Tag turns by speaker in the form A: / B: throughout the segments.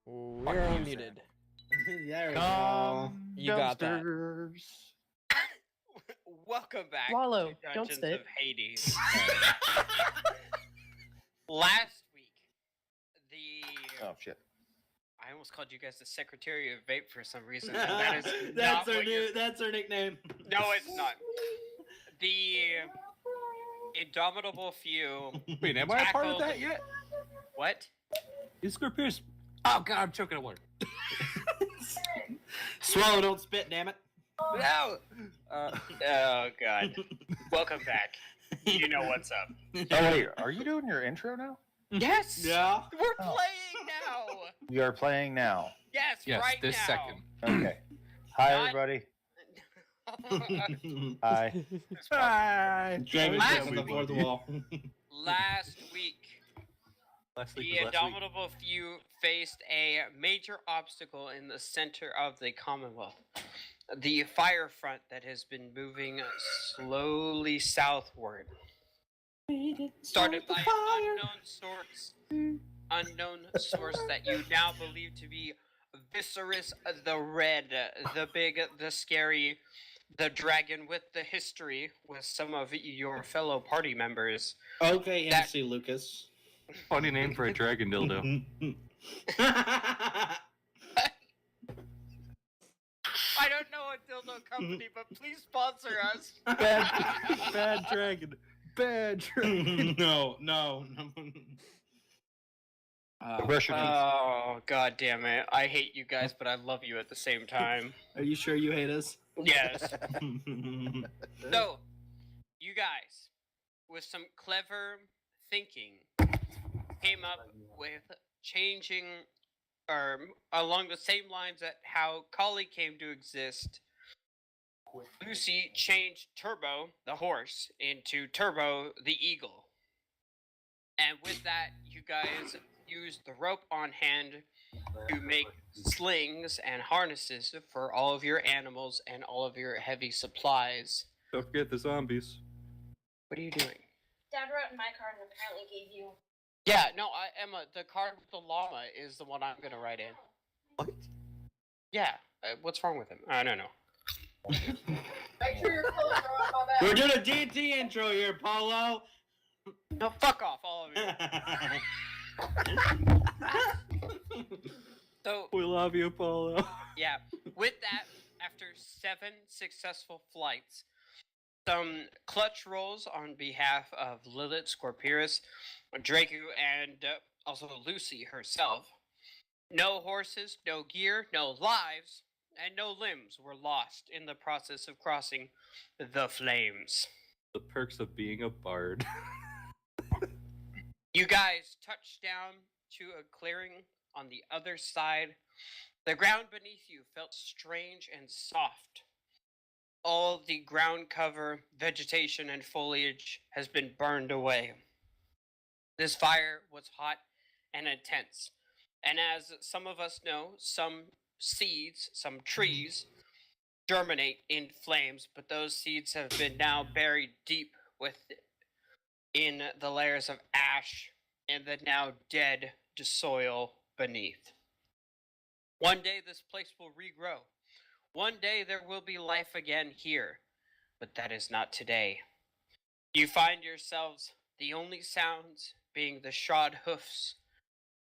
A: We're unmuted.
B: There we go.
A: You got that.
C: Welcome back
D: Swallow,
C: to
D: don't
C: Dungeons
D: spit.
C: of Hades. Last week,
E: Oh shit.
C: I almost called you guys the Secretary of Vape for some reason. And that is
B: that's
C: not
B: our
C: what you're-
B: That's our nickname.
C: No, it's not. The Indomitable Few.
E: Wait, am I a part of
C: tackled-
E: that yet?
C: What?
E: Is Scorpius? Oh god, I'm choking on water.
B: Swallow, don't spit, damn it.
E: No.
C: Oh god. Welcome back. You know what's up.
E: Oh wait, are you doing your intro now?
C: Yes.
B: Yeah.
C: We're playing now.
E: You are playing now.
C: Yes,
F: Yes,
C: right
F: this
C: now.
F: second.
E: Okay. Hi
C: Not-
E: everybody. Hi. Hi.
B: Jamie's
C: Last
B: on the
C: week-
B: fourth wall.
C: Last week, the Indomitable Few faced a major obstacle in the center of the Commonwealth. The fire front that has been moving slowly southward. Started by an unknown source that you now believe to be Viserys the Red, the big, the scary, the dragon with the history with some of your fellow party members.
B: Okay,
C: That-
B: MC Lucas.
F: Funny name for a dragon dildo.
C: I don't know a dildo company, but please sponsor us.
E: Bad dragon. Bad dragon.
B: no.
E: Brush your teeth.
C: Oh god damn it! I hate you guys, but I love you at the same time.
B: Are you sure you hate us?
C: Yes. So, you guys, with some clever thinking, came up with changing, or along the same lines that how Kali came to exist. Lucy changed Turbo, the horse, into Turbo, the eagle. And with that, you guys used the rope on hand to make slings and harnesses for all of your animals and all of your heavy supplies.
F: Don't forget the zombies.
C: What are you doing?
G: Dad wrote in my card and apparently gave you.
C: Yeah, no, Emma, the card with the llama is the one I'm gonna write in.
F: What?
C: Yeah, what's wrong with him? I don't know.
G: Make sure your clothes are on my back.
B: We're doing a D&T intro here, Paulo.
C: No, fuck off, all of you. So,
F: We love you, Paulo.
C: yeah, with that, after 7 successful flights, some clutch rolls on behalf of Lilith, Scorpius, Draco, and also Lucy herself. No horses, no gear, no lives, and no limbs were lost in the process of crossing the flames.
F: The perks of being a bard.
C: You guys touched down to a clearing on the other side. The ground beneath you felt strange and soft. All the ground cover, vegetation, and foliage has been burned away. This fire was hot and intense. And as some of us know, some seeds, some trees, germinate in flames, but those seeds have been now buried deep in the layers of ash and the now dead soil beneath. One day this place will regrow. One day there will be life again here, but that is not today. You find yourselves the only sounds being the shod hoofs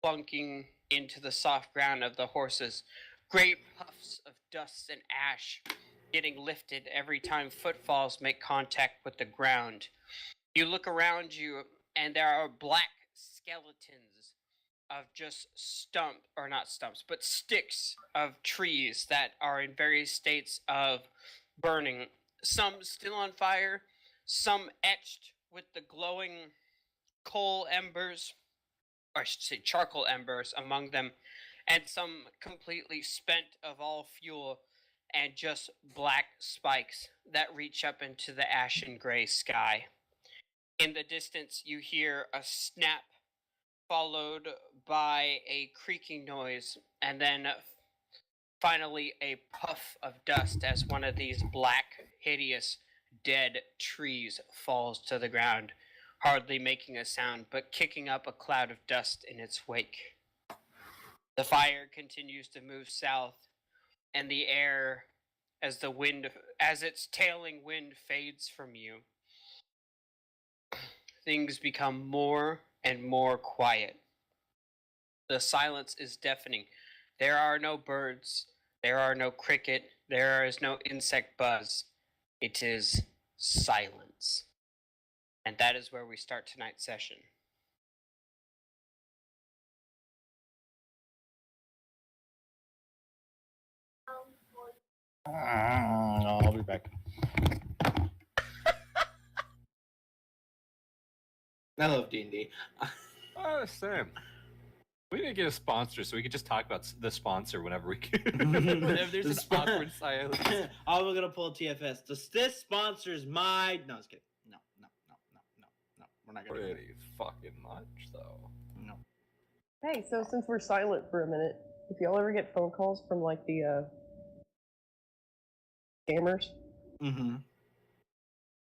C: plunking into the soft ground of the horses, great puffs of dust and ash getting lifted every time footfalls make contact with the ground. You look around you, and there are black skeletons of just sticks of trees that are in various states of burning. Some still on fire, some etched with the glowing coal embers, or I should say charcoal embers among them, and some completely spent of all fuel and just black spikes that reach up into the ashen gray sky. In the distance, you hear a snap, followed by a creaking noise, and then finally a puff of dust as one of these black, hideous, dead trees falls to the ground, hardly making a sound, but kicking up a cloud of dust in its wake. The fire continues to move south, and the air, as its tailing wind fades from you, things become more and more quiet. The silence is deafening. There are no birds. There are no cricket. There is no insect buzz. It is silence. And that is where we start tonight's session.
E: I'll be back.
B: I love D&D.
F: Oh, Sam. We didn't get a sponsor, so we could just talk about the sponsor whenever we can.
A: If there's
B: The
A: an
B: spon-
A: awkward silence.
B: Oh, we're gonna pull TFS. This sponsors my. No, I was kidding. No. We're not gonna. do
F: Pretty fucking much, though.
B: that. No.
D: Hey, so since we're silent for a minute, if y'all ever get phone calls from like the scammers,
B: Mm-hmm.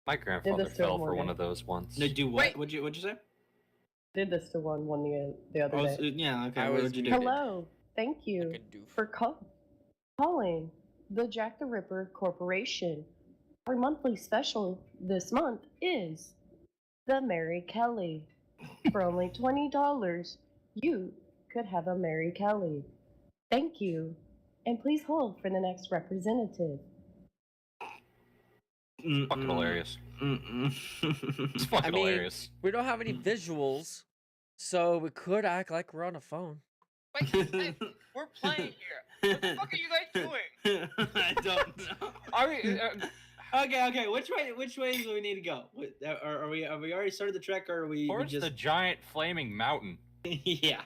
F: My grandfather
D: this to
F: fell
D: him
F: for
D: one
F: one
D: day.
F: of those once.
B: They do what?
C: Wait.
B: What'd you say?
D: did this to one the other
B: Oh,
D: day.
B: yeah. Okay.
A: I
B: What
A: was
B: would you do?
A: muted.
D: Hello, thank you
A: Like a doof.
D: for calling the Jack the Ripper Corporation. Our monthly special this month is the Mary Kelly. For only $20, you could have a Mary Kelly. Thank you, and please hold for the next representative.
F: Fucking hilarious. It's fucking
A: I mean-
F: hilarious.
A: We don't have any visuals, so we could act like we're on a phone.
C: Wait, hey, we're playing here. What the fuck are you guys doing?
B: I don't know.
F: I mean,
B: Okay. Which way do we need to go? Are we already started the trek, or are we
F: towards
B: just?
F: the giant flaming mountain.
B: Yeah.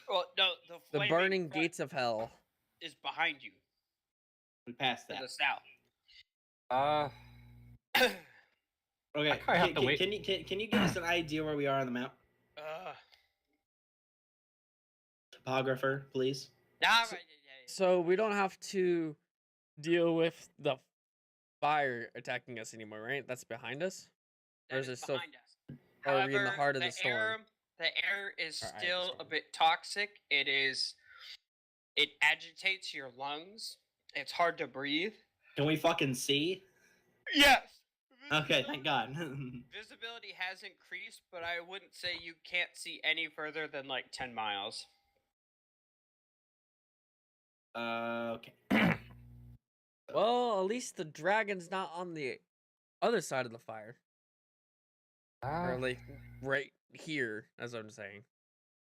C: Well, no, the
A: The
C: flaming
A: burning
C: front
A: gates of hell.
C: is behind you
B: We passed
C: to
B: that.
C: the south.
B: Okay.
F: I have to wait.
B: Can you give us an idea where we are on the map? Topographer, please.
C: Nah,
A: So-
C: right, yeah.
A: So we don't have to deal with the fire attacking us anymore, right? That's behind us?
C: That
A: Or is
C: is
A: it still?
C: behind us.
A: Or are we in the
C: However,
A: heart of the storm?
C: The air is
A: Or I
C: still a
A: understand.
C: bit toxic. It agitates your lungs. It's hard to breathe.
B: Can we fucking see?
C: Yes.
B: Okay, thank God.
C: Visibility has increased, but I wouldn't say you can't see any further than like 10 miles.
B: Okay.
A: Well, at least the dragon's not on the other side of the fire. Or like right here, as I'm saying.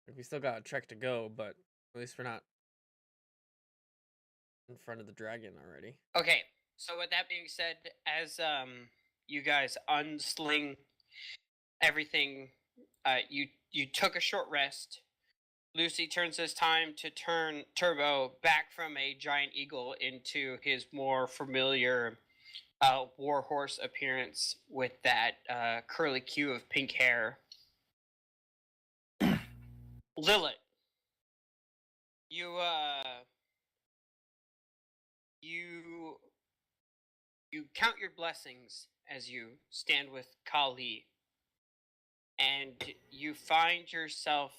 A: Like, we still got a trek to go, but at least we're not in front of the dragon already.
C: Okay, so with that being said, as you guys unsling everything, you took a short rest. Lucy turns this time to turn Turbo back from a giant eagle into his more familiar warhorse appearance with that curly cue of pink hair. Lilith, you count your blessings as you stand with Kali, and you find yourself,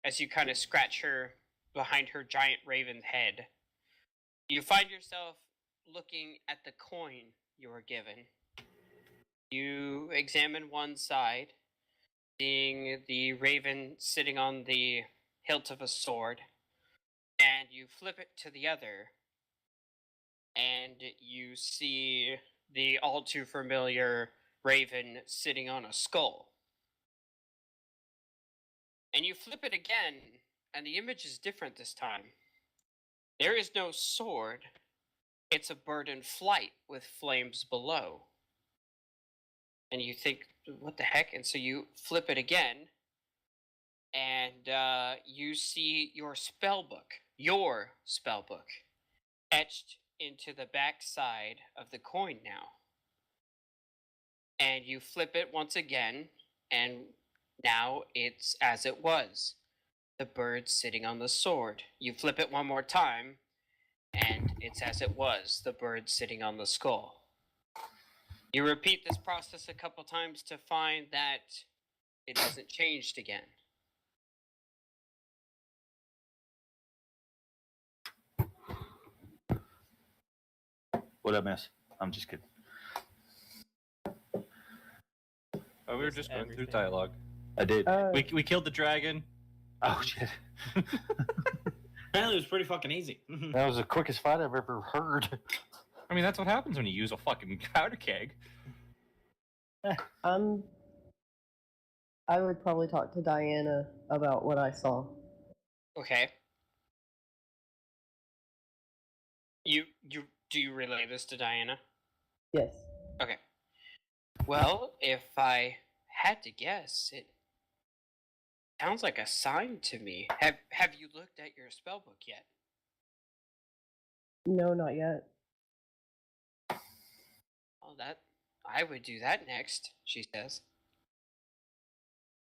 C: as you kind of scratch her behind her giant raven head, you find yourself looking at the coin you were given. You examine one side, seeing the raven sitting on the hilt of a sword, and you flip it to the other, and you see the all too familiar raven sitting on a skull. And you flip it again, and the image is different this time. There is no sword. It's a bird in flight with flames below. And you think, what the heck? And so you flip it again, and you see your spell book, etched into the back side of the coin now. And you flip it once again, and now it's as it was. The bird sitting on the sword. You flip it one more time, and it's as it was. The bird sitting on the skull. You repeat this process a couple times to find that it hasn't changed again.
E: What up, miss? I'm just kidding.
F: Oh, we were
A: Missed
F: just going through
A: everything.
F: dialogue.
E: I did.
F: We killed the dragon.
E: Oh shit!
B: Apparently, it was pretty fucking easy.
E: That was the quickest fight I've ever heard.
F: I mean, that's what happens when you use a fucking powder keg.
D: I would probably talk to Diana about what I saw.
C: Okay. You do you relay this to Diana?
D: Yes.
C: Okay. Well, if I had to guess, it sounds like a sign to me. Have you looked at your spell book yet?
D: No, not yet.
C: Well, that I would do that next, she says.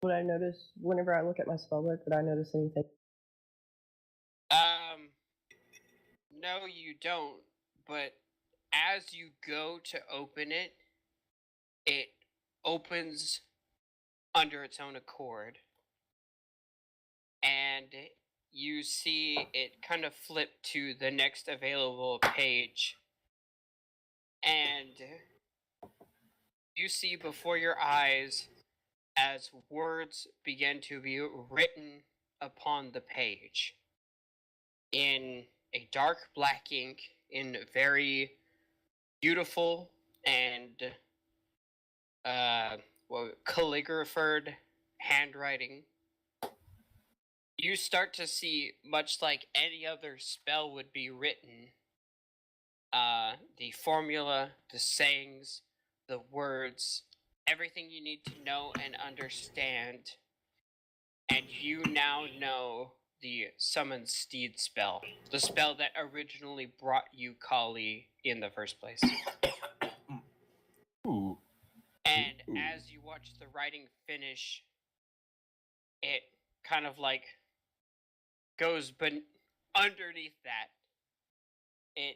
D: Would I notice whenever I look at my spellbook? Would I notice anything?
C: No, you don't. But as you go to open it, it opens under its own accord. And you see it kind of flip to the next available page. And you see before your eyes as words begin to be written upon the page in a dark black ink in very beautiful and calligraphed handwriting. You start to see, much like any other spell would be written, the formula, the sayings, the words, everything you need to know and understand. And you now know the Summon Steed spell. The spell that originally brought you Kali in the first place.
E: Ooh.
C: And as you watch the writing finish, it kind of like goes underneath that. It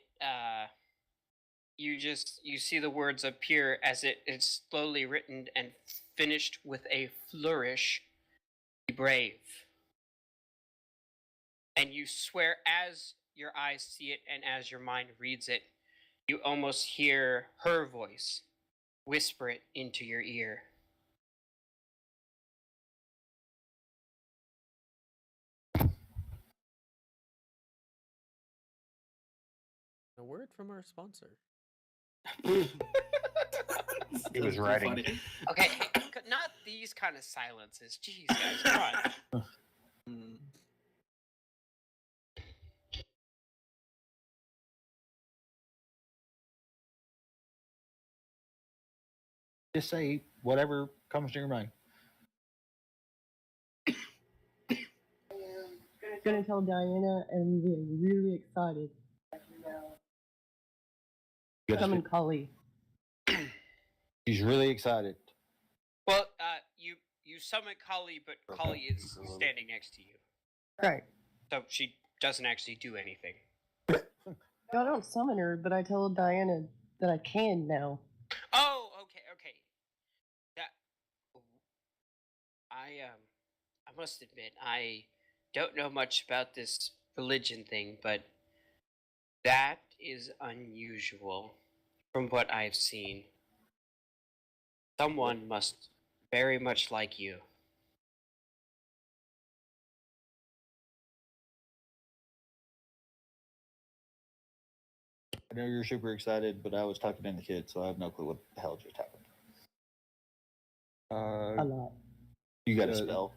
C: you see the words appear as it's slowly written and finished with a flourish. Be brave. And you swear, as your eyes see it and as your mind reads it, you almost hear her voice whisper it into your ear.
A: A word from our sponsor.
E: He was writing.
B: Funny.
C: Okay, not these kind of silences. Jeez, guys, come on.
B: Mm.
E: Just say whatever comes to your mind.
D: Gonna tell Diana and be really excited.
E: You gotta
D: Summon
E: speak-
D: Kali.
E: She's really excited.
C: Well, you summon Kali, but Kali is standing next to you,
D: Right.
C: so she doesn't actually do anything.
D: I don't summon her, but I tell Diana that I can now.
C: Oh, okay. That I must admit I don't know much about this religion thing, but that is unusual from what I've seen. Someone must very much like you.
E: I know you're super excited, but I was tucking in the kids, so I have no clue what the hell just happened.
D: A lot.
E: You got a spell.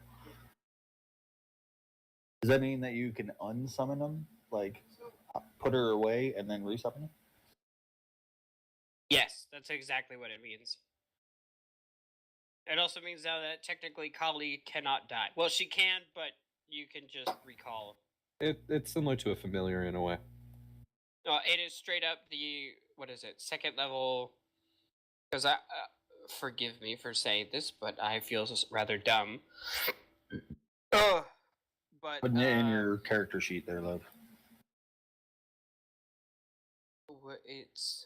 E: Does that mean that you can unsummon them? Like, put her away and then resummon her?
C: Yes, that's exactly what it means. It also means now that technically Kali cannot die. Well, she can, but you can just recall.
F: It's similar to a familiar in a way.
C: It is straight up the, what is it, second level, because forgive me for saying this, but I feel rather dumb. But
E: Put it in your character sheet there, love.
C: It's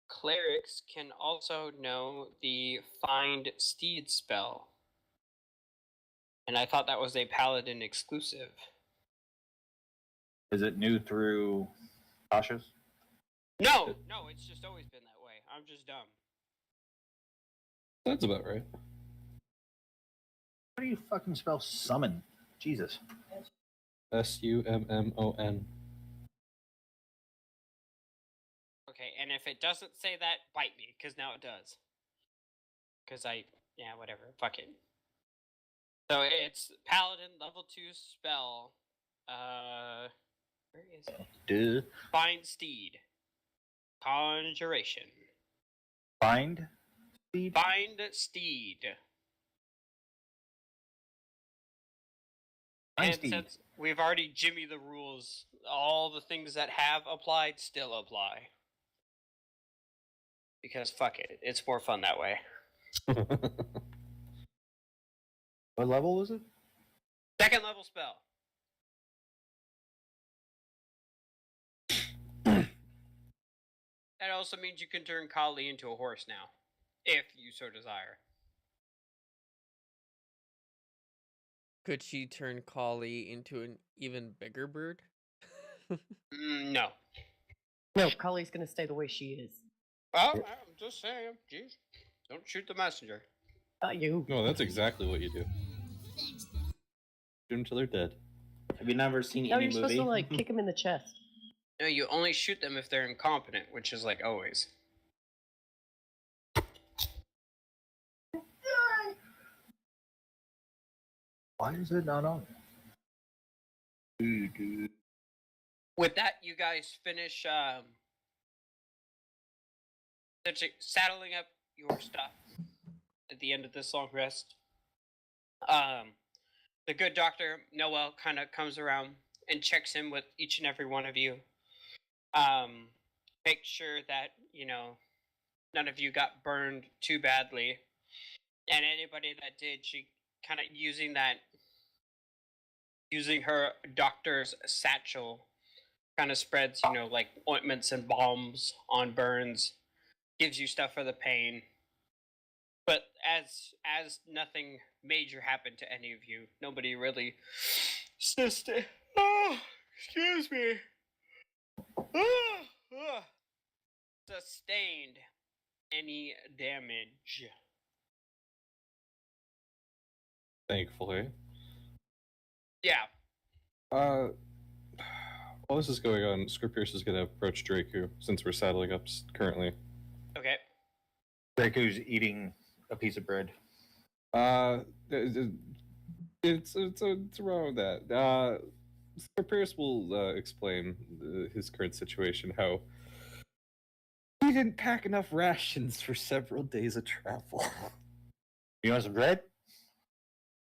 C: clerics can also know the Find Steed spell, and I thought that was a paladin exclusive.
E: Is it new through Tasha's?
C: No, it's just always been that way. I'm just dumb.
F: That's about right.
E: How do you fucking spell summon? Jesus.
F: SUMMON.
C: Okay, and if it doesn't say that, bite me, because now it does. Yeah, whatever, fuck it. So it's Paladin level 2 spell. Where is it?
E: Duh.
C: Find Steed. Conjuration.
E: Find speed?
C: Find Steed.
E: Find
C: And
E: speed.
C: since we've already Jimmy the rules, all the things that have applied still apply. Because fuck it, it's more fun that way.
E: What level was it?
C: Second level spell. That also means you can turn Kali into a horse now, if you so desire.
A: Could she turn Kali into an even bigger bird?
C: No.
D: No, Kali's gonna stay the way she is.
C: Well, I'm just saying. Jeez. Don't shoot the messenger.
D: Not you.
F: No, that's exactly what you do. Shoot them till they're dead.
B: Have you never seen
D: No,
B: any
D: you're supposed
B: movie?
D: to like kick him in the chest.
C: No, you only shoot them if they're incompetent, which is like always.
E: Why is it not on? Dude.
C: With that, you guys finish saddling up your stuff at the end of this long rest. The good doctor Noel kind of comes around and checks in with each and every one of you. Make sure that none of you got burned too badly, and anybody that did, she kind of using her doctor's satchel, kind of spreads like ointments and balms on burns, gives you stuff for the pain. But as nothing major happened to any of you, nobody really sustained any damage.
F: Thankfully.
C: Yeah.
F: While this is going on, Scorpius is going to approach Draku, since we're saddling up currently.
C: Okay.
E: Draku's eating a piece of bread.
F: It's wrong with that. Scorpius will explain his current situation, how he didn't pack enough rations for several days of travel.
E: You want some bread?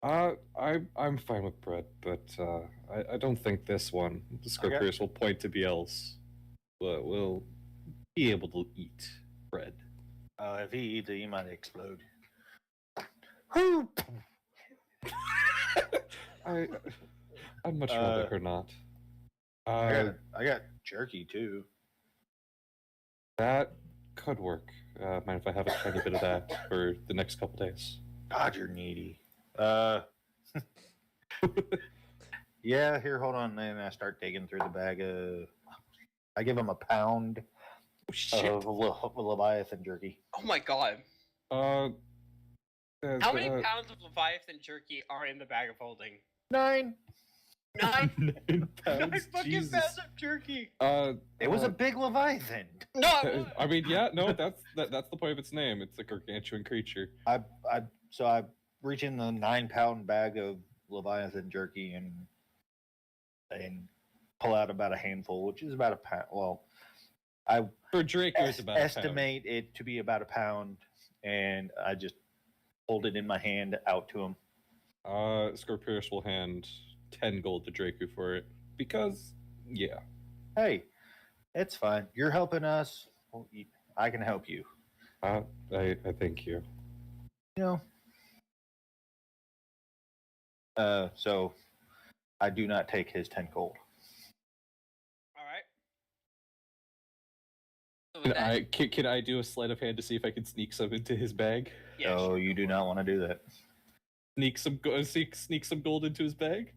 F: I'm fine with bread, but I don't think this one, the Scorpius, will point to BL's, but will be able to eat bread.
E: If he eats it, he might explode.
F: I'd much rather her not.
E: I got jerky too.
F: That could work. Mind if I have a tiny bit of that for the next couple days?
E: God, you're needy. Yeah, here, hold on. Then I start digging through the bag of. I give him a pound of Leviathan jerky.
C: Oh my god. How many
F: uh,
C: pounds of Leviathan jerky are in the bag of holding?
E: 9.
C: 9
F: 9 pounds?
C: fucking
F: Jesus.
C: pounds of jerky.
E: It was a big Leviathan.
C: No.
F: I mean, yeah, no, that's the point of its name. It's a gargantuan creature.
E: I reach in the 9-pound bag of Leviathan jerky and pull out about a handful, which is about a pound. Well, I
F: For Draco, it's about a pound.
E: estimate it to be about a pound, and I just hold it in my hand out to him.
F: Scorpius will hand 10 gold to Draco for it, because, yeah.
E: Hey, it's fine. You're helping us. Well, I can help you.
F: I thank you.
E: You know. So I do not take his 10 gold.
C: All right. So with that,
F: Can I do a sleight of hand to see if I can sneak some into his bag?
C: yeah,
E: No,
C: sure,
E: you
C: go
E: do
C: for
E: not
C: it.
E: want to do that.
F: Sneak some gold into his bag?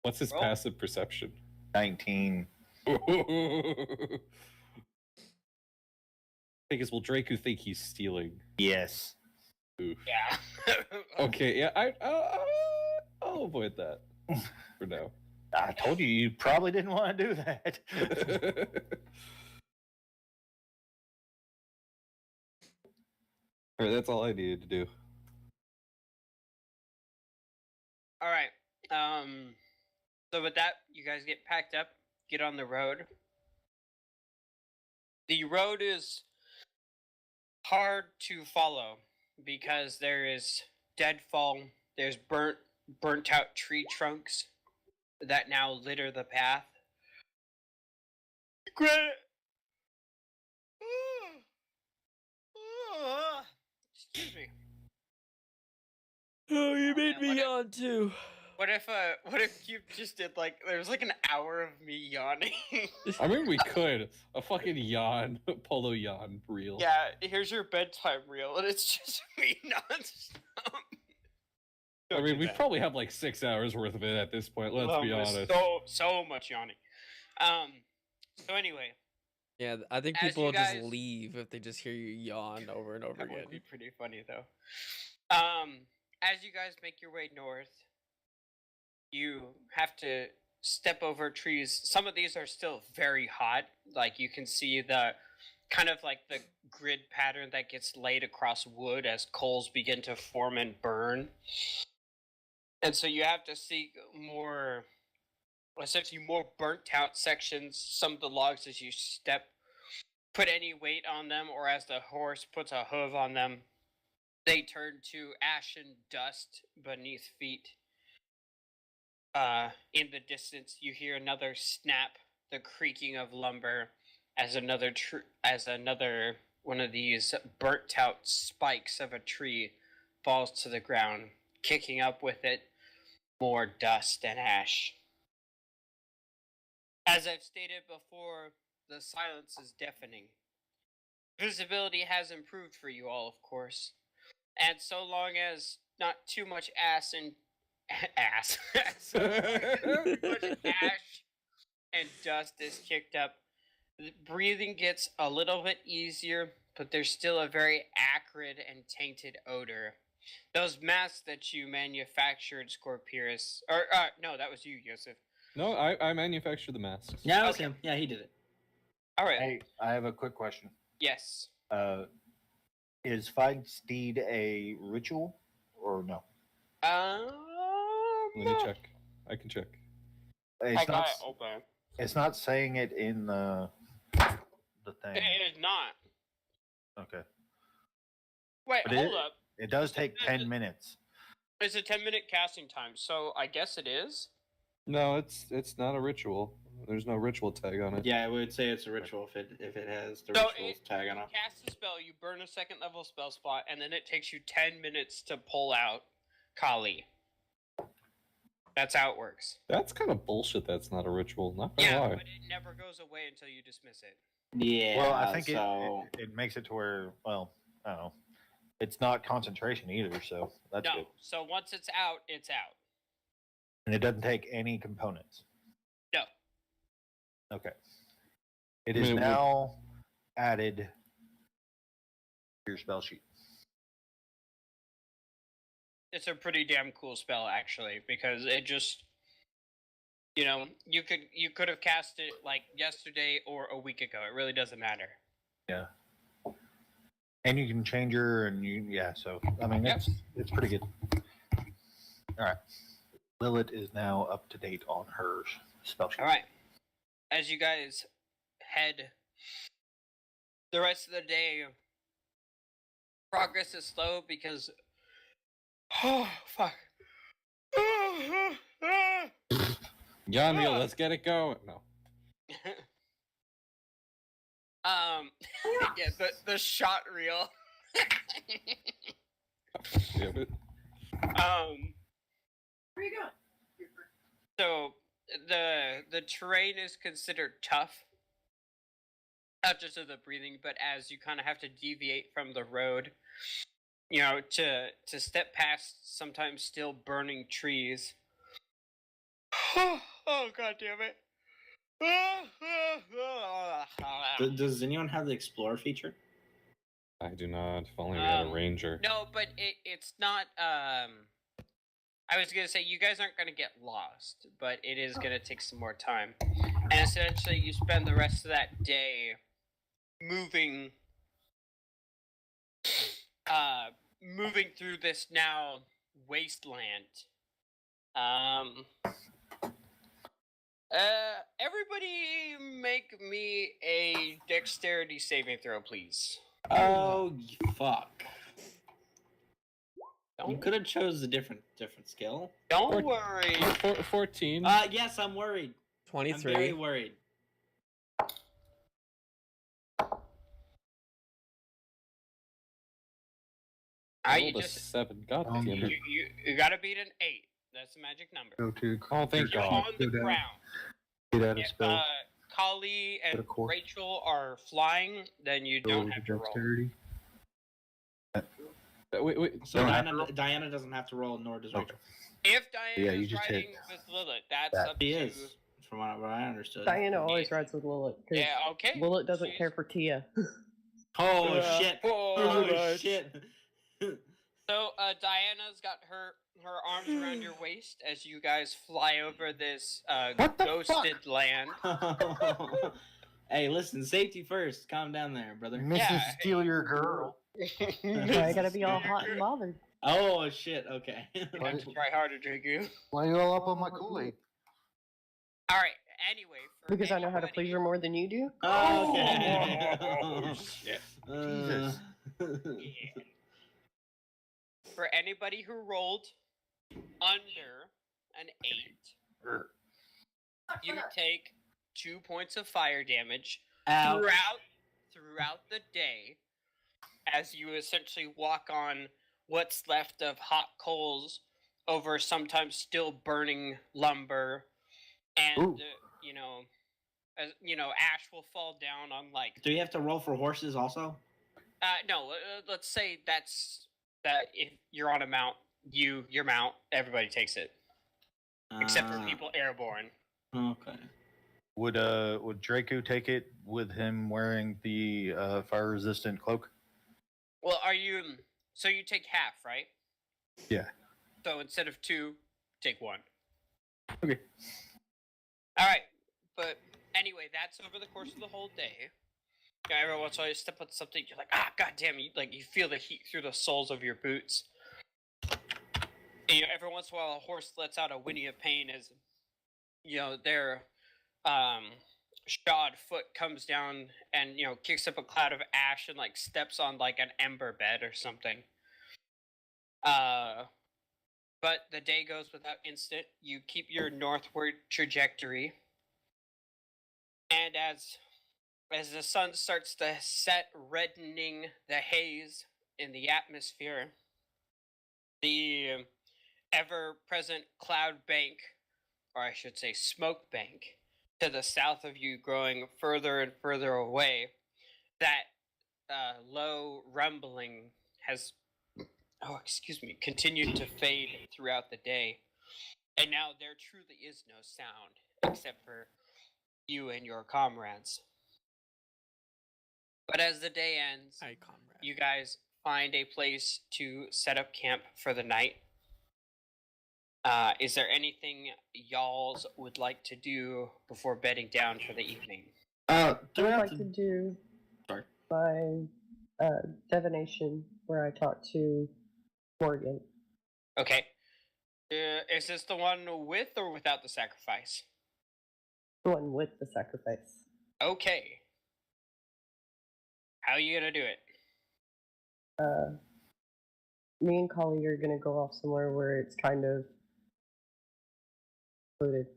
F: What's his
C: Roll.
F: passive perception?
E: 19.
F: Thing is, will Draco think he's stealing?
E: Yes.
F: Oof.
C: Yeah.
F: Okay, yeah, I'll avoid that for now.
E: I told you, you probably didn't want to do that.
F: Alright, that's all I needed to do.
C: All right. So with that, you guys get packed up, get on the road. The road is hard to follow because there is deadfall, there's burnt out tree trunks that now litter the path. Great. Excuse me.
A: Oh, you made
C: man,
A: me
C: what if-
A: yawn too.
C: What if you just did like there was like an hour of me yawning?
F: I mean, we could. A fucking yawn, polo yawn reel.
C: Yeah, here's your bedtime reel, and it's just me nonstop.
F: I
C: Don't
F: mean,
C: do
F: we
C: that.
F: probably have like 6 hours worth of it at this point, let's be
C: there's
F: honest.
C: So much yawning. So anyway,
A: Yeah, I think
C: As
A: people
C: you
A: will just
C: guys-
A: leave if they just hear you yawn over and over
C: that
A: again.
C: would be pretty funny though. As you guys make your way north, you have to step over trees. Some of these are still very hot. Like you can see the kind of like the grid pattern that gets laid across wood as coals begin to form and burn. And so you have to seek more, essentially more burnt out sections. Some of the logs as you put any weight on them, or as the horse puts a hoof on them, they turn to ash and dust beneath feet. In the distance, you hear another snap, the creaking of lumber, as another one of these burnt out spikes of a tree falls to the ground, kicking up with it more dust and ash. As I've stated before, the silence is deafening. Visibility has improved for you all, of course, and so long as not too much ass and ass, so long as too much ash and dust is kicked up, the breathing gets a little bit easier, but there's still a very acrid and tainted odor. Those masks that you manufactured, Scorpius, or no, that was you, Yosef.
F: No, I manufacture the masks.
B: Yeah, it was
C: Okay.
B: him. Yeah, he did it.
C: All right.
E: Hey, I have a quick question.
C: Yes.
E: Is Fight Steed a ritual or no?
F: Let me
C: No.
F: check. I can check.
E: It's
C: I got
E: not.
C: it open.
E: It's not saying it in the thing.
C: It is not.
E: Okay.
C: Wait,
E: But
C: hold up.
E: It does take 10 minutes.
C: It's a 10-minute casting time, so I guess it is.
F: No, it's not a ritual. There's no ritual tag on it.
B: Yeah, I would say it's a ritual if it has the
C: So
B: rituals tag on it.
C: Cast a spell, you burn a second level spell slot, and then it takes you 10 minutes to pull out Kali. That's how it works.
F: That's kind of bullshit. That's not a ritual. Not gonna
C: Yeah,
F: lie.
C: but it never goes away until you dismiss it.
B: Yeah.
E: Well, I think
B: so.
E: it makes it to where, well, I don't know. It's not concentration either, so that's
C: No,
E: good.
C: so once it's out, it's out.
E: And it doesn't take any components.
C: No.
E: Okay. It is
F: I mean,
E: now added to your spell sheet.
C: It's a pretty damn cool spell, actually, because it just, you know, you could have cast it like yesterday or a week ago. It really doesn't matter.
E: Yeah. And you can change her, and so I mean,
C: Yep.
E: it's pretty good. All right. Lilith is now up to date on her spell sheet.
C: All right. As you guys head the rest of the day, progress is slow because oh fuck.
F: Yeah, Neil, let's get it going. No.
C: Yeah, the shot reel.
F: Damn it.
G: Where you going?
C: So the terrain is considered tough, not just of the breathing, but as you kind of have to deviate from the road, you know, to step past sometimes still burning trees. Oh god damn it!
B: Does anyone have the Explorer feature?
F: I do not. If only we had a ranger.
C: No, but it's not. I was gonna say you guys aren't gonna get lost, but it is gonna take some more time. And essentially, you spend the rest of that day moving, moving through this now wasteland. Everybody, make me a dexterity saving throw, please.
B: Oh, fuck! You
C: Don't,
B: could have chose a different skill.
C: don't worry.
F: 14.
B: Yes, I'm worried. I'm
A: 23.
B: very worried.
C: You
F: Rolled a
C: just
F: 7. God
E: Um,
F: damn it.
C: you gotta beat an 8. That's the magic number.
E: Go to.
F: Oh, thank
C: You're
F: God.
C: on the ground.
E: Get out of
C: If
E: spell.
C: Kali and
E: Go to core.
C: Rachel are flying, then you don't have to roll.
E: Dexterity.
F: Wait.
B: So
E: Don't have to
B: Diana doesn't have to roll, nor does Rachel.
C: If Diana
E: Yeah, you
C: is
E: just
C: riding
E: hit
C: with Lilith, that's
E: that.
C: up
B: She
C: to.
B: is, from what I understood.
D: Diana always rides with Lilith. 'cause
C: Yeah, okay.
D: Lilith doesn't
C: She's-
D: care for Tia.
B: Oh
F: Yeah.
B: shit!
C: Oh,
B: Oh
F: nice.
B: shit!
C: So Diana's got her arms around your waist as you guys fly over this
E: What the
C: ghosted land.
B: Hey, listen, safety first. Calm down there, brother.
E: Mrs.
C: Yeah.
E: Steal your girl.
D: I gotta be all hot and bothered.
B: Oh shit! Okay.
C: You have to try harder, Dragu.
E: Why you all up on my Kool-Aid?
C: All right. Anyway, for
D: Because I know how to
C: anybody-
D: please her more than you do.
B: Okay.
F: Oh, shit.
E: Jesus.
C: Yeah. For anybody who rolled under an 8, you take 2 points of fire damage
B: Ow.
C: throughout the day as you essentially walk on what's left of hot coals over sometimes still burning lumber, and
E: Ooh.
C: ash will fall down on like
B: Do you have to roll for horses also?
C: no, let's say that if you're on a mount, your mount, everybody takes it except for people airborne.
B: Okay.
E: Would Draco take it with him wearing the fire-resistant cloak?
C: Well, so you take half, right?
E: Yeah.
C: So instead of 2, take 1.
E: Okay.
C: All right, but anyway, that's over the course of the whole day. Every once in a while, you step on something, you're like, god damn! You feel the heat through the soles of your boots. And, every once in a while, a horse lets out a whinny of pain as their shod foot comes down and kicks up a cloud of ash and steps on an ember bed or something. But the day goes without incident. You keep your northward trajectory, and as the sun starts to set, reddening the haze in the atmosphere, the ever-present cloud bank, or I should say smoke bank, to the south of you growing further and further away, that low rumbling has continued to fade throughout the day. And now there truly is no sound except for you and your comrades. But as the day ends,
A: Hi, comrade.
C: you guys find a place to set up camp for the night. Is there anything y'alls would like to do before bedding down for the evening?
B: Do
D: I
B: we
D: would
B: have
D: like
B: to?
D: to do
B: Sorry.
D: my divination where I talk to Morgan.
C: Okay. Is this the one with or without the sacrifice?
D: The one with the sacrifice.
C: Okay. How are you gonna do it?
D: Me and Kali are gonna go off somewhere where it's kind of secluded.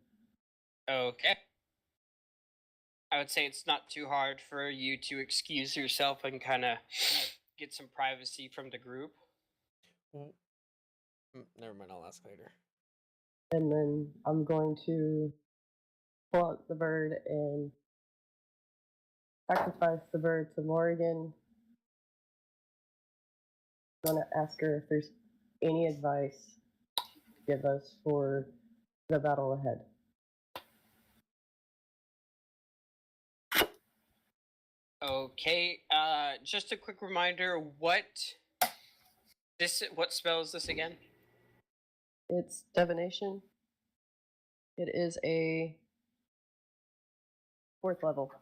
C: Okay. I would say it's not too hard for you to excuse yourself and kind of get some privacy from the group.
A: Never mind, I'll ask later.
D: And then I'm going to pull out the bird and sacrifice the bird to Morgan. I'm going to ask her if there's any advice to give us for the battle ahead.
C: Okay. Just a quick reminder. What spell is this again?
D: It's divination. It is a 4th level.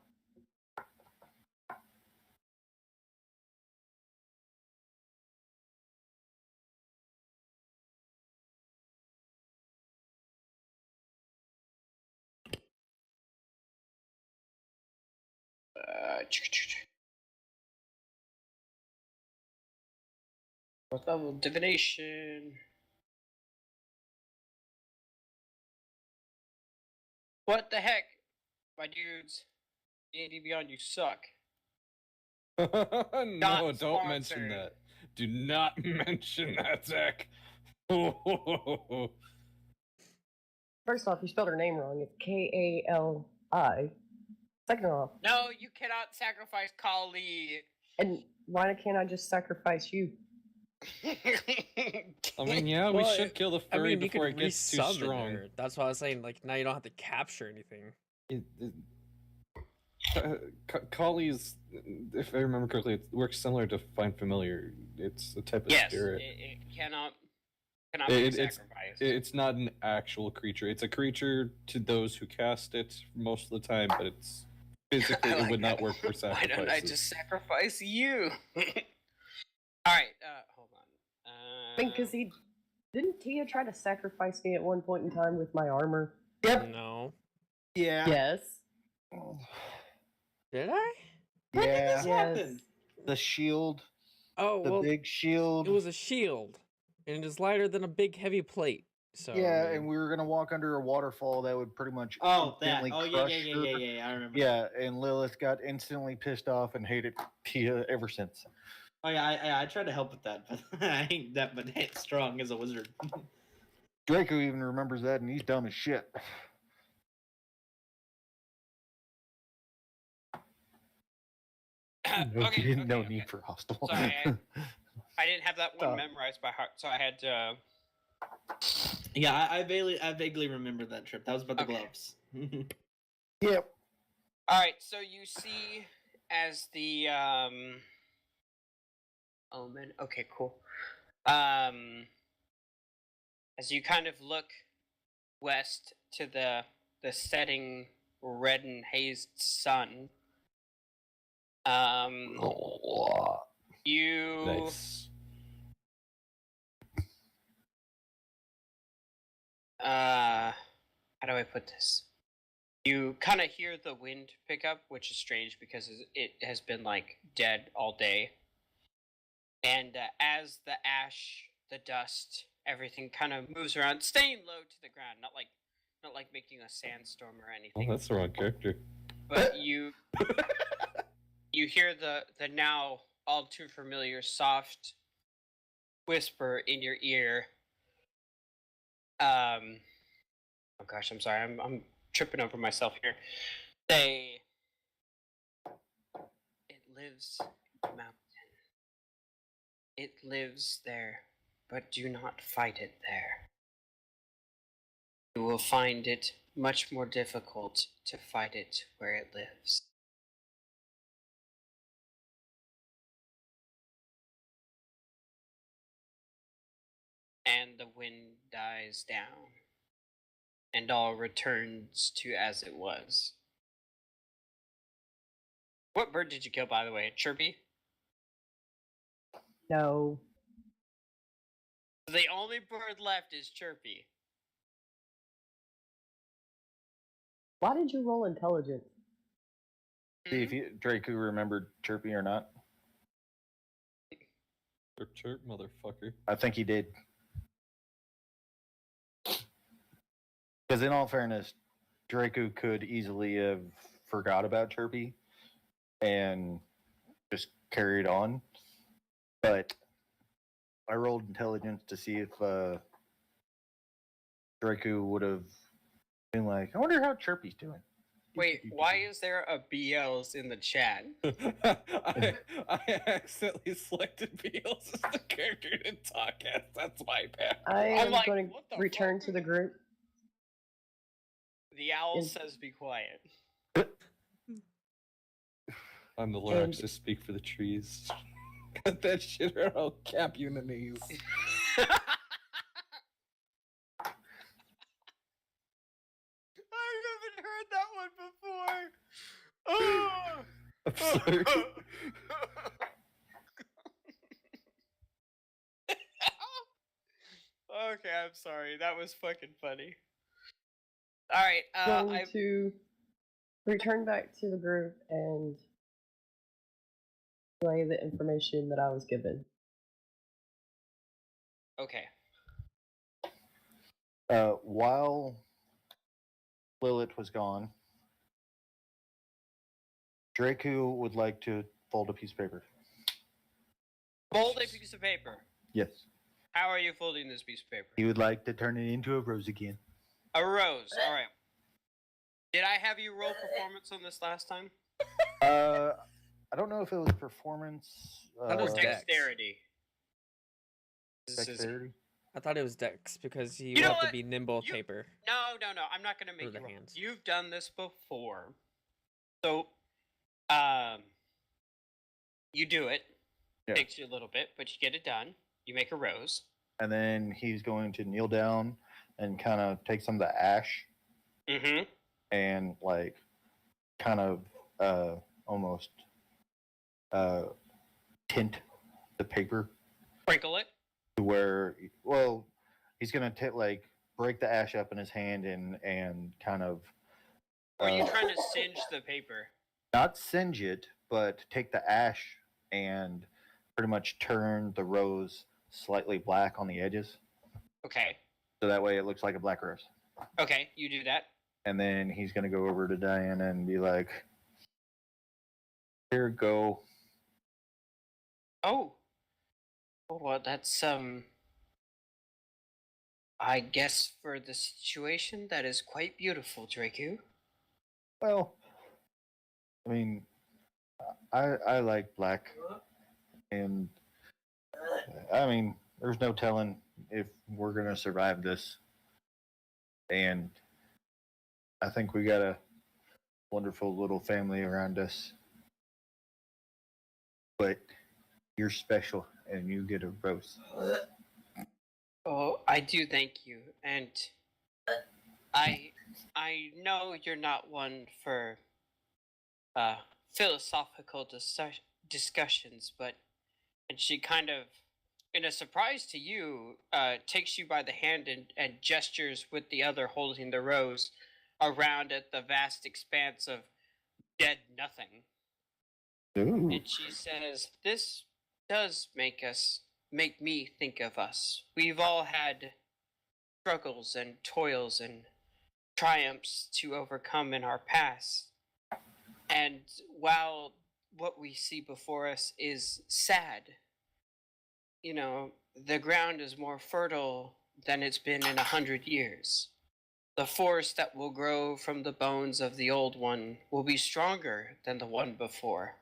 C: Fourth level divination. What the heck, my dudes? D&D Beyond, you suck.
F: No,
C: Not
F: don't mention
C: sponsored.
F: that. Do not mention that, Zach.
D: First off, you spelled her name wrong. It's Kali. Second off,
C: No, you cannot sacrifice Kali.
D: and why can't I just sacrifice you?
F: I mean, yeah, we
A: Well,
F: should kill the
A: I
F: furry
A: mean, you
F: before
A: could
F: it gets too
A: resummon
F: strong.
A: her. That's why I was saying, like, now you don't have to capture anything.
F: Kali's, if I remember correctly, it works similar to Find Familiar. It's a type of
C: Yes,
F: spirit.
C: it cannot be
F: It's
C: sacrificed.
F: it's not an actual creature. It's a creature to those who cast it most of the time, but it's physically
C: I
F: it
C: like
F: would not
C: that.
F: work for
C: Why
F: sacrifices.
C: don't I just sacrifice you? All right, hold on.
D: I think because didn't Tia try to sacrifice me at one point in time with my armor?
A: No.
B: Yeah.
D: Yes.
A: Did I?
B: When did
E: Yeah,
B: this
D: Yes.
B: happen?
E: the shield,
A: Oh,
E: the
A: well,
E: big shield.
A: it was a shield. And it is lighter than a big, heavy plate. So,
E: yeah,
A: I mean,
E: and we were gonna walk under a waterfall that would pretty much
B: Oh, that.
E: instantly
B: Oh,
E: crush her.
B: yeah. I remember.
E: Yeah, and Lilith got instantly pissed off and hated Tia ever since.
B: Oh yeah, I tried to help with that, but I ain't that but strong as a wizard.
E: Draco even remembers that, and he's dumb as shit.
C: Okay,
E: no
C: okay.
E: need for hostile.
C: Sorry, I didn't have that one
E: Oh.
C: memorized by heart, so I had to.
B: Yeah, I vaguely remember that trip. That was about the
C: Okay.
B: gloves.
E: Yep.
C: All right, so you see as the omen. Okay, cool. As you kind of look west to the setting red and hazed sun, you
F: Nice.
C: how do I put this? You kind of hear the wind pick up, which is strange because it has been like dead all day. And as the ash, the dust, everything kind of moves around, staying low to the ground, not like making a sandstorm or
F: Well,
C: anything.
F: that's the wrong character.
C: But you hear the now all too familiar soft whisper in your ear. Oh gosh, I'm sorry. I'm tripping over myself here. It lives in the mountain. It lives there, but do not fight it there. You will find it much more difficult to fight it where it lives. And the wind dies down, and all returns to as it was. What bird did you kill, by the way? Chirpy?
D: No.
C: The only bird left is Chirpy.
D: Why did you roll intelligence?
E: See if Draco remembered Chirpy or not.
F: Chirp, chirp, motherfucker.
E: I think he did. Because in all fairness, Draco could easily have forgot about Chirpy and just carried on. But I rolled intelligence to see if Draco would have been like, I wonder how Chirpy's doing.
C: Wait, why is there a BLs in the chat?
F: I accidentally selected Beals as the character to talk as. That's my bad.
D: I
C: I'm
D: am
C: like,
D: going
C: what
D: to
C: the
D: return
C: fuck?
D: to the group.
C: The owl
D: In-
C: says be quiet.
F: I'm the larynx to speak for the trees. Cut that shit or I'll cap you in the knees.
C: I haven't heard that one before. Oh.
F: I'm sorry.
C: Okay, I'm sorry. That was fucking funny. All right,
D: Going to return back to the group and relay the information that I was given.
C: okay.
E: While Lilith was gone, Draku would like to fold a piece of paper.
C: Fold a piece of paper.
E: Yes.
C: How are you folding this piece of paper?
E: He would like to turn it into a rose again.
C: A rose. All right. Did I have you roll performance on this last time?
E: I don't know if it was performance.
A: Thought it was Dex.
C: Dexterity. This is-
E: Dexterity.
A: I thought it was Dex because he
C: You
A: would
C: know
A: have to
C: what?
A: be nimble with
C: You-
A: paper.
C: No. I'm not gonna make
A: Or
C: you
A: the
C: roll.
A: hands.
C: You've done this before, so you do it.
E: Yeah.
C: Takes you a little bit, but you get it done. You make a rose.
E: And then he's going to kneel down and kind of take some of the ash
C: Mm-hmm.
E: and like kind of almost tint the paper
C: Sprinkle it.
E: to where, well, he's gonna like break the ash up in his hand and kind of
C: Or are you trying to singe the paper?
E: not singe it, but take the ash and pretty much turn the rose slightly black on the edges,
C: Okay.
E: so that way it looks like a black rose.
C: Okay, you do that.
E: And then he's gonna go over to Diana and be like, "Here you go."
C: Oh. Well, that's I guess for the situation, that is quite beautiful, Draku.
E: Well, I mean, I like black, and I mean, there's no telling if we're gonna survive this. And I think we got a wonderful little family around us. But you're special, and you get a rose.
C: Oh, I do thank you, and I know you're not one for philosophical discussions, but and she kind of, in a surprise to you, takes you by the hand and gestures with the other holding the rose around at the vast expanse of dead nothing.
E: Ooh.
C: And she says, "This does make me think of us. We've all had struggles and toils and triumphs to overcome in our past. And while what we see before us is sad, you know, the ground is more fertile than it's been in 100 years. The forest that will grow from the bones of the old one will be stronger than the one before.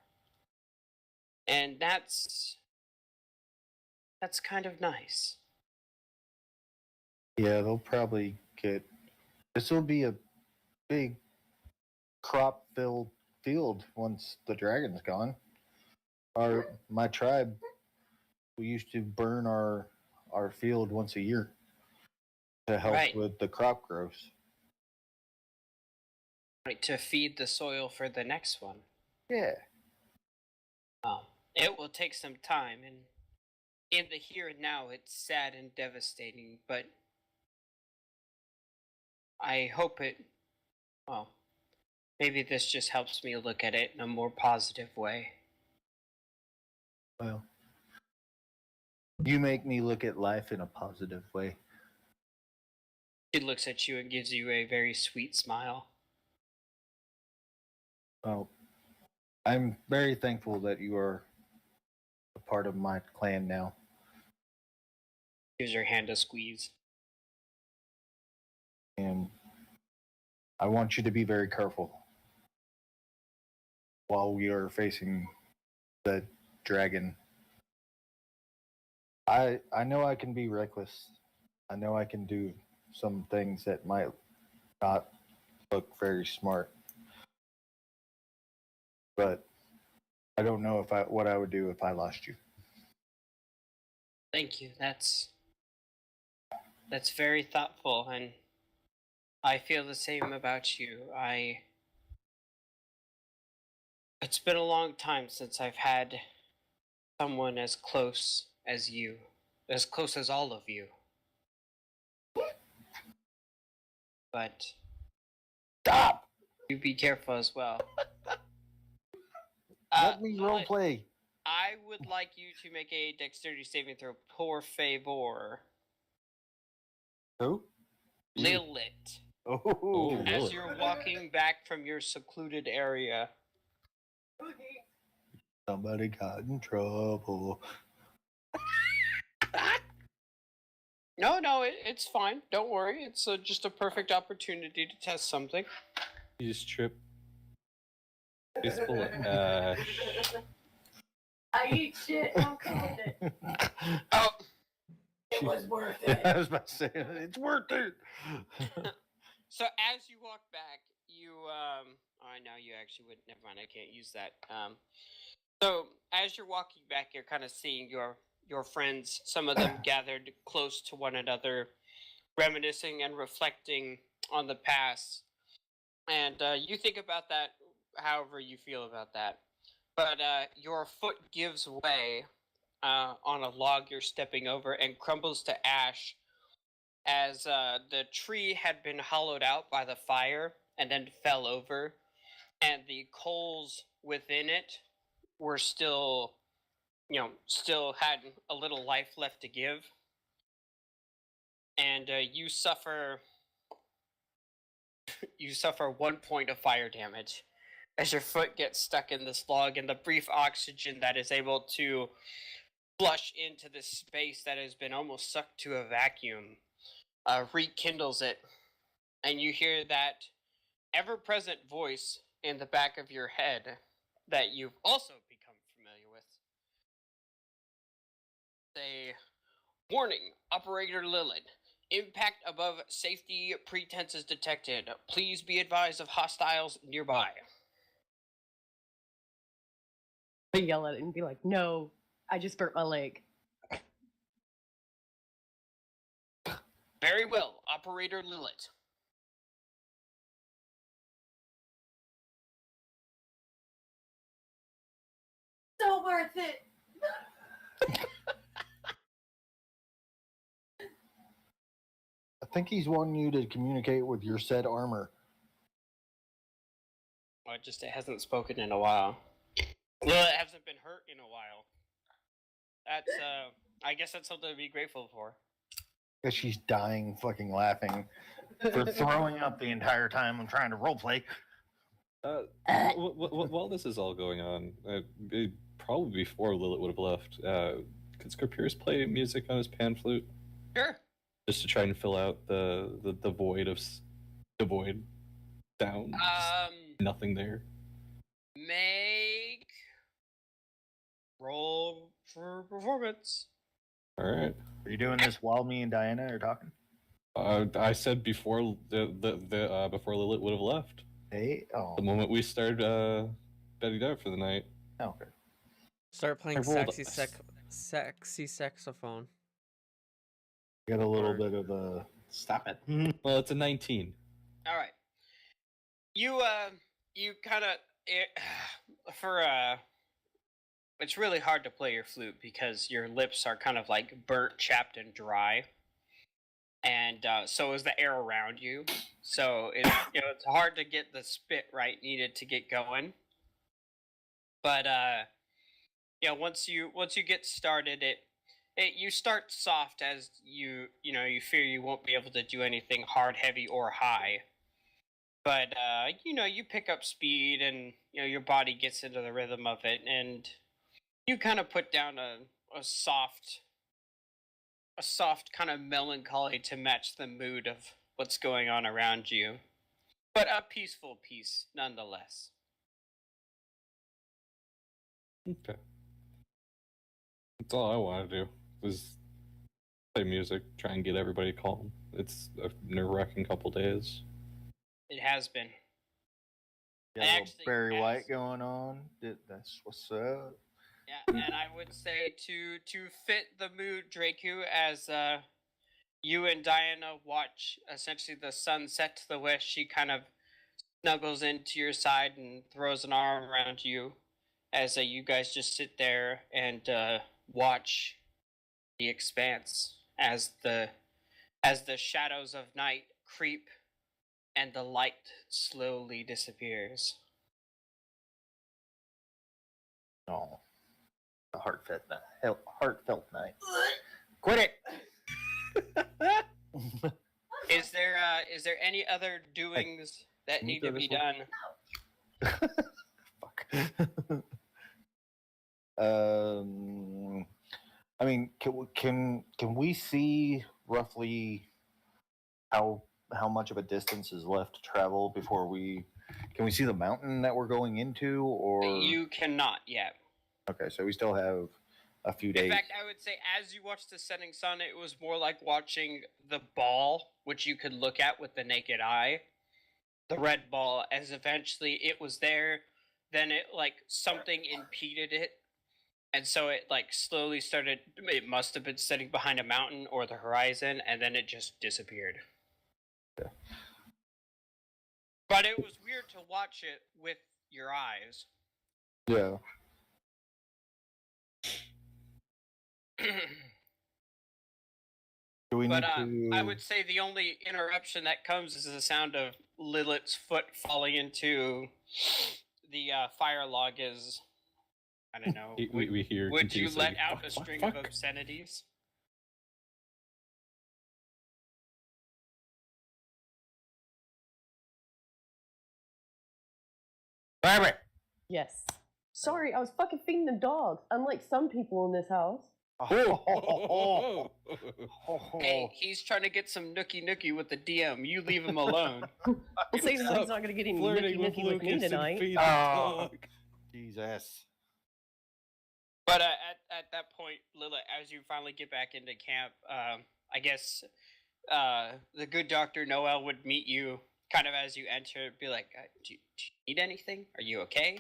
C: And that's kind of nice."
E: Yeah, they'll probably get. This will be a big crop-filled field once the dragon's gone. My tribe, we used to burn our field once a year to help
C: Right.
E: with the crop growth.
C: Right, to feed the soil for the next one.
E: Yeah.
C: It will take some time, and in the here and now, it's sad and devastating, but I hope well, maybe this just helps me look at it in a more positive way.
E: Well, you make me look at life in a positive way.
C: She looks at you and gives you a very sweet smile.
E: Well, I'm very thankful that you are a part of my clan now.
C: Gives your hand a squeeze.
E: And I want you to be very careful while we are facing the dragon. I know I can be reckless. I know I can do some things that might not look very smart. But I don't know what I would do if I lost you.
C: Thank you. That's very thoughtful, and I feel the same about you. It's been a long time since I've had someone as close as you, as close as all of you. But
E: Stop!
C: you be careful as well.
E: Let me
C: Lilith,
E: roleplay.
C: I would like you to make a dexterity saving throw. Por favor.
E: Who? You.
C: Lilith.
E: Oh,
C: As
F: Lilith.
C: you're walking back from your secluded area.
E: somebody got in trouble.
C: No, it's fine. Don't worry. It's just a perfect opportunity to test something.
F: You just trip. It's full of ash.
G: I eat shit. I'm calling it.
C: Oh,
G: It was worth
E: I
G: it.
E: was about to say, it's worth it.
C: so as you walk back, you oh, no, you actually would. Never mind. I can't use that. So as you're walking back, you're kind of seeing your friends. Some of them gathered close to one another, reminiscing and reflecting on the past. And you think about that however you feel about that. But your foot gives way on a log you're stepping over and crumbles to ash as the tree had been hollowed out by the fire and then fell over, and the coals within it were still, still had a little life left to give. And you suffer 1 point of fire damage as your foot gets stuck in this log, and the brief oxygen that is able to flush into this space that has been almost sucked to a vacuum rekindles it, and you hear that ever-present voice in the back of your head that you've also become familiar with. Say, warning, Operator Lilith. Impact above safety pretenses detected. Please be advised of hostiles nearby.
D: I yell at it and be like, no, I just burnt my leg.
C: Very well, Operator Lilith.
G: So worth it.
E: I think he's wanting you to communicate with your said armor.
C: Well, it hasn't spoken in a while. Well, it hasn't been hurt in a while. That's, I guess that's something to be grateful for.
E: Because she's dying fucking laughing for throwing up the entire time I'm trying to roleplay.
F: While this is all going on, probably before Lilith would have left, could Scorpius play music on his pan flute?
C: Sure.
F: Just to try and fill out the void of the void sound. Nothing there.
C: Make roll for performance.
F: All right.
E: Are you doing this while me and Diana are talking?
F: I said before before Lilith would have left.
E: Hey, oh,
F: The moment we started bedding down for the night.
E: okay.
A: Start playing
F: I rolled
A: sexy saxophone.
E: Got a little bit of a.
B: Stop it.
F: Well, it's a 19.
C: All right. You kind of it's really hard to play your flute because your lips are kind of like burnt, chapped, and dry, and so is the air around you. So it's hard to get the spit right needed to get going. But once you get started, you start soft as you fear you won't be able to do anything hard, heavy, or high. But you pick up speed, and your body gets into the rhythm of it, and you kind of put down a soft kind of melancholy to match the mood of what's going on around you, but a peaceful peace nonetheless.
F: Okay. That's all I want to do was play music, try and get everybody calm. It's a nerve-wracking couple days.
C: It has been.
E: Got a little
C: Actually,
E: Barry
C: as-
E: White going on. That's what's up.
C: Yeah, and I would say to fit the mood, Draku, as you and Diana watch essentially the sun set to the west, she kind of snuggles into your side and throws an arm around you as you guys just sit there and watch the expanse as the shadows of night creep and the light slowly disappears.
E: Oh, a heartfelt night. Quit it.
C: Is there any other doings that
E: can you
C: need to
E: throw
C: be
E: this
C: done?
E: Fuck. I mean, can we see roughly how much of a distance is left to travel before we? Can we see the mountain that we're going into, or
C: You cannot yet.
E: Okay, so we still have a few days.
C: In fact, I would say as you watch the setting sun, it was more like watching the ball, which you could look at with the naked eye. The red ball, as eventually it was there, then it like something impeded it, and so it like slowly started. It must have been sitting behind a mountain or the horizon, and then it just disappeared.
E: Yeah.
C: But it was weird to watch it with your eyes.
E: Yeah. Do we
C: But
E: need to?
C: I would say the only interruption that comes is the sound of Lilith's foot falling into the fire log. Is I don't know.
F: We hear.
C: Would you
F: continuously,
C: let out a
F: "Fuck,
C: string
F: fuck,
C: of
F: fuck."
C: obscenities?
E: Barbara.
D: Yes. Sorry, I was fucking feeding the dogs. Unlike some people in this house.
E: Oh.
C: Hey, he's trying to get some nookie with the DM. You leave him alone.
D: Well, see, he's
F: Stop
D: not gonna get any
F: Flirting with
D: nookie with me
F: Lucas and
D: tonight.
F: feed the
E: Oh.
F: dog.
E: Jesus.
C: But at that point, Lilith, as you finally get back into camp, I guess the good Dr. Noel would meet you kind of as you enter, be like, do you need anything? Are you okay?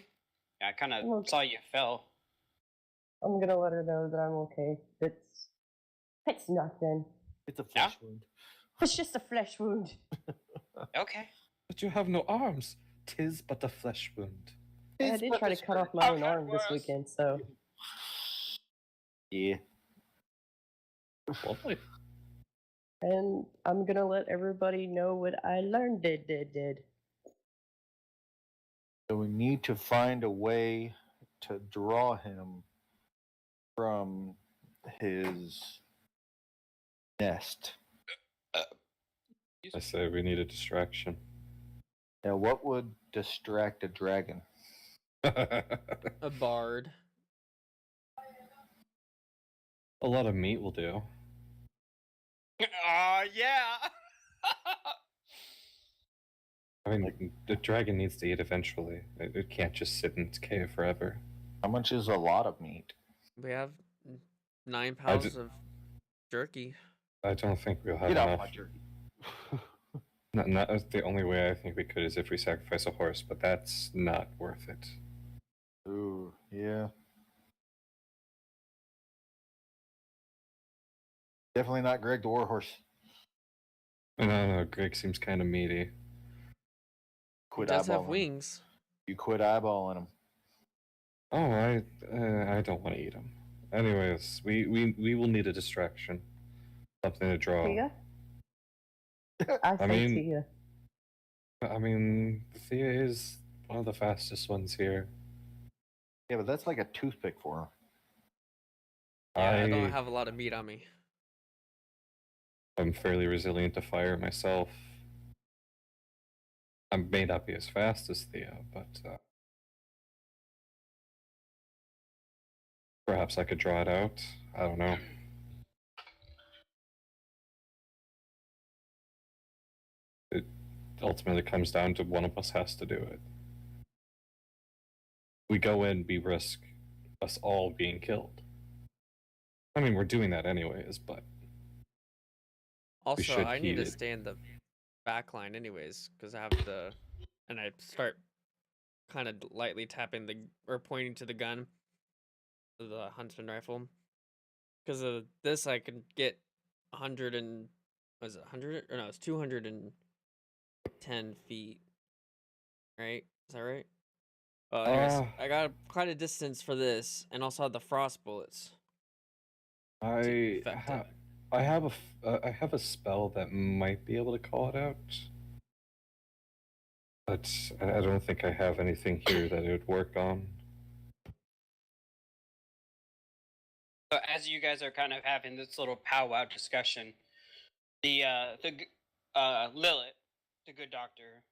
C: I kind of
D: Well,
C: saw you fell.
D: I'm gonna let her know that I'm okay. It's nothing.
E: It's a flesh wound.
D: It's just a flesh wound.
C: Okay.
F: But you have no arms. 'Tis but a flesh wound.
D: I did try to cut off my own
C: Okay,
D: arm this
C: worse.
D: weekend, so
E: Yeah.
F: Lovely.
D: and I'm gonna let everybody know what I learned did.
E: So we need to find a way to draw him from his nest.
F: I say we need a distraction.
E: Now, what would distract a dragon?
A: A bard.
F: A lot of meat will do.
C: Yeah.
F: I mean, the dragon needs to eat eventually. It can't just sit in its cave forever.
E: How much is a lot of meat?
A: We have 9 pounds of jerky.
F: I don't think we'll have
E: Get off
F: enough.
E: my jerky.
F: Not the only way I think we could is if we sacrifice a horse, but that's not worth it.
E: Ooh, yeah. Definitely not Greg the Warhorse.
F: No, Greg seems kind of meaty.
A: He
E: Quit
A: does have
E: eyeballing him.
A: wings.
E: You quit eyeballing him.
F: Oh, I don't want to eat him. Anyways, we will need a distraction, something to draw.
D: Tia? I say
F: mean-
D: Tia.
F: I mean, Thea is one of the fastest ones here.
E: Yeah, but that's like a toothpick for him.
A: Yeah, I don't have a lot of meat on me.
F: I'm fairly resilient to fire myself. I may not be as fast as Thea, but perhaps I could draw it out. I don't know. It ultimately comes down to one of us has to do it. We go in, we risk us all being killed. I mean, we're doing that anyways, but
A: Also,
F: should
A: I need
F: heed
A: to
F: it.
A: stay in the back line anyways, because I have the... And I start kind of lightly tapping or pointing to the gun, the Huntsman rifle. Because of this, I can get 100 and was it 100 or no? It's 210 feet. Right? Is that right? Anyways, I got quite a distance for this, and also have the frost bullets.
F: I
A: affect it.
F: I have a spell that might be able to call it out, but I don't think I have anything here that it would work on.
C: So as you guys are kind of having this little powwow discussion, Lilith, the good doctor,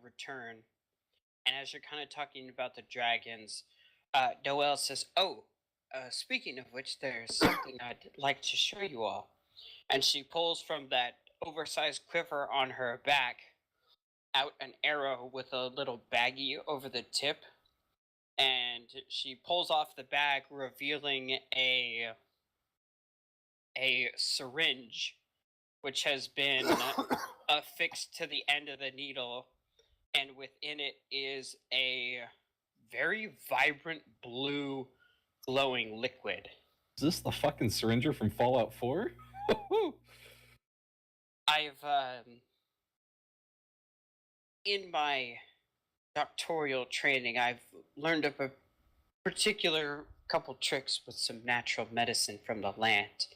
C: return, and as you're kind of talking about the dragons, Noelle says, "Oh, speaking of which, there's something I'd like to show you all." And she pulls from that oversized quiver on her back out an arrow with a little baggie over the tip, and she pulls off the bag, revealing a syringe, which has been affixed to the end of the needle, and within it is a very vibrant blue glowing liquid.
F: Is this the fucking syringer from Fallout 4?
C: I've in my doctoral training, I've learned of a particular couple tricks with some natural medicine from the land.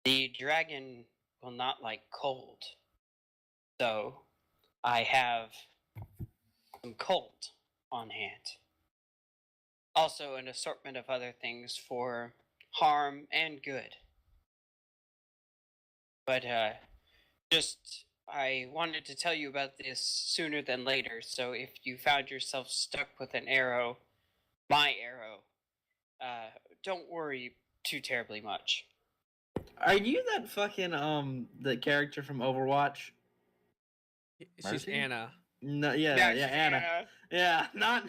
C: The dragon will not like cold, so I have some cold on hand. Also, an assortment of other things for harm and good. But I wanted to tell you about this sooner than later, so if you found yourself stuck with an arrow, my arrow, don't worry too terribly much.
B: Are you that fucking the character from Overwatch?
A: She's
E: Mercy?
A: Anna.
B: No, yeah, Anna. Yeah, not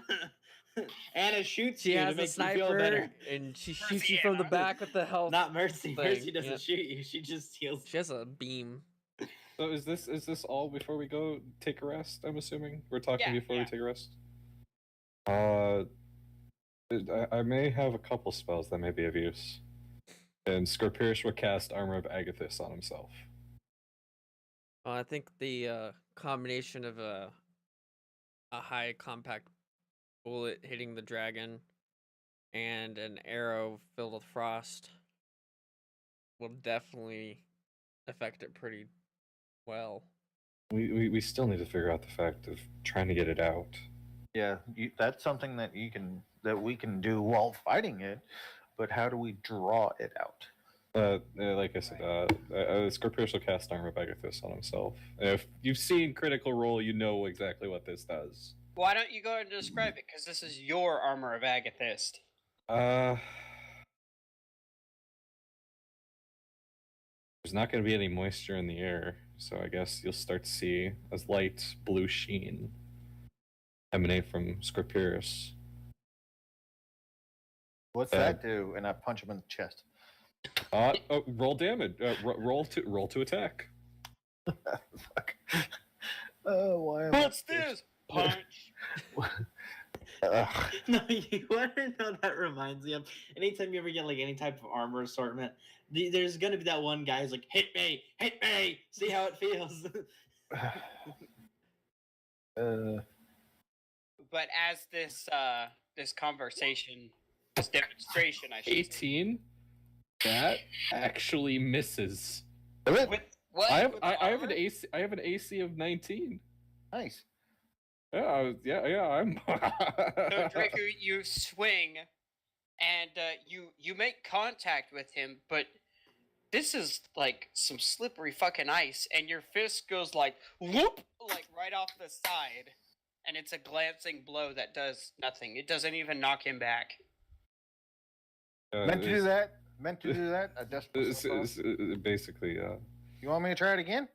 B: Anna shoots
A: She
B: you
A: has
B: to
A: a
B: make you feel better.
A: sniper, and she
C: Mercy
A: shoots you from the
C: Anna.
A: back with the health.
B: Not Mercy.
A: thing,
B: Mercy doesn't
A: yep.
B: shoot you. She just heals.
A: She has a beam.
F: So is this all before we go take a rest? I'm assuming we're talking
C: Yeah,
F: before
C: yeah.
F: we take a rest. I may have a couple spells that may be of use. And Scorpius will cast Armor of Agathis on himself.
A: I think the combination of a high compact bullet hitting the dragon and an arrow filled with frost will definitely affect it pretty well.
F: We still need to figure out the fact of trying to get it out.
E: Yeah, that's something that we can do while fighting it, but how do we draw it out?
F: Like I said, Scorpius will cast Armor of Agathis on himself. If you've seen Critical Role, you know exactly what this does.
C: Why don't you go ahead and describe it? Because this is your Armor of Agathist.
F: There's not going to be any moisture in the air, so I guess you'll start to see a light blue sheen emanate from Scorpius.
E: What's that do? And I punch him in the chest.
F: Roll damage. Roll to attack.
E: Fuck. Oh, why am I-
C: What's this? Punch.
E: Ugh.
B: No, you want to know what that reminds me of? Anytime you ever get like any type of armor assortment, there's gonna be that one guy who's like, hit me, see how it feels.
C: But as this conversation, this demonstration, I should say.
F: 18. That actually misses.
C: With what?
F: I have
C: With
F: I have an
C: armor?
F: AC. I have an AC of 19.
E: Nice.
F: Yeah, I'm.
C: So Draco, you swing, and you make contact with him, but this is like some slippery fucking ice, and your fist goes like whoop, like right off the side, and it's a glancing blow that does nothing. It doesn't even knock him back.
E: Meant to do that. Meant to do that. I just.
F: Basically,
E: You want me to try it again?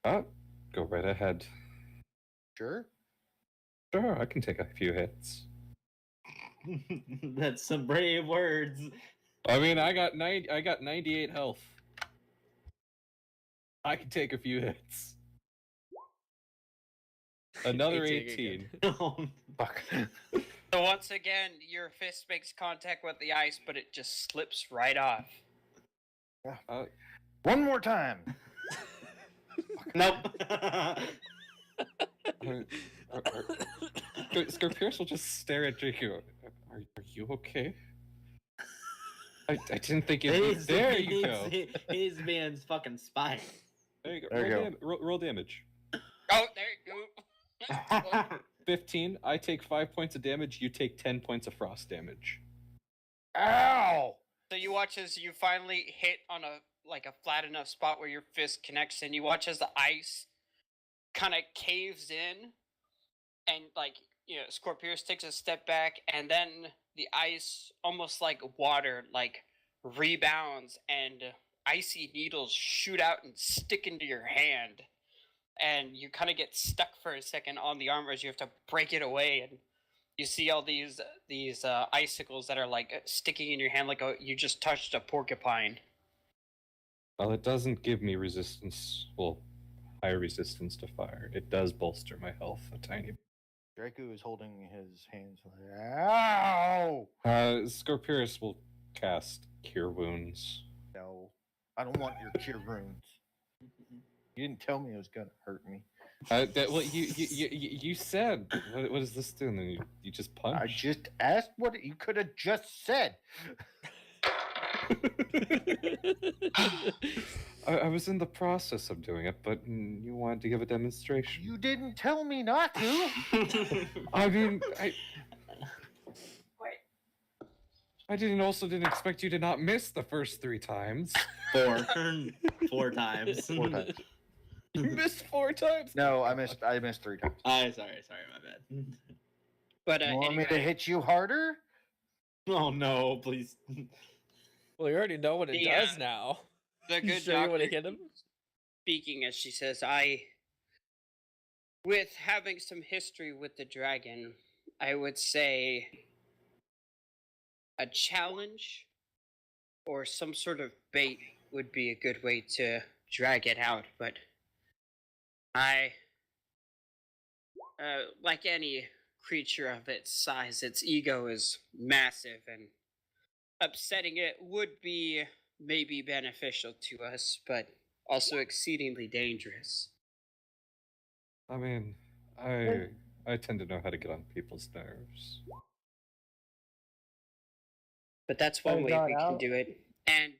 F: go right ahead.
E: Sure.
F: Sure, I can take a few hits.
B: That's some brave words.
F: I mean, I got 98 health. I can take a few hits. Another
A: 18
F: 18.
A: again.
E: Fuck.
C: So once again, your fist makes contact with the ice, but it just slips right off.
E: One more time.
B: Nope.
F: Scorpius will just stare at Draco. Are you okay? I didn't think you'd be. There you go.
B: He's being fucking spy.
F: There you go.
E: There you
F: Roll damage.
C: Oh, there you go.
F: 15. I take 5 points of damage. You take 10 points of frost damage.
E: Ow!
C: So you watch as you finally hit on a flat enough spot where your fist connects, and you watch as the ice kind of caves in, and Scorpius takes a step back, and then the ice, almost like water, rebounds, and icy needles shoot out and stick into your hand, and you kind of get stuck for a second on the armor as you have to break it away, and you see all these icicles that are sticking in your hand like you just touched a porcupine.
F: Well, it doesn't give me resistance. Well, higher resistance to fire. It does bolster my health a tiny bit.
E: Draco is holding his hands like, ow!
F: Scorpius will cast Cure Wounds.
E: No, I don't want your cure wounds. You didn't tell me it was gonna hurt me.
F: You said. What does this do? And then you just punch.
E: I just asked what you could have just said.
F: I was in the process of doing it, but you wanted to give a demonstration.
E: You didn't tell me not to.
F: I mean, I didn't expect you to not miss the first 3 times.
B: 4 times.
E: 4 times.
F: You missed 4 times.
E: No, I missed 3 times.
B: Sorry, my bad.
C: But
E: You want me to
C: anyway,
E: hit you harder?
B: Oh no, please.
A: Well, you already know what it
C: The,
A: does now.
C: the
A: You
C: good
A: sure you
C: doctor
A: wanna hit him?
C: speaking as she says, with having some history with the dragon, I would say a challenge or some sort of bait would be a good way to drag it out, but like any creature of its size, its ego is massive, and upsetting it would be maybe beneficial to us, but also exceedingly dangerous.
F: I mean, I tend to know how to get on people's nerves.
C: But that's one
D: Oh,
C: way
D: God,
C: we can
D: I'll-
C: do it. And,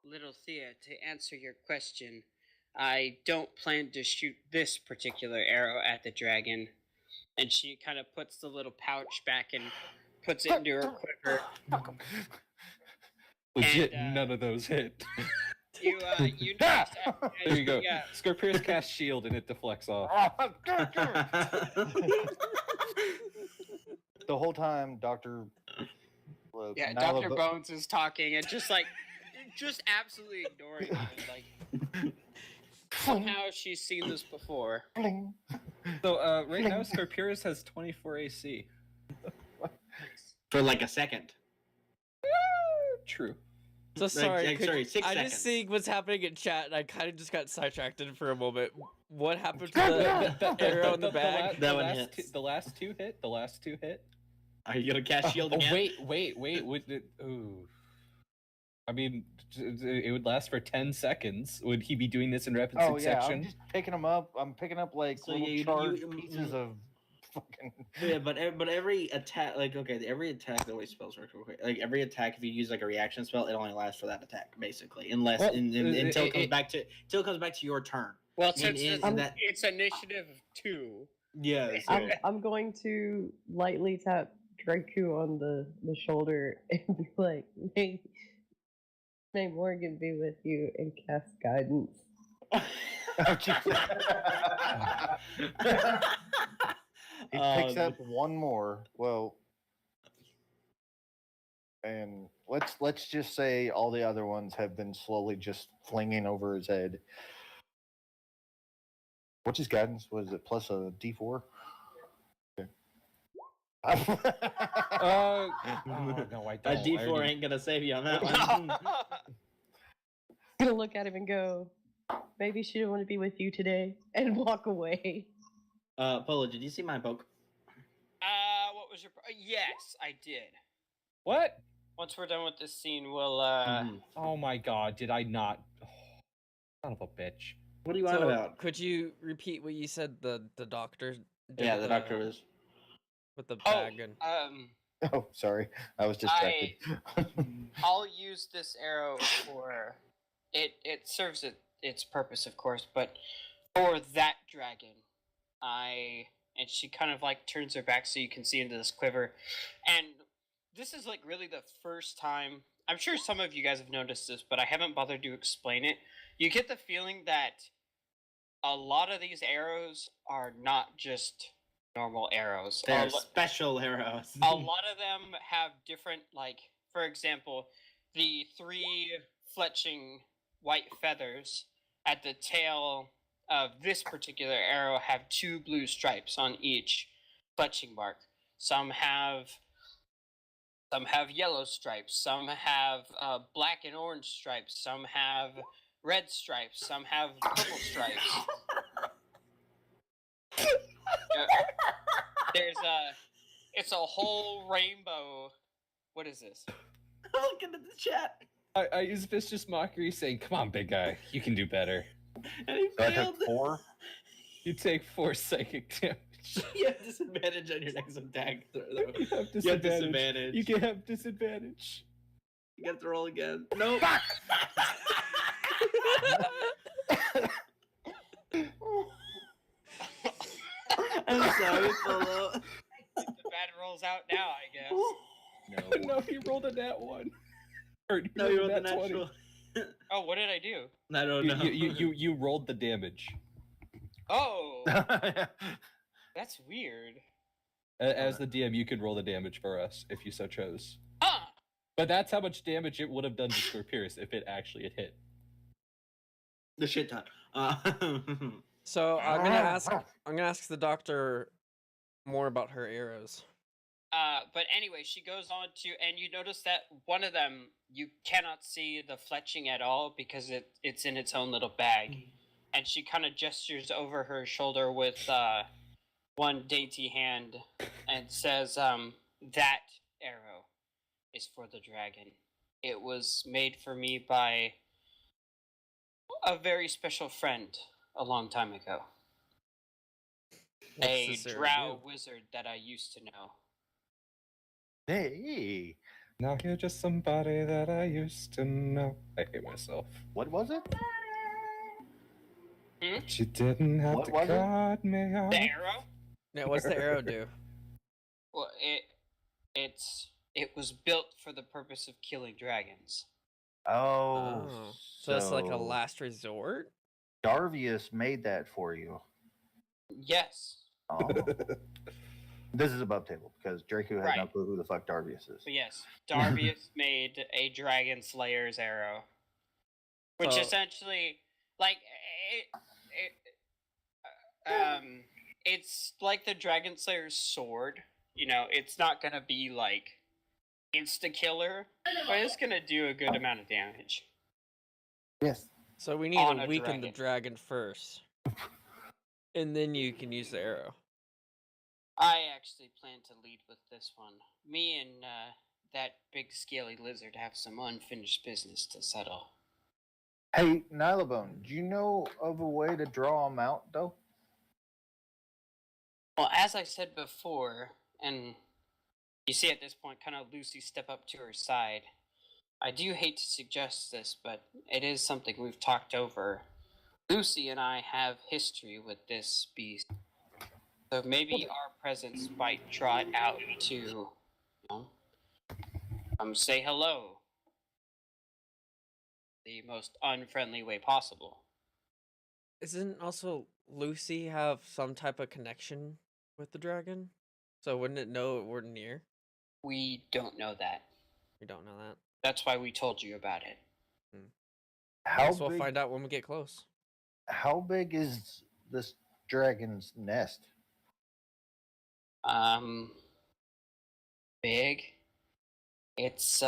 C: little Thea, to answer your question, I don't plan to shoot this particular arrow at the dragon. And she kind of puts the little pouch back and puts it into her quiver.
F: Legit,
C: And,
F: none of those hit.
C: You notice
F: There you go.
C: Yeah,
F: Scorpius casts shield and it deflects off.
E: The whole time, Dr.
C: yeah,
E: Nala
C: Dr. Bones is talking and just absolutely ignoring it. Somehow she's seen this before.
E: Bling.
F: So right now, Scorpius has 24 AC.
B: For like a second.
F: True.
A: So sorry,
B: sorry, 6
A: I
B: seconds.
A: just seeing what's happening in chat, and I kind of just got sidetracked for a moment. What happened to the arrow in the bag?
B: That one hits.
F: The last two hit.
B: Are you gonna cast shield again?
F: Wait. Would it, ooh. I mean, it would last for 10 seconds. Would he be doing this in rapid
E: Oh yeah,
F: succession?
E: I'm just picking them up. I'm picking up like
B: So,
E: little
B: yeah,
E: charged
B: you-
E: pieces of fucking.
B: Yeah, but every attack, every attack, the way spells work, real quick. Like every attack, if you use like a reaction spell, it only lasts for that attack, basically, unless
F: Well,
B: until it comes back to your turn.
C: Well,
B: In-
C: since
B: in-
C: it's,
B: in that-
C: it's initiative 2.
B: Yeah.
D: I'm going to lightly tap Draku on the shoulder and be like, may Morgan be with you and cast guidance.
E: Oh, Jesus. He picks up one more. Well, and let's just say all the other ones have been slowly just flinging over his head. What's his guidance? Was it plus a D4? Okay.
F: Oh, no, I
B: A
F: don't.
B: D4 ain't gonna save you on that one.
D: Gonna look at him and go, Maybe she didn't want to be with you today and walk away.
B: Polo, did you see my poke?
C: What was your? Yes, I did.
F: What?
C: Once we're done with this scene, we'll
B: Mhm.
F: Oh my god, did I not? Son of a bitch.
B: What are you on
A: So,
B: about?
A: could you repeat what you said the doctor did
B: Yeah,
A: with
B: the doctor was.
A: with the
C: Oh,
A: bag and
E: Oh, sorry. I was distracted.
C: I'll use this arrow for it. It serves its purpose, of course, but for that dragon, and she kind of like turns her back so you can see into this quiver, and this is like really the first time. I'm sure some of you guys have noticed this, but I haven't bothered to explain it. You get the feeling that a lot of these arrows are not just normal arrows.
B: They're special arrows.
C: A lot of them have different, like, for example, the 3 fletching white feathers at the tail of this particular arrow have 2 blue stripes on each fletching mark. Some have yellow stripes, some have black and orange stripes, some have red stripes, some have purple stripes. It's a whole rainbow. What is this?
B: I'm looking at the chat.
F: I use vicious mockery saying, come on, big guy, you can do better.
B: And he
E: So I
B: failed.
E: took 4.
F: You take 4 psychic damage.
B: You have disadvantage on your next attack.
F: You have
B: You have
F: disadvantage.
B: disadvantage.
F: You can have disadvantage.
B: You get to roll again. Nope. I'm sorry, Polo.
C: The bad rolls out now, I guess.
F: No, he rolled a nat 1. Or he
B: No,
F: rolled
B: you
F: a
B: rolled the
F: nat 20.
B: natural.
C: Oh, what did I do?
B: I don't know.
F: You rolled the damage.
C: Oh, that's weird.
F: As the DM, you could roll the damage for us if you so chose.
C: Huh.
F: But that's how much damage it would have done to Scorpius if it actually had hit.
B: The shit ton.
A: So I'm gonna ask the doctor more about her arrows.
C: But anyway, she goes on to, and you notice that one of them, you cannot see the fletching at all because it's in its own little bag. And she kind of gestures over her shoulder with one dainty hand and says, that arrow is for the dragon. It was made for me by a very special friend a long time ago.
A: What's
C: A
A: this arrow
C: drow
A: do?
C: wizard that I used to know.
E: Hey,
F: Now you're just somebody that I used to know. I hate myself.
E: what was it?
F: But you didn't have
E: What
F: to
E: was it?
F: cut me off.
C: The arrow?
A: Yeah, what's the arrow do?
C: Well, it was built for the purpose of killing dragons.
E: Oh,
A: So it's like a last resort?
E: Darvius made that for you.
C: Yes,
E: Oh. This is above table because Draco has no
C: Right.
E: clue who the fuck Darvius is.
C: but yes, Darvius made a dragon slayer's arrow, which
A: So-
C: essentially, like, it's like the dragon slayer's sword. You know, it's not gonna be like insta killer, but it's gonna do a good amount of damage.
E: Yes.
A: So we need
C: On
A: to
C: a
A: weaken the
C: dragon.
A: dragon first. And then you can use the arrow.
C: I actually plan to lead with this one. Me and that big scaly lizard have some unfinished business to settle.
E: Hey, Nylabone, do you know of a way to draw them out, though?
C: Well, as I said before, and you see at this point kind of Lucy step up to her side, I do hate to suggest this, but it is something we've talked over. Lucy and I have history with this beast. So maybe our presence might draw it out to, you know, say hello. The most unfriendly way possible.
A: Isn't also Lucy have some type of connection with the dragon? So wouldn't it know we're near?
C: We don't know that.
A: We don't know that.
C: That's why we told you about it.
E: How
A: Guess we'll
E: big,
A: find out when we get close.
E: how big is this dragon's nest?
C: Big. It's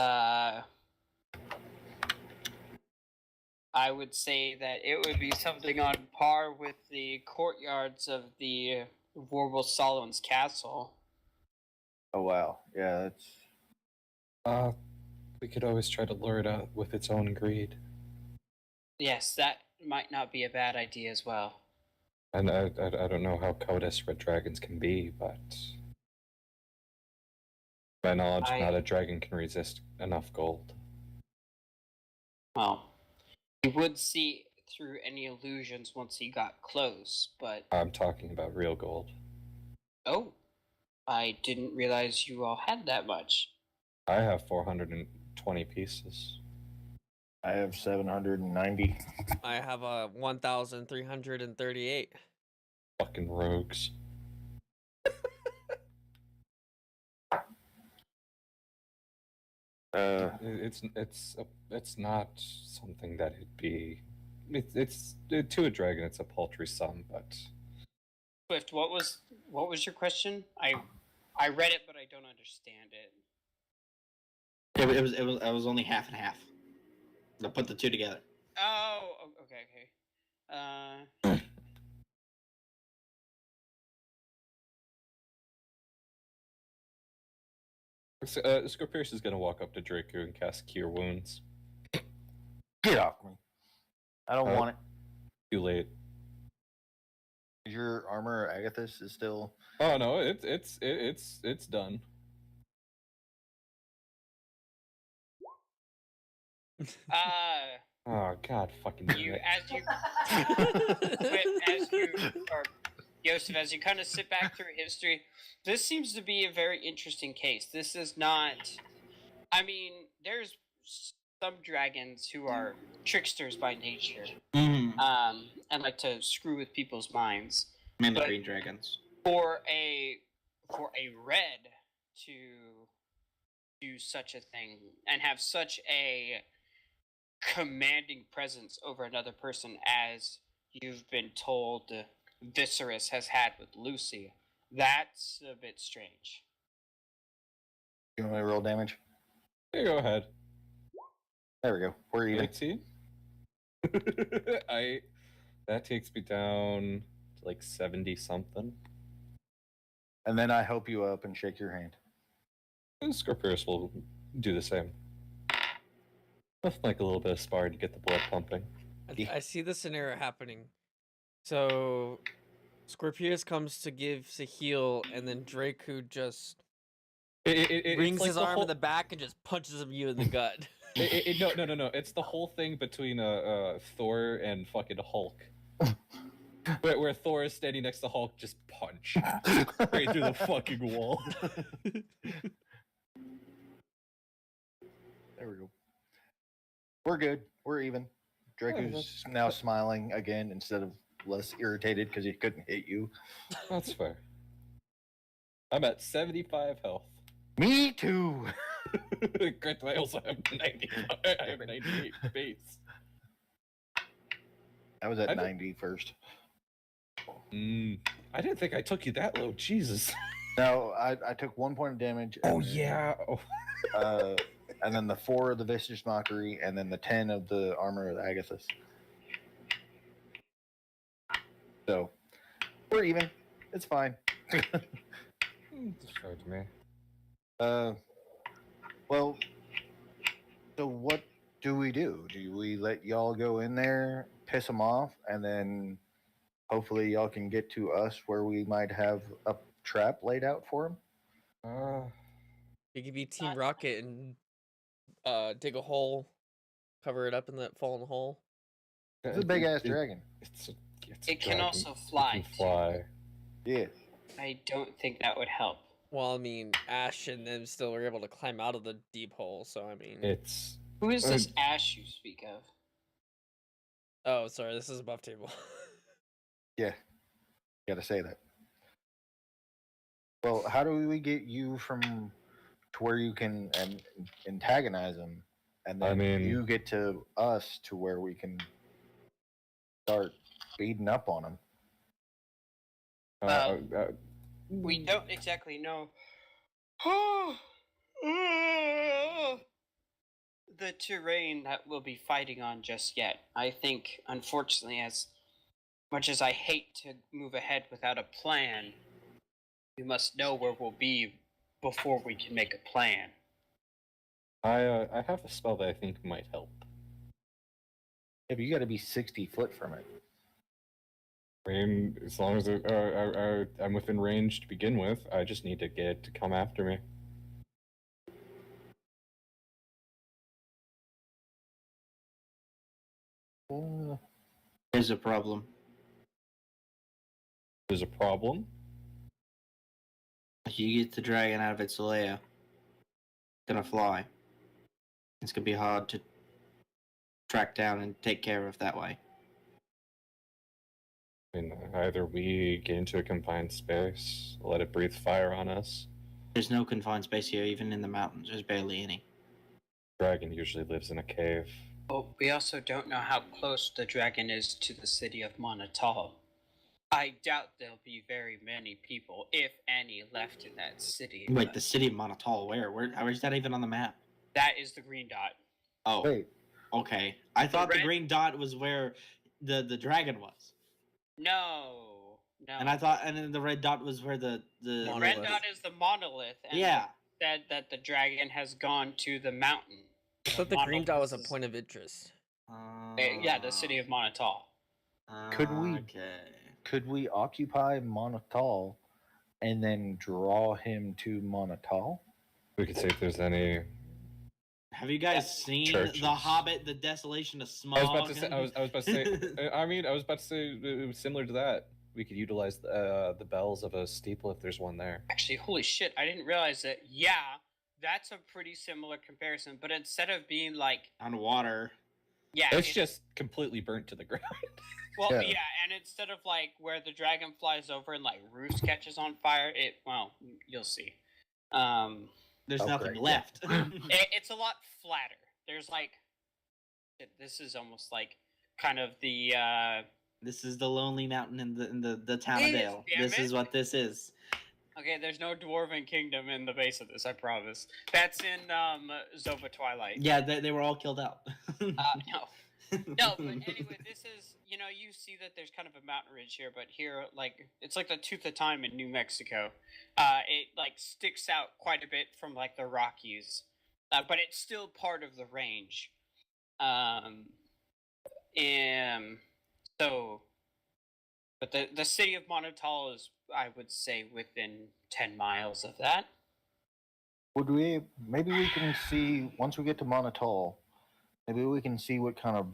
C: I would say that it would be something on par with the courtyards of the Warble Solom's castle.
E: Oh wow, yeah, that's
F: We could always try to lure it out with its own greed.
C: Yes, that might not be a bad idea as well.
F: And I don't know how covetous red dragons can be, but to my knowledge, not a dragon can resist enough gold.
C: Well, he would see through any illusions once he got close, but
F: I'm talking about real gold.
C: oh, I didn't realize you all had that much.
F: I have 420 pieces.
E: I have 790.
A: I have a 1,338.
F: Fucking rogues. It's not something that it'd be. It's to a dragon. It's a paltry sum, but
C: Swift, what was your question? I read it, but I don't understand it.
B: It was only half and half. I put the two together.
C: Oh, okay.
F: Scorpius is gonna walk up to Draco and cast Cure Wounds.
E: Get off me! I don't want it.
F: Too late.
E: Is your armor Agathis is still?
F: Oh no, it's done. Oh god, fucking damn
C: You
F: it.
C: or Yosef, as you kind of sit back through history, this seems to be a very interesting case. This is not. I mean, there's some dragons who are tricksters by nature,
B: Mm-hmm.
C: and like to screw with people's minds.
B: And the
C: But-
B: green dragons.
C: For a red to do such a thing and have such a commanding presence over another person as you've been told Viserys has had with Lucy, that's a bit strange.
E: You want me to roll damage?
F: Yeah, go ahead.
E: There we go. We're even.
F: 18. That takes me down to like 70 something.
E: And then I help you up and shake your hand.
F: And Scorpius will do the same. Nothing like a little bit of sparring to get the blood pumping.
A: I see the scenario happening. So, Scorpius comes to give Sahil, and then Draco just brings
F: it's like
A: his
F: the
A: arm
F: whole-
A: in the back and just punches him you in the gut.
F: No. It's the whole thing between Thor and fucking Hulk. where Thor is standing next to Hulk, just punch straight through the fucking wall.
E: There we go. We're good. We're even. Draco's
F: that's-
E: now smiling again instead of less irritated because he couldn't hit you.
F: That's fair. I'm at 75 health.
E: Me too.
F: Granted, I also have 95. I have 98 base.
E: I was
F: I
E: at
F: did-
E: 90 first.
F: I didn't think I took you that low. Jesus.
E: No, I took 1 point of damage.
F: Oh
E: and then,
F: yeah. Oh.
E: And then the 4 of the Vicious Mockery, and then the 10 of the Armor of the Agathis. So, we're even. It's fine.
F: It's fair to me.
E: Well, so what do we do? Do we let y'all go in there, piss them off, and then hopefully y'all can get to us where we might have a trap laid out for them?
A: You could be Team Rocket and dig a hole, cover it up, and let it fall in the hole.
E: It's a big ass dragon.
F: It's a
C: It can
F: dragon.
C: also
F: It
C: fly.
F: can fly.
E: Yeah.
C: I don't think that would help.
A: Well, I mean, Ash and them still were able to climb out of the deep hole, so I mean.
F: It's
C: Who is this Ash you speak of?
A: Oh, sorry, this is above table.
E: Yeah. Gotta say that. Well, how do we get you from to where you can antagonize them, and
F: I
E: then
F: mean-
E: you get to us to where we can start beating up on them?
C: We don't exactly know the terrain that we'll be fighting on just yet. I think, unfortunately, as much as I hate to move ahead without a plan, we must know where we'll be before we can make a plan.
F: I have a spell that I think might help.
E: Yeah, but you got to be 60 foot from it.
F: I mean, as long as I'm within range to begin with, I just need to get it to come after me.
B: Here's a problem.
F: There's a problem.
B: If you get the dragon out of its lair, it's gonna fly. It's gonna be hard to track down and take care of that way.
F: I mean, either we get into a confined space, let it breathe fire on us.
B: There's no confined space here, even in the mountains. There's barely any.
F: Dragon usually lives in a cave.
C: Well, we also don't know how close the dragon is to the city of Monatal. I doubt there'll be very many people, if any, left in that city.
B: Wait,
C: but
B: the city of Monatal, where's that even on the map?
C: that is the green dot.
B: Oh,
E: Wait,
B: okay. I thought the
C: red-
B: green dot was where the dragon was.
C: No.
B: And I thought, and then the red dot was where the
C: the
A: Monolith.
C: red dot is the monolith, and
B: yeah.
C: it said that the dragon has gone to the mountain.
A: I thought the green dot was a
C: Monolith is-
A: point of interest.
C: Yeah, the city of Monatal.
E: Could we-
B: Okay.
E: could we occupy Monatal and then draw him to Monatal?
F: We could see if there's any.
B: Have you guys seen
F: Churches.
B: The Hobbit: The Desolation of Smog?
F: I was about to say. I was about to say. I mean, I was about to say it was similar to that. We could utilize the bells of a steeple if there's one there.
C: Actually, holy shit, I didn't realize that. Yeah, that's a pretty similar comparison, but instead of being like,
B: on water.
C: yeah,
F: It's just completely burnt to the ground.
C: well,
E: Yeah.
C: yeah, and instead of like where the dragon flies over and like roost catches on fire, you'll see.
B: There's
E: Oh,
B: nothing
E: great.
B: left.
C: It's a lot flatter. There's like, this is almost like kind of the
B: This is the lonely mountain in the town
C: It
B: of
C: is,
B: Dale.
C: damn
B: This
C: it.
B: is what this is.
C: okay. There's no dwarven kingdom in the base of this. I promise. That's in Zova Twilight.
B: Yeah, they were all killed out.
C: No. No, but anyway, this is, you see that there's kind of a mountain ridge here, but here, like, it's like the Tooth of Time in New Mexico. It, like, sticks out quite a bit from, like, the Rockies, but it's still part of the range. But the city of Monatal is, I would say, within 10 miles of that.
E: Would maybe we can see, once we get to Monatal, maybe we can see what kind of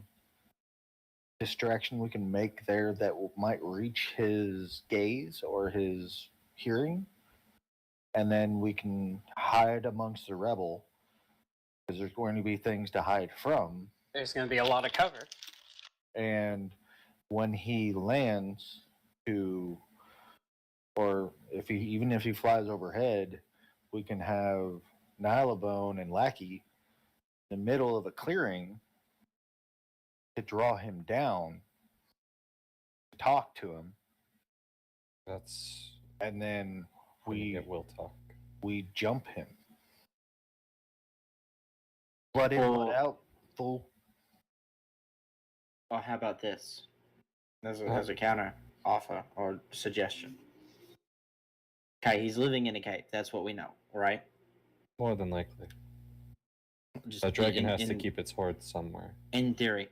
E: distraction we can make there that might reach his gaze or his hearing. And then we can hide amongst the rebel, because there's going to be things to hide from.
C: There's going to be a lot of cover.
E: And when he lands or even if he flies overhead, we can have Nylabone and Lackey in the middle of a clearing to draw him down, to talk to him,
F: That's
E: and then
F: when you
E: we
F: get will talk.
E: jump him. Blood in, blood
B: Well-
E: out, fool.
B: Oh, how about this? As a counter offer or suggestion. Okay, he's living in a cave. That's what we know, right?
F: More than likely.
B: Just
F: A dragon
B: in-
F: has to
B: in-
F: keep its hoard somewhere.
B: In theory.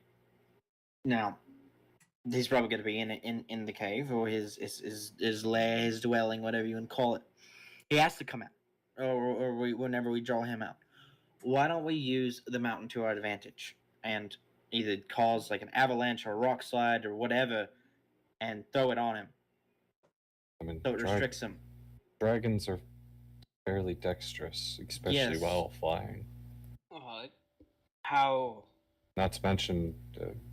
B: Now, he's probably going to be in the cave or his lair, his dwelling, whatever you want to call it. He has to come out, or whenever we draw him out. Why don't we use the mountain to our advantage and either cause like an avalanche or a rock slide or whatever, and throw it on him
F: I mean,
B: so it restricts him.
F: dragons are fairly dexterous, especially
B: Yes.
F: while flying.
C: How
F: Not to mention,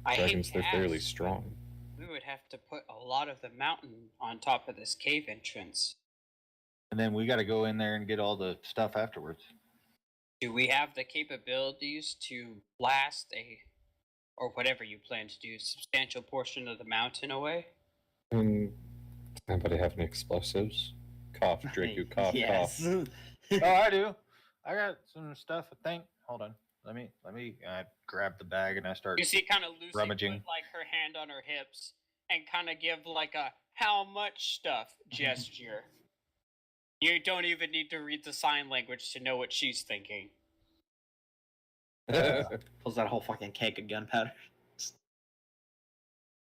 C: I hate
F: dragons,
C: to
F: they're fairly
C: ask,
F: strong.
C: we would have to put a lot of the mountain on top of this cave entrance.
E: And then we got to go in there and get all the stuff afterwards.
C: Do we have the capabilities to blast or whatever you plan to do, substantial portion of the mountain away?
F: Does anybody have any explosives? Cough, Draku, cough,
B: Yes.
F: cough.
E: Oh, I do. I got some stuff, I think. Hold on. Let me. I grab the bag and I start.
C: You see, kind of Lucy
E: rummaging.
C: put like her hand on her hips and kind of give like a "how much stuff" gesture. You don't even need to read the sign language to know what she's thinking.
B: Pulls out a whole fucking keg of gunpowder.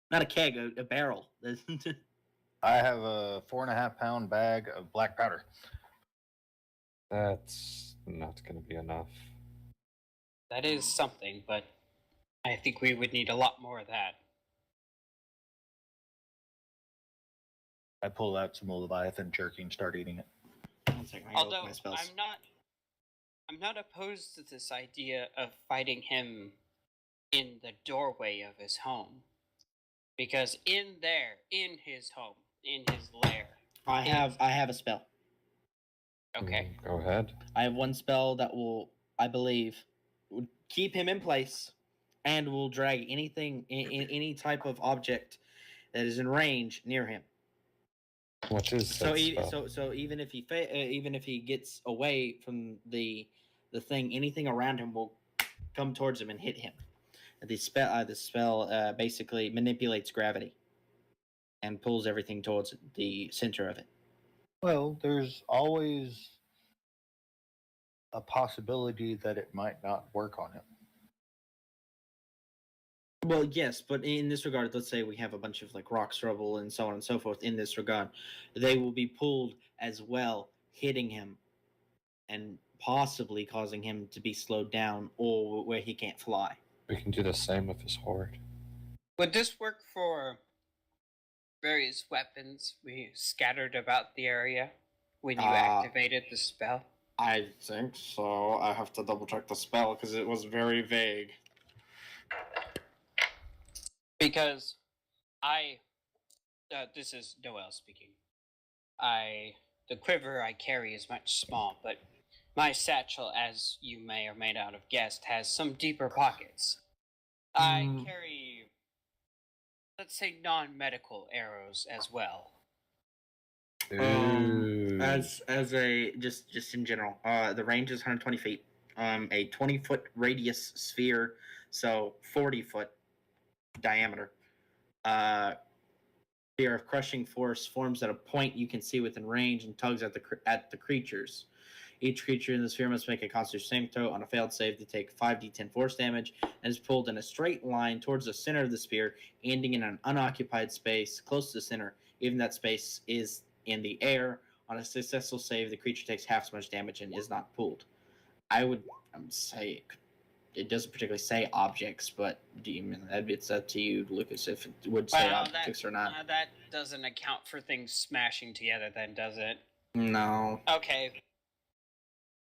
B: Not a keg, a barrel.
E: I have a 4.5 pound bag of black powder.
F: That's not going to be enough.
C: That is something, but I think we would need a lot more of that.
E: I pull out some Leviathan jerky and start eating it.
B: One second, I gotta look at
C: Although
B: my spells.
C: I'm not opposed to this idea of fighting him in the doorway of his home, because in his home, in his lair.
B: I have a spell.
C: Okay.
F: Go ahead.
B: I have one spell that will, I believe, would keep him in place, and will drag anything, any type of object that is in range near him.
F: What is
B: So,
F: that spell?
B: so even if he gets away from the thing, anything around him will come towards him and hit him. The spell basically manipulates gravity and pulls everything towards the center of it.
E: Well, there's always a possibility that it might not work on him.
B: Well, yes, but in this regard, let's say we have a bunch of like rocks, rubble, and so on and so forth. In this regard, they will be pulled as well, hitting him, and possibly causing him to be slowed down, or where he can't fly.
F: We can do the same with his horde.
C: Would this work for various weapons we scattered about the area when you activated the spell?
B: I think so. I have to double check the spell because it was very vague.
C: Because this is Noel speaking. The quiver I carry is much small, but my satchel, as you may or may not have guessed, has some deeper pockets. I carry, let's say, non-medical arrows as well.
B: As a just in general, the range is 120 feet. A 20-foot radius sphere, so 40-foot diameter. Sphere of crushing force forms at a point you can see within range and tugs at the creatures. Each creature in the sphere must make a Constitution saving throw. On a failed save to take 5d10 force damage, and is pulled in a straight line towards the center of the sphere, ending in an unoccupied space close to the center. Even that space is in the air. On a successful save, the creature takes half as much damage and is not pulled. I would say it doesn't particularly say objects, but it's up to you, Lucas, if it would say objects or not.
C: That doesn't account for things smashing together, then, does it?
B: No.
C: Okay.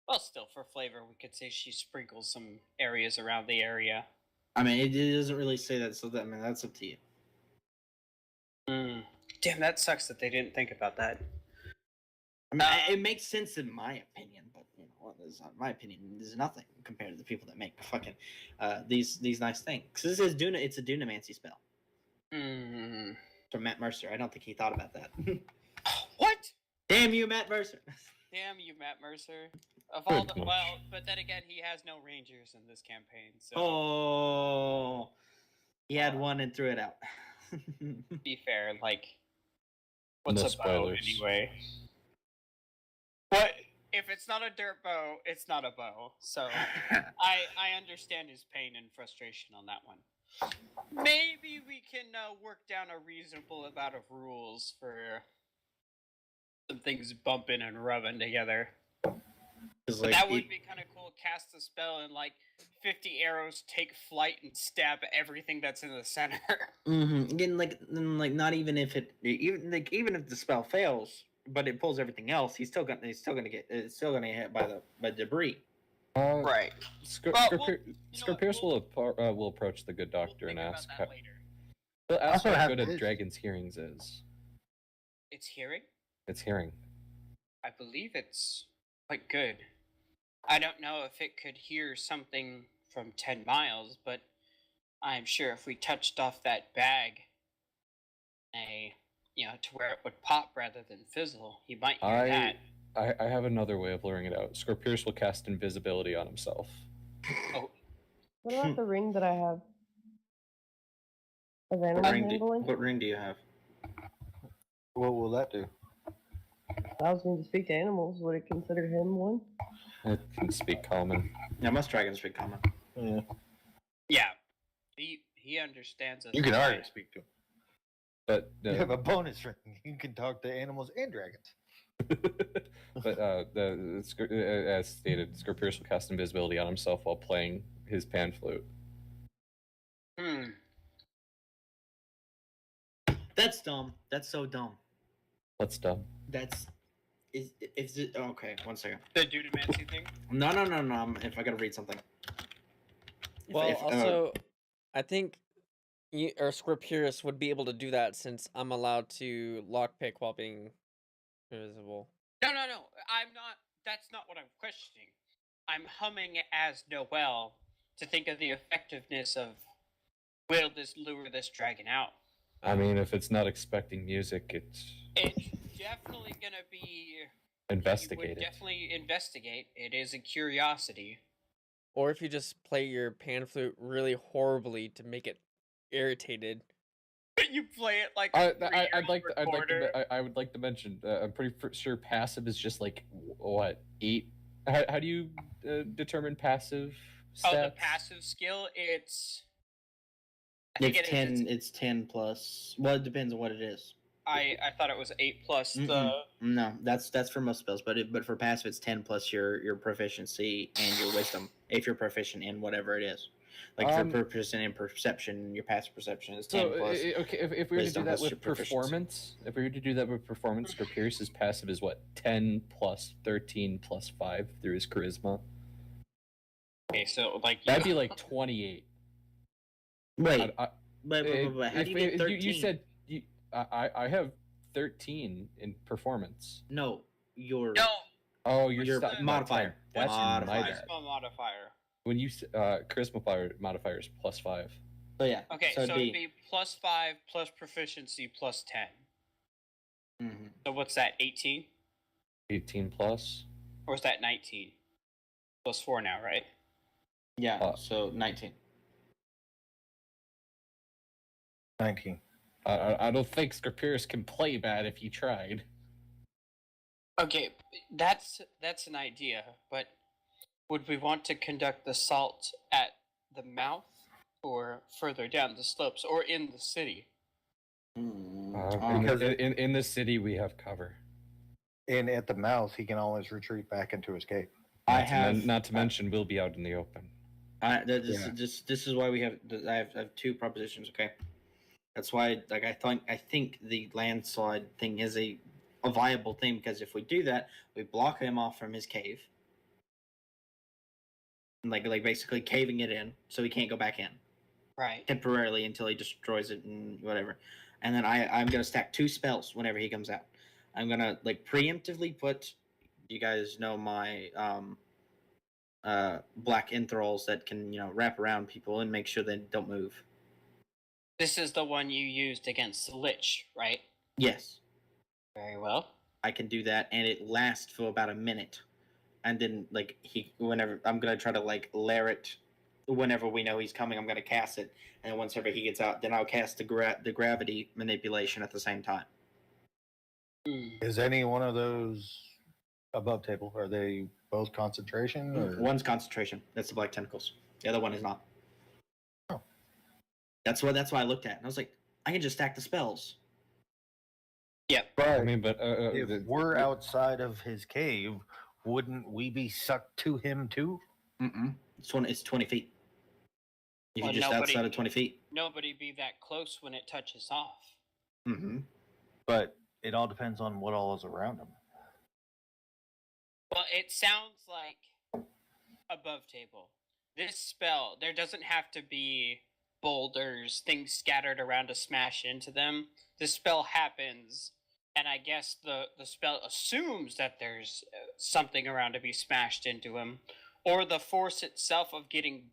C: Well, still, for flavor, we could say she sprinkles some areas around the area.
B: I mean, it doesn't really say that, so that's up to you.
C: Damn, that sucks that they didn't think about that.
B: I mean, it makes sense in my opinion, but my opinion is nothing compared to the people that make fucking these nice things. Because it's a Dunamancy spell. From Matt Mercer. I don't think he thought about that.
C: What?
B: Damn you, Matt Mercer.
C: Damn you, Matt Mercer. Well, but then again, he has no rangers in this campaign, so...
B: Oh. He had one and threw it out.
C: Be fair, like... What's
F: No
C: a bow,
F: spoilers.
C: anyway? What? If it's not a dirt bow, it's not a bow. So, I understand his pain and frustration on that one. Maybe we can work down a reasonable amount of rules for some things bumping and rubbing together. But that would be kind of cool. Cast a spell and like 50 arrows take flight and stab everything that's in the center.
B: Again, like not even if even if the spell fails, but it pulls everything else, he's still gonna get hit by the debris.
C: Right.
F: Scorpius will approach the good doctor and ask how,
C: later.
F: he'll ask
E: Also
F: how
E: have
F: good a
E: this.
F: dragon's hearings is.
C: It's hearing?
F: It's hearing.
C: I believe it's quite good. I don't know if it could hear something from 10 miles, but I'm sure if we touched off that bag, to where it would pop rather than fizzle, he might hear that.
F: I have another way of luring it out. Scorpius will cast invisibility on himself.
D: What about the ring that I have? Of animal handling?
B: What ring do you have?
E: What will that do?
D: I was going to speak to animals. Would it consider him one?
F: It can speak common.
B: Yeah, most dragons speak common.
E: Yeah.
C: Yeah, he understands us.
E: You can
C: fine.
E: already speak to him.
F: But
E: You have a bonus ring. You can talk to animals and dragons.
F: but as stated, Scorpius will cast invisibility on himself while playing his pan flute.
B: That's dumb. That's so dumb.
F: What's dumb?
B: That's is it okay? 1 second.
C: The dudamancy thing.
B: No. If I gotta read something.
A: Well, also, I think you or Scorpius would be able to do that since I'm allowed to lockpick while being invisible.
C: No. I'm not. That's not what I'm questioning. I'm humming as Noel to think of the effectiveness of will this lure this dragon out.
F: I mean, if it's not expecting music, it's
C: It's definitely gonna be.
F: investigated.
C: You would definitely investigate. It is a curiosity.
A: Or if you just play your pan flute really horribly to make it irritated.
C: You play it like
F: I would like to mention. I'm pretty sure passive is just like what 8. How do you determine passive stats?
C: Oh, the passive skill. It's. I think
B: It's
C: it
B: 10.
C: is-
B: It's 10 plus. Well, it depends on what it is.
C: I thought it was 8 plus the.
B: Mm-mm. No, that's for most spells, but for passive it's 10 plus your proficiency and your wisdom if you're proficient in whatever it is. Like if you're proficient in perception, your passive perception is 10
F: So
B: plus.
F: okay, if we were to do
B: wisdom
F: that
B: plus
F: with
B: your proficiency.
F: performance, if we were to do that with performance, Scorpius' passive is what 10 plus 13 plus 5 through his charisma.
C: Okay, so like
F: That'd be like 28.
B: Wait,
F: I-
B: but how do you get 13?
F: You said I have 13 in performance.
B: No, your
C: no
F: Oh, you're
B: Your modifier.
F: That's my
B: Modifier.
F: bad.
C: charisma modifier.
F: When you charisma modifier is plus 5.
B: So yeah.
C: Okay, so
B: it'd
C: it'd be plus 5 plus proficiency plus 10.
B: Mhm.
C: So what's that? 18
F: 18 plus.
C: or is that 19? Plus 4 now, right?
B: Yeah, so 19.
E: 19.
F: I don't think Scorpius can play bad if he tried.
C: Okay, that's an idea, but would we want to conduct the assault at the mouth or further down the slopes or in the city?
E: Because
F: in the city we have cover.
E: And at the mouth, he can always retreat back into his cave.
F: Not to mention we'll be out in the open.
B: This is why we have I have two propositions. Okay, that's why like I think the landslide thing is a viable thing because if we do that, we block him off from his cave, like basically caving it in so he can't go back in
C: Right.
B: temporarily until he destroys it and whatever. And then I'm gonna stack 2 spells whenever he comes out. I'm gonna like preemptively put. You guys know my black enthralls that can wrap around people and make sure they don't move.
C: This is the one you used against the Lich, right?
B: Yes,
C: Very well.
B: I can do that, and it lasts for about a minute. And then whenever I'm gonna try to layer it, whenever we know he's coming, I'm gonna cast it, and then whenever he gets out, then I'll cast the gravity manipulation at the same time.
E: Is any one of those above table? Are they both concentration? Or?
B: One's concentration. That's the black tentacles. The other one is not.
E: Oh.
B: That's why I looked at it. And I was like, I can just stack the spells.
C: Yep.
E: But
F: I mean, but
E: if we're outside of his cave, wouldn't we be sucked to him too?
B: It's 20 feet. If
C: Well,
B: you're just
C: nobody-
B: outside of 20 feet.
C: Nobody be that close when it touches off.
B: Mm-hmm.
E: But it all depends on what all is around him.
C: Well, it sounds like above table. This spell, there doesn't have to be boulders, things scattered around to smash into them. This spell happens, and I guess the spell assumes that there's something around to be smashed into him, or the force itself of getting.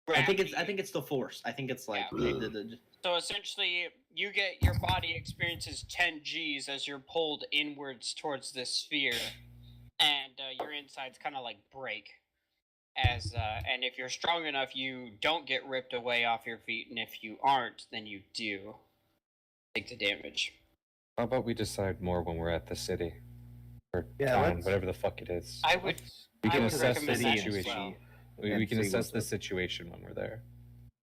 B: I think
C: gravity.
B: it's the force. I think it's like
C: Yeah. So essentially, you get your body experiences 10 Gs as you're pulled inwards towards this sphere, and your insides kind of like break. And if you're strong enough, you don't get ripped away off your feet, and if you aren't, then you do take the damage.
F: How about we decide more when we're at the city? Or
E: Yeah,
F: town,
E: let's-
F: whatever the fuck it is.
C: I would.
F: We
C: I
F: can
C: would
F: assess the
C: recommend that as
F: situation.
C: well.
F: We
E: And
F: can
E: see
F: assess
E: what's
F: the
E: up.
F: situation when we're there.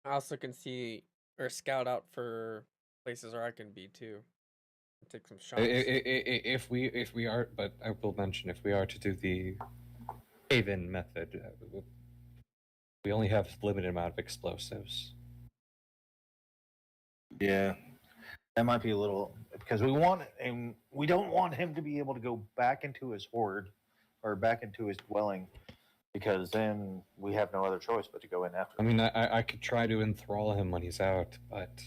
A: I also can see or scout out for places where I can be too. Take some shots.
F: If we are, but I will mention, if we are to do the cave-in method, we only have limited amount of explosives.
E: Yeah, that might be a little because we don't want him to be able to go back into his hoard or back into his dwelling because then we have no other choice but to go in after.
F: I mean, I could try to enthrall him when he's out, but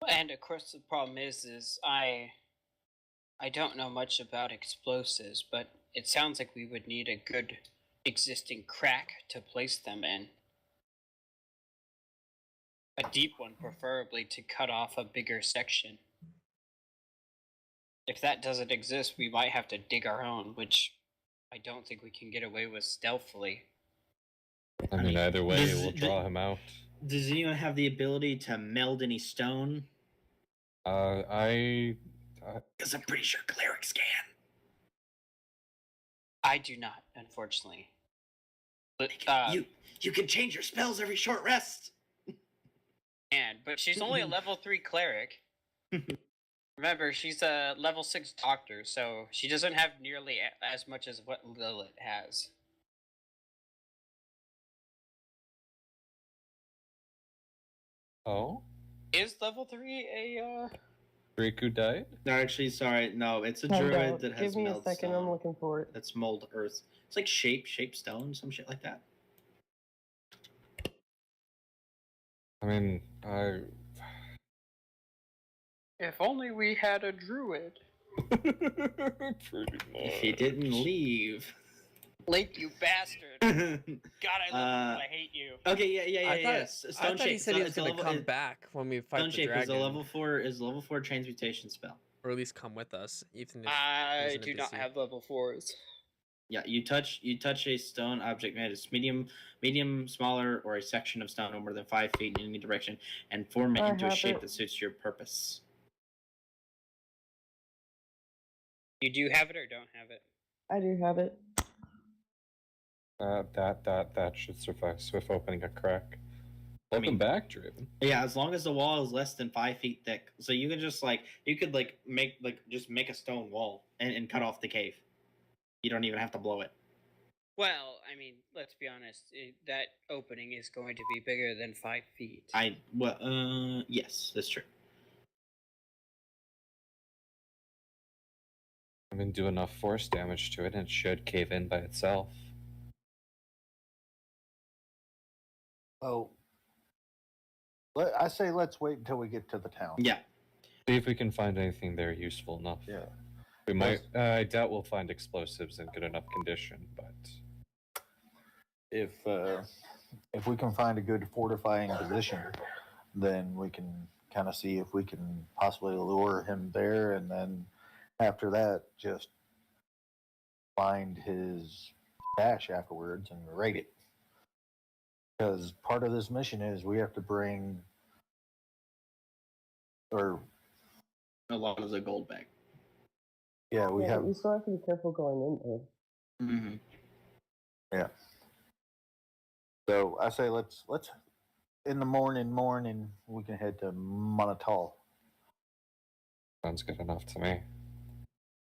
C: And of course, the problem is I don't know much about explosives, but it sounds like we would need a good existing crack to place them in. A deep one, preferably, to cut off a bigger section. If that doesn't exist, we might have to dig our own, which I don't think we can get away with stealthily.
F: I mean, either way,
B: Does-
F: we'll draw him out.
B: Does anyone have the ability to meld any stone? Because I'm pretty sure clerics can.
C: I do not, unfortunately. But,
B: You can change your spells every short rest.
C: but she's only a level 3 cleric. Remember, she's a level 6 doctor, so she doesn't have nearly as much as what Lilith has.
F: Oh,
C: Is level 3 a,
F: Draku died?
B: No, actually, sorry. No, it's a
D: Hold
B: druid
D: on.
B: that has
D: Give me a
B: meld
D: second.
B: stone.
D: I'm looking for it.
B: That's mold earth. It's like shape stone, some shit like that.
F: I mean,
C: If only we had a druid.
F: pretty
B: If he didn't leave.
C: Link, you bastard.
B: okay,
C: God, I love you. I hate you.
B: yeah.
A: I thought,
B: Yes.
A: I
B: Stone
A: thought he
B: shape.
A: said he was
B: It's a
A: going to
B: level-
A: come back when we fight
B: Stone
A: the
B: shape
A: dragon,
B: is a level 4 transmutation spell.
A: or at least come with us. Even if
C: I
A: he's an
C: do not
A: NPC.
C: have level 4s.
B: Yeah, you touch a stone object made as medium, smaller, or a section of stone no more than 5 feet in any direction, and form it
D: I
B: into a
D: have
B: shape
D: it.
B: that suits your purpose.
C: You do have it or don't have it?
D: I do have it.
F: that should suffice with opening a crack. Welcome
B: mean-
F: back, Draven.
B: Yeah, as long as the wall is less than 5 feet thick, so you can just make a stone wall and cut off the cave. You don't even have to blow it.
C: Well, I mean, let's be honest. That opening is going to be bigger than 5 feet.
B: Yes, that's true.
F: I mean, do enough force damage to it, and it should cave in by itself.
E: Oh, I say let's wait until we get to the town.
B: Yeah.
F: See if we can find anything there useful enough.
E: Yeah.
F: We might. I doubt we'll find explosives in good enough condition, but
E: If we can find a good fortifying position, then we can kind of see if we can possibly lure him there, and then after that, just find his stash afterwards and raid it. Because part of this mission is we have to bring, or
B: A lot of the gold back.
E: yeah, we
D: Yeah,
E: have.
D: but you still have to be careful going in there.
B: Mm-hmm.
E: So I say let's in the morning we can head to Monatal.
F: sounds good enough to me.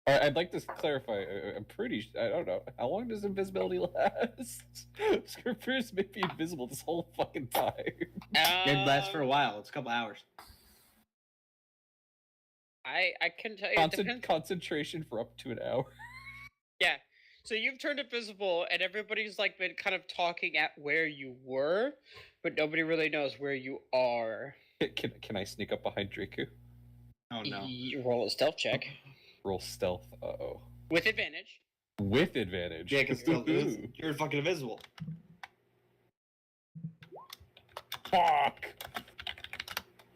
F: I'd like to clarify. I'm pretty. I don't know. How long does invisibility last? Scorpius may be invisible this whole fucking time.
B: It lasts for a while. It's a couple hours.
C: I can tell you. It depends.
F: Concentration for up to an hour.
C: Yeah. So you've turned invisible, and everybody's like been kind of talking at where you were, but nobody really knows where you are.
F: Can I sneak up behind Draku?
B: Oh no.
C: Roll a stealth check
F: Roll stealth. Uh-oh.
C: with advantage.
F: With advantage.
B: Yeah, because you're fucking invisible.
F: Fuck.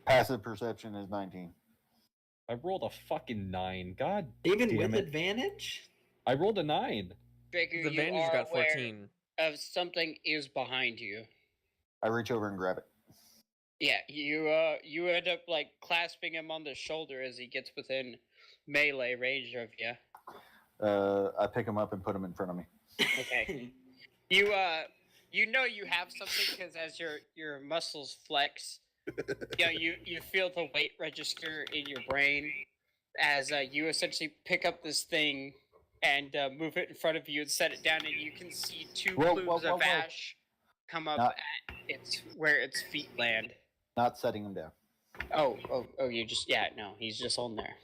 E: Passive perception is 19.
F: I rolled a fucking 9. God
B: Even
F: damn
B: with
F: it.
B: advantage?
F: I rolled a 9.
C: Draku,
A: The
C: you
A: advantage
C: are
A: got
C: aware
A: 14.
C: of something is behind you.
E: I reach over and grab it.
C: Yeah, you end up like clasping him on the shoulder as he gets within melee range of you.
E: I pick him up and put him in front of me.
C: Okay. You know you have something because as your muscles flex, you feel the weight register in your brain as you essentially pick up this thing and move it in front of you and set it down, and you can see two
E: Whoa,
C: plumes
E: whoa,
C: of
E: whoa.
C: ash come up
E: Not-
C: at where its feet land.
E: Not setting him down.
C: Oh, you just no, he's just on there.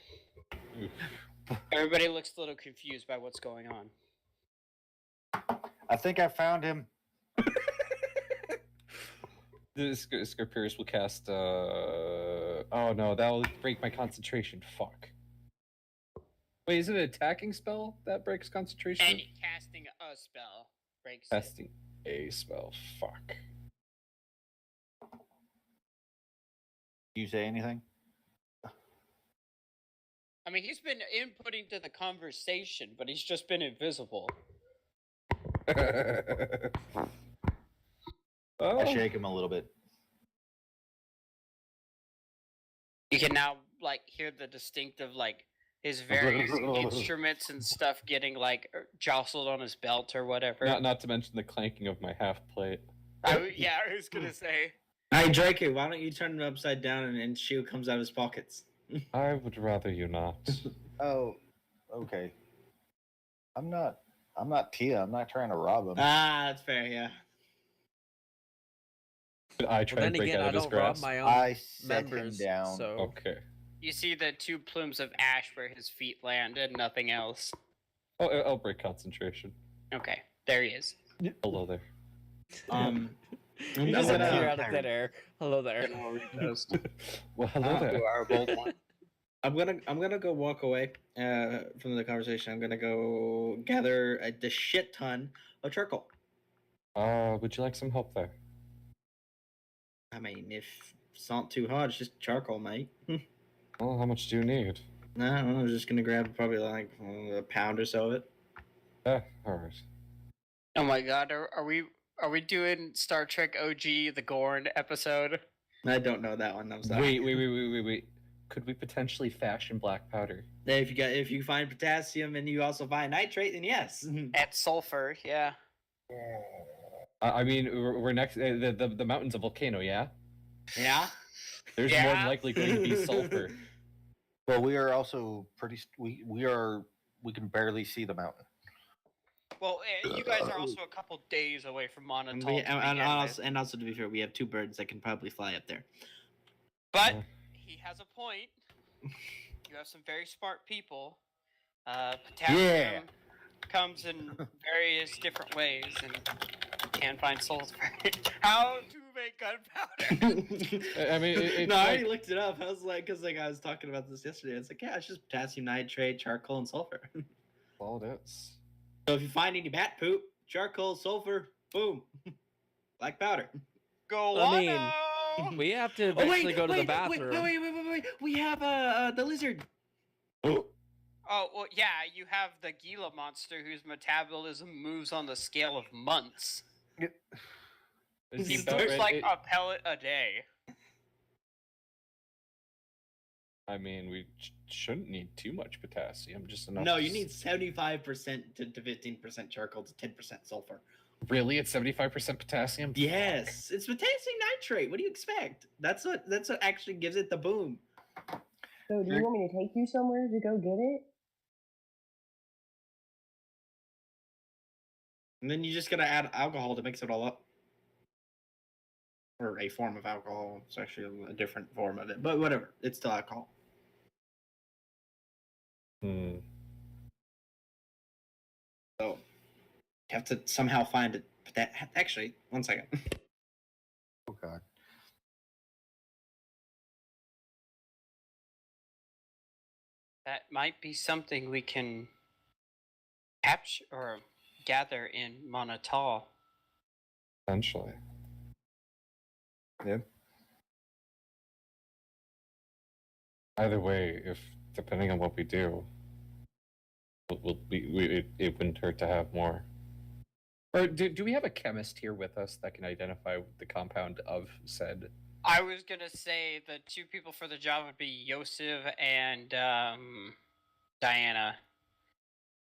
C: Everybody looks a little confused by what's going on.
E: I think I found him.
F: The Scorpius will cast. Oh no, that will break my concentration. Fuck. Wait, is it an attacking spell that breaks concentration?
C: And casting a spell breaks it.
F: Casting a spell. Fuck.
E: You say anything?
C: I mean, he's been inputting to the conversation, but he's just been invisible.
F: Oh.
E: I shake him a little bit.
C: You can now like hear the distinctive like his various instruments and stuff getting like jostled on his belt or whatever.
F: Not to mention the clanking of my half plate.
C: I was gonna say.
B: Hey Draco, why don't you turn him upside down and shield comes out of his pockets?
F: I would rather you not.
E: Oh, okay. I'm not Tia. I'm not trying to rob him.
B: That's fair, yeah.
F: I try
A: Well,
F: to
A: then
F: break
A: again,
F: out
A: I
F: of his
A: don't rob
F: grasp.
A: my own
E: I set
A: members.
E: him down.
A: So
F: Okay.
C: You see the two plumes of ash where his feet land and nothing else.
F: Oh, I'll break concentration.
C: Okay, there he is.
F: Hello there.
A: you
B: I'm
A: just
B: gonna-
A: appear out of thin air. Hello there.
F: Well, hello there.
C: Our bold one.
B: I'm gonna go walk away from the conversation. I'm gonna go gather the shit ton of charcoal.
F: Would you like some help there?
B: I mean, if it's not too hard, it's just charcoal, mate.
F: Well, how much do you need?
B: No, I was just gonna grab probably like a pound or so of it.
F: Yeah, alright.
C: Oh my god, are we doing Star Trek OG the Gorn episode?
B: I don't know that one. I'm sorry.
F: Wait. Could we potentially fashion black powder?
B: If you find potassium and you also find nitrate, then yes.
C: At sulfur, yeah.
F: I mean, we're next. The mountain's a volcano, yeah?
B: Yeah.
F: There's more than
C: Yeah.
F: likely going to be sulfur.
E: Well, we are also pretty. We can barely see the mountain.
C: Well, you guys are also a couple days away from
B: And,
C: Monotol.
B: and also to be fair, we have two birds that can probably fly up there.
C: But he has a point. You have some very smart people. Potassium comes in various different ways, and you can find sulfur. How to make gunpowder?
F: I mean, it's
B: no, I
F: like,
B: already looked it up. I was like, because I was talking about this yesterday. It's like, yeah, it's just potassium nitrate, charcoal, and sulfur.
F: all it is.
B: So if you find any bat poop, charcoal, sulfur, boom, black powder.
C: Go
A: I
C: on.
A: mean, we have to eventually go to the bathroom.
B: Wait. We have the lizard.
C: Oh, well, yeah, you have the Gila monster whose metabolism moves on the scale of months. He burns like a pellet a day.
F: I mean, we shouldn't need too much potassium, just enough.
B: No, you need 75% to 15% charcoal to 10% sulfur.
F: Really? It's 75% potassium?
B: Yes, it's potassium nitrate. What do you expect? That's what actually gives it the boom.
D: So, do you want me to take you somewhere to go get it?
B: And then you just gotta add alcohol to mix it all up. Or a form of alcohol. It's actually a different form of it. But whatever. It's still alcohol.
F: Hmm.
B: So you have to somehow find it. But that actually, one second.
E: Oh God.
C: That might be something we can capture or gather in Monotol.
F: Essentially. Yeah. Either way, if depending on what we do, it wouldn't hurt to have more. Or do we have a chemist here with us that can identify the compound of said?
C: I was gonna say the two people for the job would be Yosef and Diana.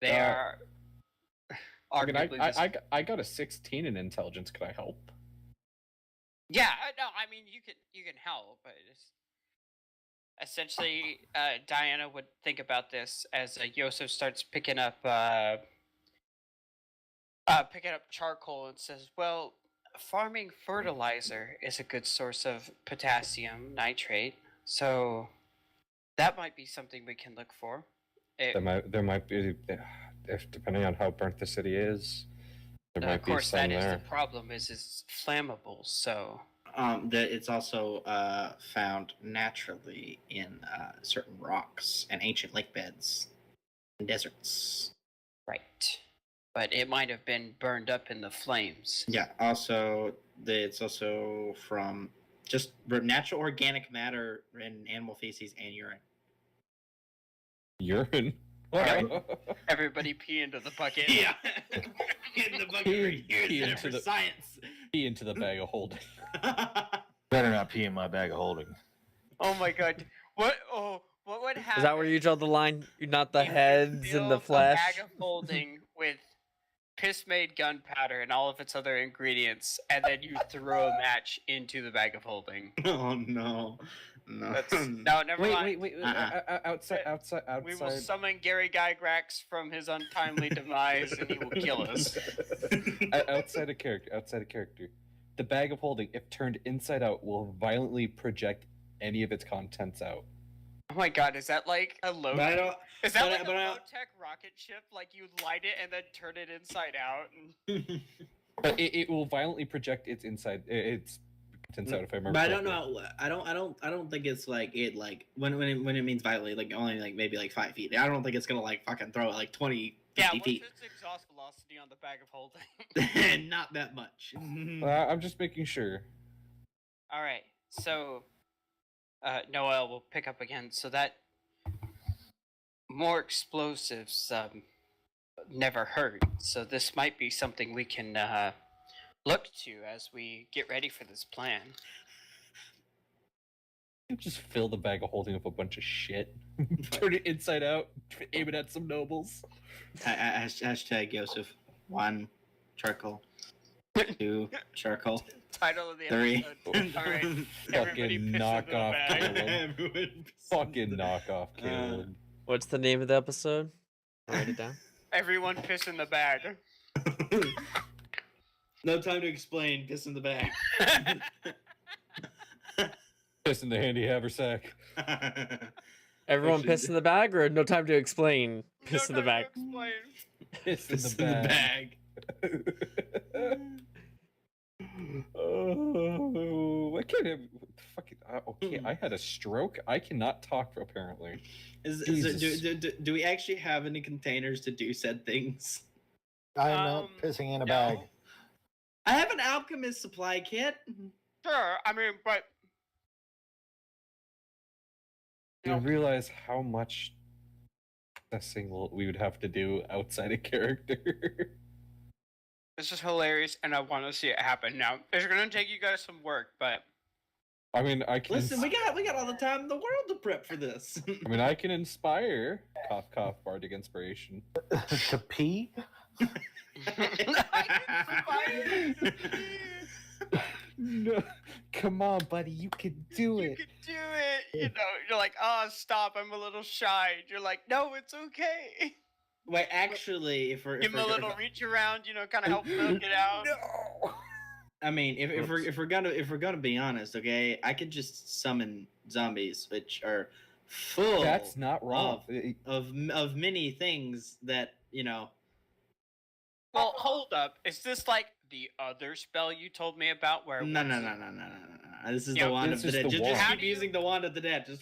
C: They are.
F: I mean,
C: Arguably the
F: I got a 16 in intelligence. Could I help?
C: Yeah, no, I mean you can help, but it's essentially Diana would think about this as Yosef starts picking up charcoal and says, "Well, farming fertilizer is a good source of potassium nitrate, so that might be something we can look for."
F: There might be, if depending on how burnt the city is, there might
C: of
F: be
C: course,
F: some
C: that is
F: there.
C: the problem. Is it's flammable, so.
B: It's also found naturally in certain rocks and ancient lake beds and deserts.
C: Right. But it might have been burned up in the flames.
B: Yeah. Also, it's also from just natural organic matter in animal feces and urine.
F: Urine.
C: Everybody pee into the bucket.
B: Yeah. In the bucket.
F: Pee into
B: for
F: the-
B: science.
F: Pee into the bag of holding.
E: Better not pee in my bag of holding.
C: Oh my god. What would happen?
A: Is that where you draw the line? You're not the
C: if you
A: heads and
C: filled
A: the
C: a
A: flesh.
C: bag of holding with piss-made gunpowder and all of its other ingredients, and then you throw a match into the bag of holding.
B: Oh no. No.
C: That's no, never mind.
F: Wait.
C: We will
F: Outside.
C: summon Gary Gygax from his untimely demise, and he will kill us.
F: Outside of character. The bag of holding, if turned inside out, will violently project any of its contents out.
C: Oh my god, is that like a low?
B: But I don't.
C: Is that
B: but I-
C: like
B: but
C: a
B: I-
C: low-tech rocket ship? Like you light it and then turn it inside out? And...
F: But it will violently project its contents out. If I remember.
B: But I don't
F: correctly.
B: know. I don't think it's like it like when it means violently, like only like maybe like 5 feet. I don't think it's gonna like fucking throw it like 20, 50
C: Yeah, what's
B: feet.
C: its exhaust velocity on the bag of holding?
B: Not that much.
F: I'm just making sure.
C: All right, so Noel will pick up again. So that more explosives never hurt. So this might be something we can look to as we get ready for this plan.
F: Just fill the bag of holding with a bunch of shit. Turn it inside out. Aim it at some nobles.
B: Hashtag Yosef. 1 charcoal. 2 charcoal.
C: Title of the
B: 3.
C: episode. All right, everybody
F: Fucking
C: piss
F: knock
C: into the
F: off,
C: bag.
F: Caleb.
B: Everyone.
F: Fucking knock off, Caleb.
A: What's the name of the episode? Write it down.
C: Everyone piss in the bag.
B: No time to explain. Piss in the bag.
F: Piss in the handy haversack.
A: Everyone
B: Actually,
A: piss in the bag, or no time to explain? Piss in the bag.
F: Piss in
B: Piss
F: the bag. Oh, I can't have fucking. Okay, I had a stroke. I cannot talk apparently.
B: Do we actually have any containers to do said things?
E: I am not pissing in a bag.
B: I have an alchemist supply kit.
C: Sure, I mean, but
F: Do you realize how much processing we would have to do outside of character?
C: this is hilarious, and I want to see it happen. Now, it's gonna take you guys some work, but
F: I mean, I can.
B: Listen, we got all the time in the world to prep for this.
F: I mean, I can inspire. Cough, cough. Bardic inspiration.
E: To pee?
F: No, come on, buddy. You can do
C: you
F: it.
C: can do it. You know, you're like, oh, stop, I'm a little shy. You're like, no, it's okay.
B: Wait, actually, if we're
C: Give him a little reach around, you know, kind of help milk it out.
F: No.
B: I mean, if we're gonna be honest, okay, I could just summon zombies, which are full.
F: That's not wrong.
B: of many things that you know.
C: Well, hold up. Is this like the other spell you told me about? Where
B: No.
C: once
B: This is
C: Yeah,
B: the wand
F: this
B: of the
F: is
B: dead.
F: the
B: Just
F: wand.
C: How
B: keep
C: do you-
B: using the wand of the dead.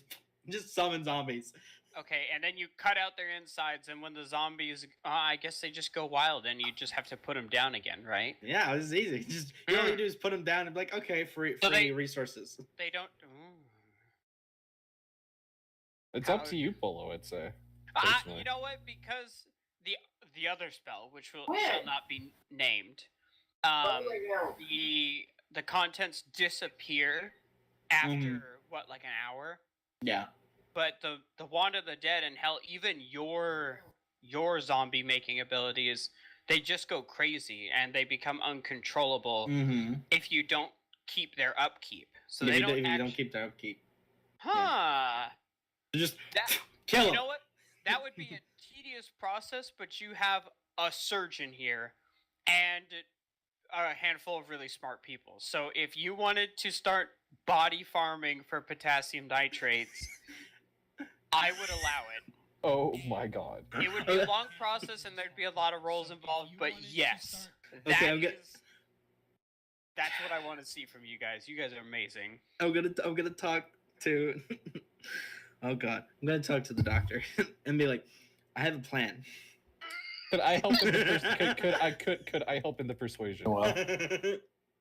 B: Just summon zombies.
C: Okay, and then you cut out their insides, and when the zombies, I guess they just go wild, and you just have to put them down again, right?
B: Yeah, this is easy. Just all you do is put them down and be like, okay, free
C: So they-
B: resources.
C: They don't.
F: It's up to you, Polo. I'd say.
C: Ah,
F: Personally.
C: you know what? Because the other spell, which shall
G: When?
C: not be named, the contents disappear after what, like an hour?
B: Yeah.
C: But the Wand of the Dead and hell, even your zombie making abilities, they just go crazy and they become uncontrollable
B: Mm-hmm.
C: if you don't keep their upkeep. So
B: Yeah,
C: they
B: if
C: don't.
B: you don't keep their upkeep,
C: Huh.
B: just
C: That
B: kill
C: you
B: them.
C: know what? That would be a tedious process, but you have a surgeon here and a handful of really smart people. So if you wanted to start body farming for potassium nitrates, I would allow it.
F: Oh my god.
C: It would be a long process and there'd be a lot of roles involved, but yes,
B: Okay,
C: that's what I want to see from you guys. You guys are amazing.
B: I'm gonna talk to. Oh God, I'm gonna talk to the doctor and be like, I have a plan.
F: Could I help in the could I help in the persuasion?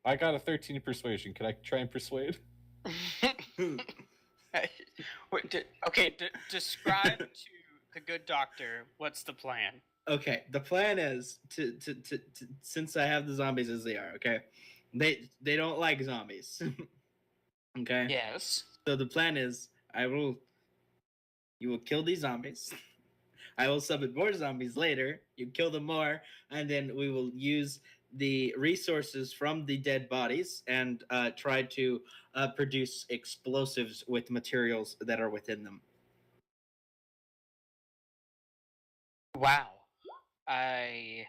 F: I got a 13 persuasion. Could I try and persuade?
C: Describe to the good doctor what's the plan.
B: Okay, the plan is to since I have the zombies as they are. Okay, they don't like zombies. Okay.
C: Yes.
B: So the plan is you will kill these zombies. I will summon more zombies later. You kill them more, and then we will use the resources from the dead bodies and try to produce explosives with materials that are within them.
C: Wow. I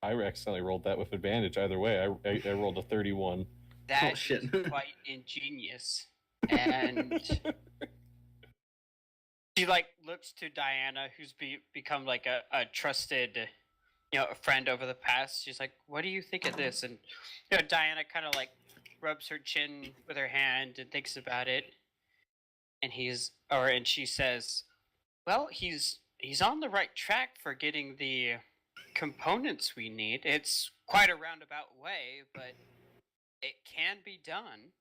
F: accidentally rolled that with advantage. Either way, I rolled a 31.
C: that
B: shit.
C: is quite ingenious. And she like looks to Diana, who's become like a trusted, a friend over the past. She's like, "What do you think of this?" And Diana kind of like rubs her chin with her hand and thinks about it. And she says, "Well, he's on the right track for getting the components we need. It's quite a roundabout way, but it can be done."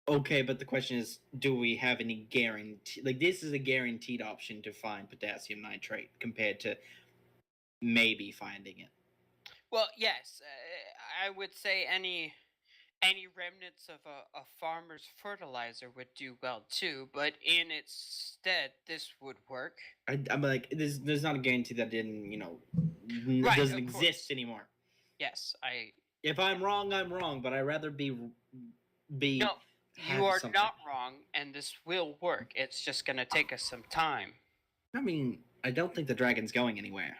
B: Okay, but the question is, do we have any guarantee? Like, this is a guaranteed option to find potassium nitrate compared to maybe finding it.
C: Well, yes, I would say any remnants of a farmer's fertilizer would do well too, but in its stead, this would work.
B: I'm like, there's not a guarantee that it didn't,
C: Right,
B: doesn't
C: of
B: exist
C: course.
B: anymore.
C: Yes,
B: If I'm wrong, I'm wrong, but I'd rather be.
C: No,
B: have
C: you are
B: something.
C: not wrong, and this will work. It's just gonna take us some time.
B: I mean, I don't think the dragon's going anywhere.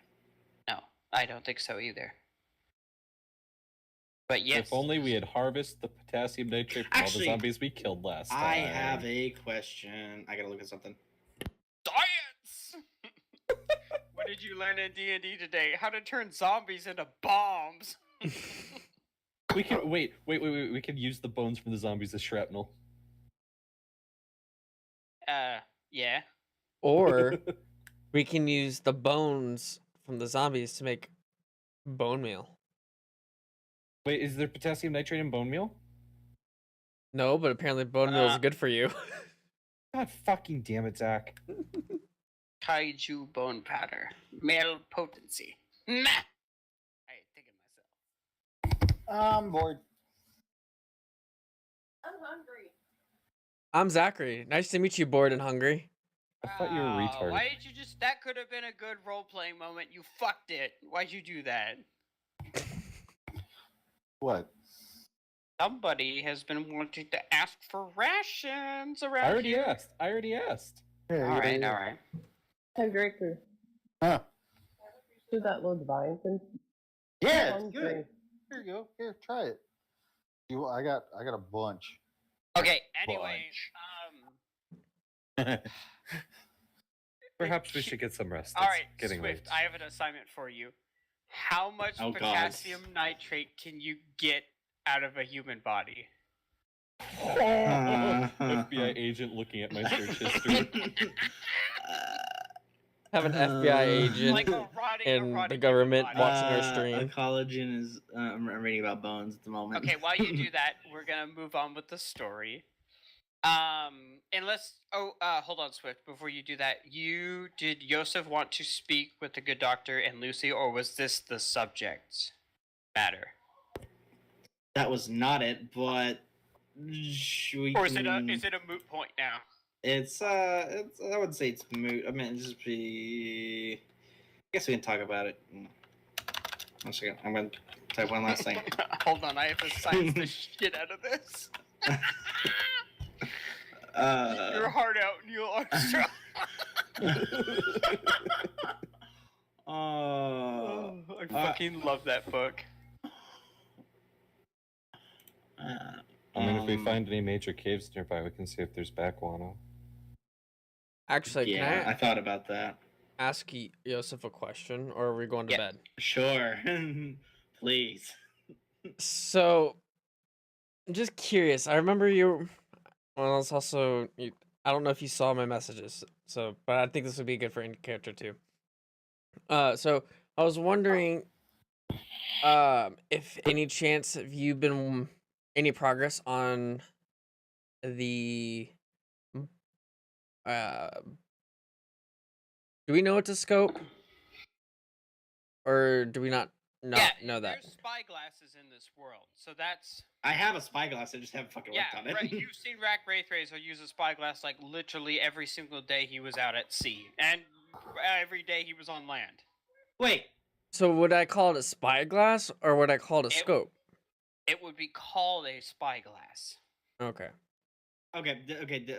C: No, I don't think so either. But yes.
F: If only we had harvested the potassium nitrate from all
B: Actually,
F: the zombies we killed last time.
B: I have a question. I gotta look at something.
C: Science! What did you learn in D&D today? How to turn zombies into bombs.
F: We can wait. We can use the bones from the zombies as shrapnel.
C: Yeah.
A: Or we can use the bones from the zombies to make bone meal.
F: Wait, is there potassium nitrate in bone meal?
A: No, but apparently bone meal is good for you.
F: God fucking damn it, Zach.
C: Kaiju bone powder. Male potency. Nah! I ain't thinking myself.
E: I'm bored.
G: I'm hungry.
A: I'm Zachary. Nice to meet you, bored and hungry.
F: I thought you were a retard.
C: Why did you just... That could have been a good role-playing moment. You fucked it. Why'd you do that?
E: What?
C: Somebody has been wanting to ask for rations around
F: I already
C: here.
F: asked.
E: Here,
C: Alright.
D: Hey, Draker.
E: Huh?
D: Do that little divine thing.
E: Yeah,
D: I'm
E: it's good.
D: hungry.
E: Here you go. Here, try it. I got a bunch.
C: Okay, anyway,
F: Perhaps we should get some rest.
C: All
F: It's
C: right,
F: getting
C: Swift,
F: late.
C: I have an assignment for you. How much
B: Oh, God.
C: potassium nitrate can you get out of a human body?
F: FBI agent looking at my search history.
A: Have an FBI agent
C: Like a rotting
A: in
C: human
A: the government
C: body.
A: watching our stream.
B: Collagen is. I'm reading about bones at the moment.
C: Okay, while you do that, we're gonna move on with the story. Unless, hold on, Swift. Before you do that, did Yosef want to speak with the good doctor and Lucy, or was this the subject matter?
B: That was not it, but we
C: Or is it
B: can...
C: a moot point now?
B: It's I would say it's moot. I mean, it'd just be. I guess we can talk about it. 1 second. I'm gonna type one last thing.
C: Hold on, I have to science the shit out of this. Your heart out, Neil Armstrong. I fucking love that book.
F: I mean, if we find any major caves nearby, we can see if there's Bakwano.
A: Actually,
B: yeah,
A: can
B: I thought about that.
A: ask Yosef a question, or are we going to
C: Yeah.
A: bed?
B: Sure, please.
A: So, I'm just curious. I remember you. Well, it's also you. I don't know if you saw my messages. So, but I think this would be good for in character too. So I was wondering, if any chance have you been any progress on the do we know it's a scope, or do we not know that?
C: There's spyglasses in this world, so that's
B: I have a spyglass. I just haven't fucking
C: yeah.
B: worked on it.
C: Right, you've seen Rack Wraithrazer use a spyglass like literally every single day he was out at sea, and every day he was on land.
B: Wait.
A: So would I call it a spyglass, or would I call it a
C: It-
A: scope?
C: It would be called a spyglass.
A: Okay.
B: Okay.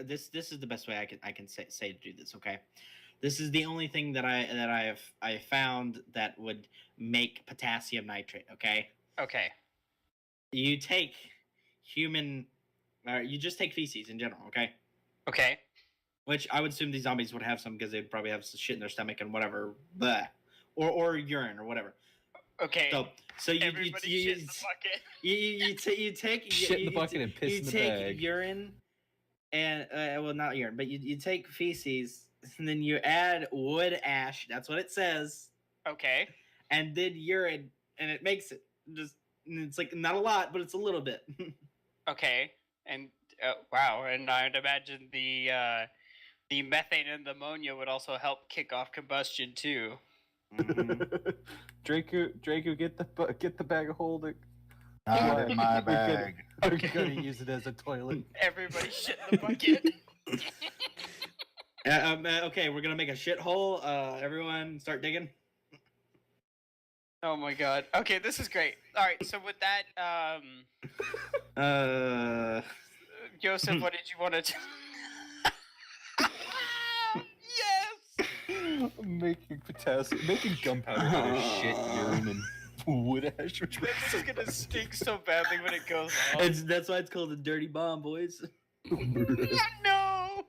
B: This is the best way I can say to do this. Okay. This is the only thing that I found that would make potassium nitrate. Okay.
C: Okay.
B: You take human, or you just take feces in general. Okay.
C: Okay.
B: Which I would assume these zombies would have some because they'd probably have some shit in their stomach and whatever, blah, or urine or whatever.
C: Okay.
B: So you
C: Everybody shit in the bucket.
B: you take
F: Shit in the bucket and piss in the
B: take
F: bag.
B: urine and well, not urine, but you take feces and then you add wood ash. That's what it says,
C: Okay.
B: and then urine, and it makes it just. It's like not a lot, but it's a little bit.
C: Okay. And wow, and I'd imagine the methane and the ammonia would also help kick off combustion too.
F: Draco, get the bag of holding.
E: Not in my
F: We're gonna-
E: bag.
F: We're gonna use it as a toilet.
C: Everybody shit in the bucket.
B: Okay, we're gonna make a shithole. Everyone, start digging.
C: Oh my god. Okay, this is great. All right, so with that, Joseph, what did you want to? Yes.
F: Making gunpowder out of shit, urine, and wood ash. Which
C: This is gonna stink so badly when it goes off.
B: That's why it's called a dirty bomb, boys.
C: No.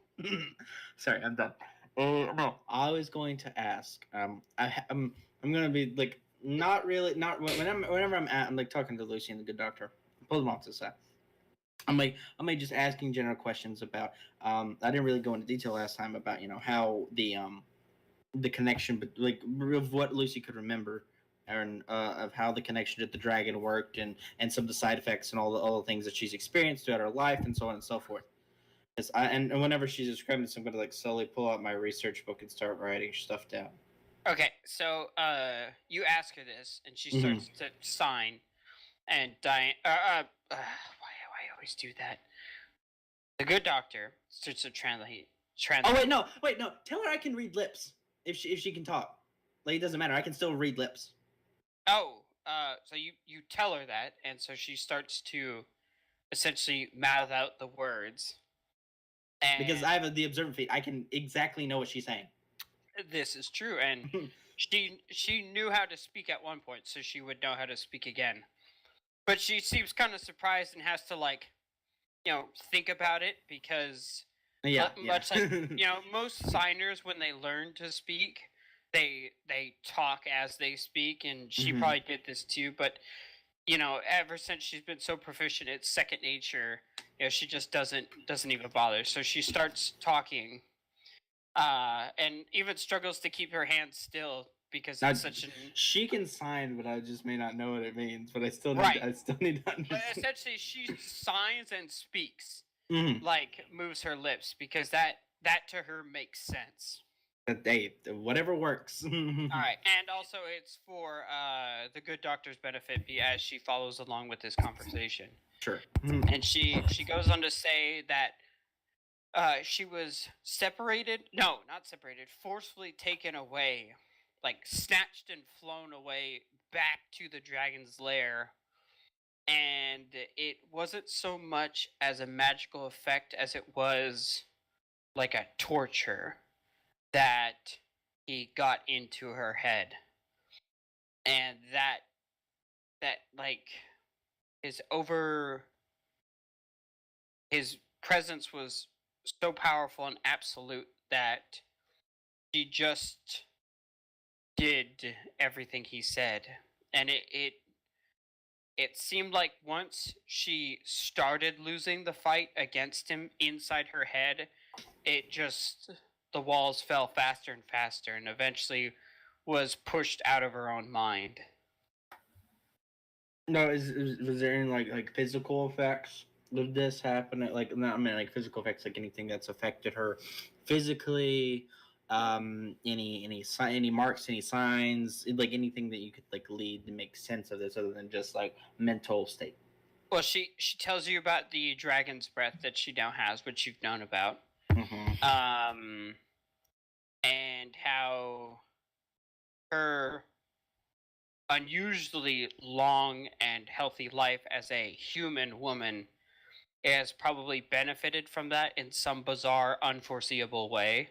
B: Sorry, I'm done. No, I was going to ask. I'm gonna be like not whenever I'm like talking to Lucy and the good doctor. Pull them off to the side. I'm just asking general questions about. I didn't really go into detail last time about how the connection, but like of what Lucy could remember, and of how the connection to the dragon worked, and some of the side effects and all the things that she's experienced throughout her life, and so on and so forth. And whenever she's describing this, I'm gonna like slowly pull out my research book and start writing stuff down.
C: Okay, so you ask her this, and she starts to sign, and Diane. Why I always do that? The good doctor starts to translate.
B: Oh wait, no. Tell her I can read lips if she can talk. Like it doesn't matter. I can still read lips.
C: Oh, so you tell her that, and so she starts to essentially mouth out the words. And
B: Because I have the observant feat, I can exactly know what she's saying.
C: this is true, and she knew how to speak at one point, so she would know how to speak again. But she seems kind of surprised and has to think about it because much like most signers when they learn to speak, they talk as they speak, and she
B: Mhm.
C: probably did this too. But ever since she's been so proficient, it's second nature. She just doesn't even bother. So she starts talking, and even struggles to keep her hands still because it's such an.
B: She can sign, but I just may not know what it means. But I still
C: Right.
B: need to
C: But
B: understand.
C: essentially, she signs and speaks,
B: Mhm.
C: like moves her lips because that to her makes sense.
B: Hey, whatever works.
C: All right, and also it's for the good doctor's benefit, as she follows along with this conversation.
B: Sure.
C: And she goes on to say that she was separated. No, not separated. Forcefully taken away, like snatched and flown away back to the dragon's lair. And it wasn't so much as a magical effect as it was like a torture that he got into her head, and that like his presence was so powerful and absolute that she just did everything he said. And it seemed like once she started losing the fight against him inside her head, the walls fell faster and faster, and eventually was pushed out of her own mind.
B: No, was there any like physical effects of this happening? Like, not I mean like physical effects, like anything that's affected her physically. Any marks, any signs, like anything that you could like lead to make sense of this, other than just like mental state.
C: Well, she tells you about the dragon's breath that she now has, which you've known about.
B: Mm-hmm.
C: And how her unusually long and healthy life as a human woman has probably benefited from that in some bizarre, unforeseeable way.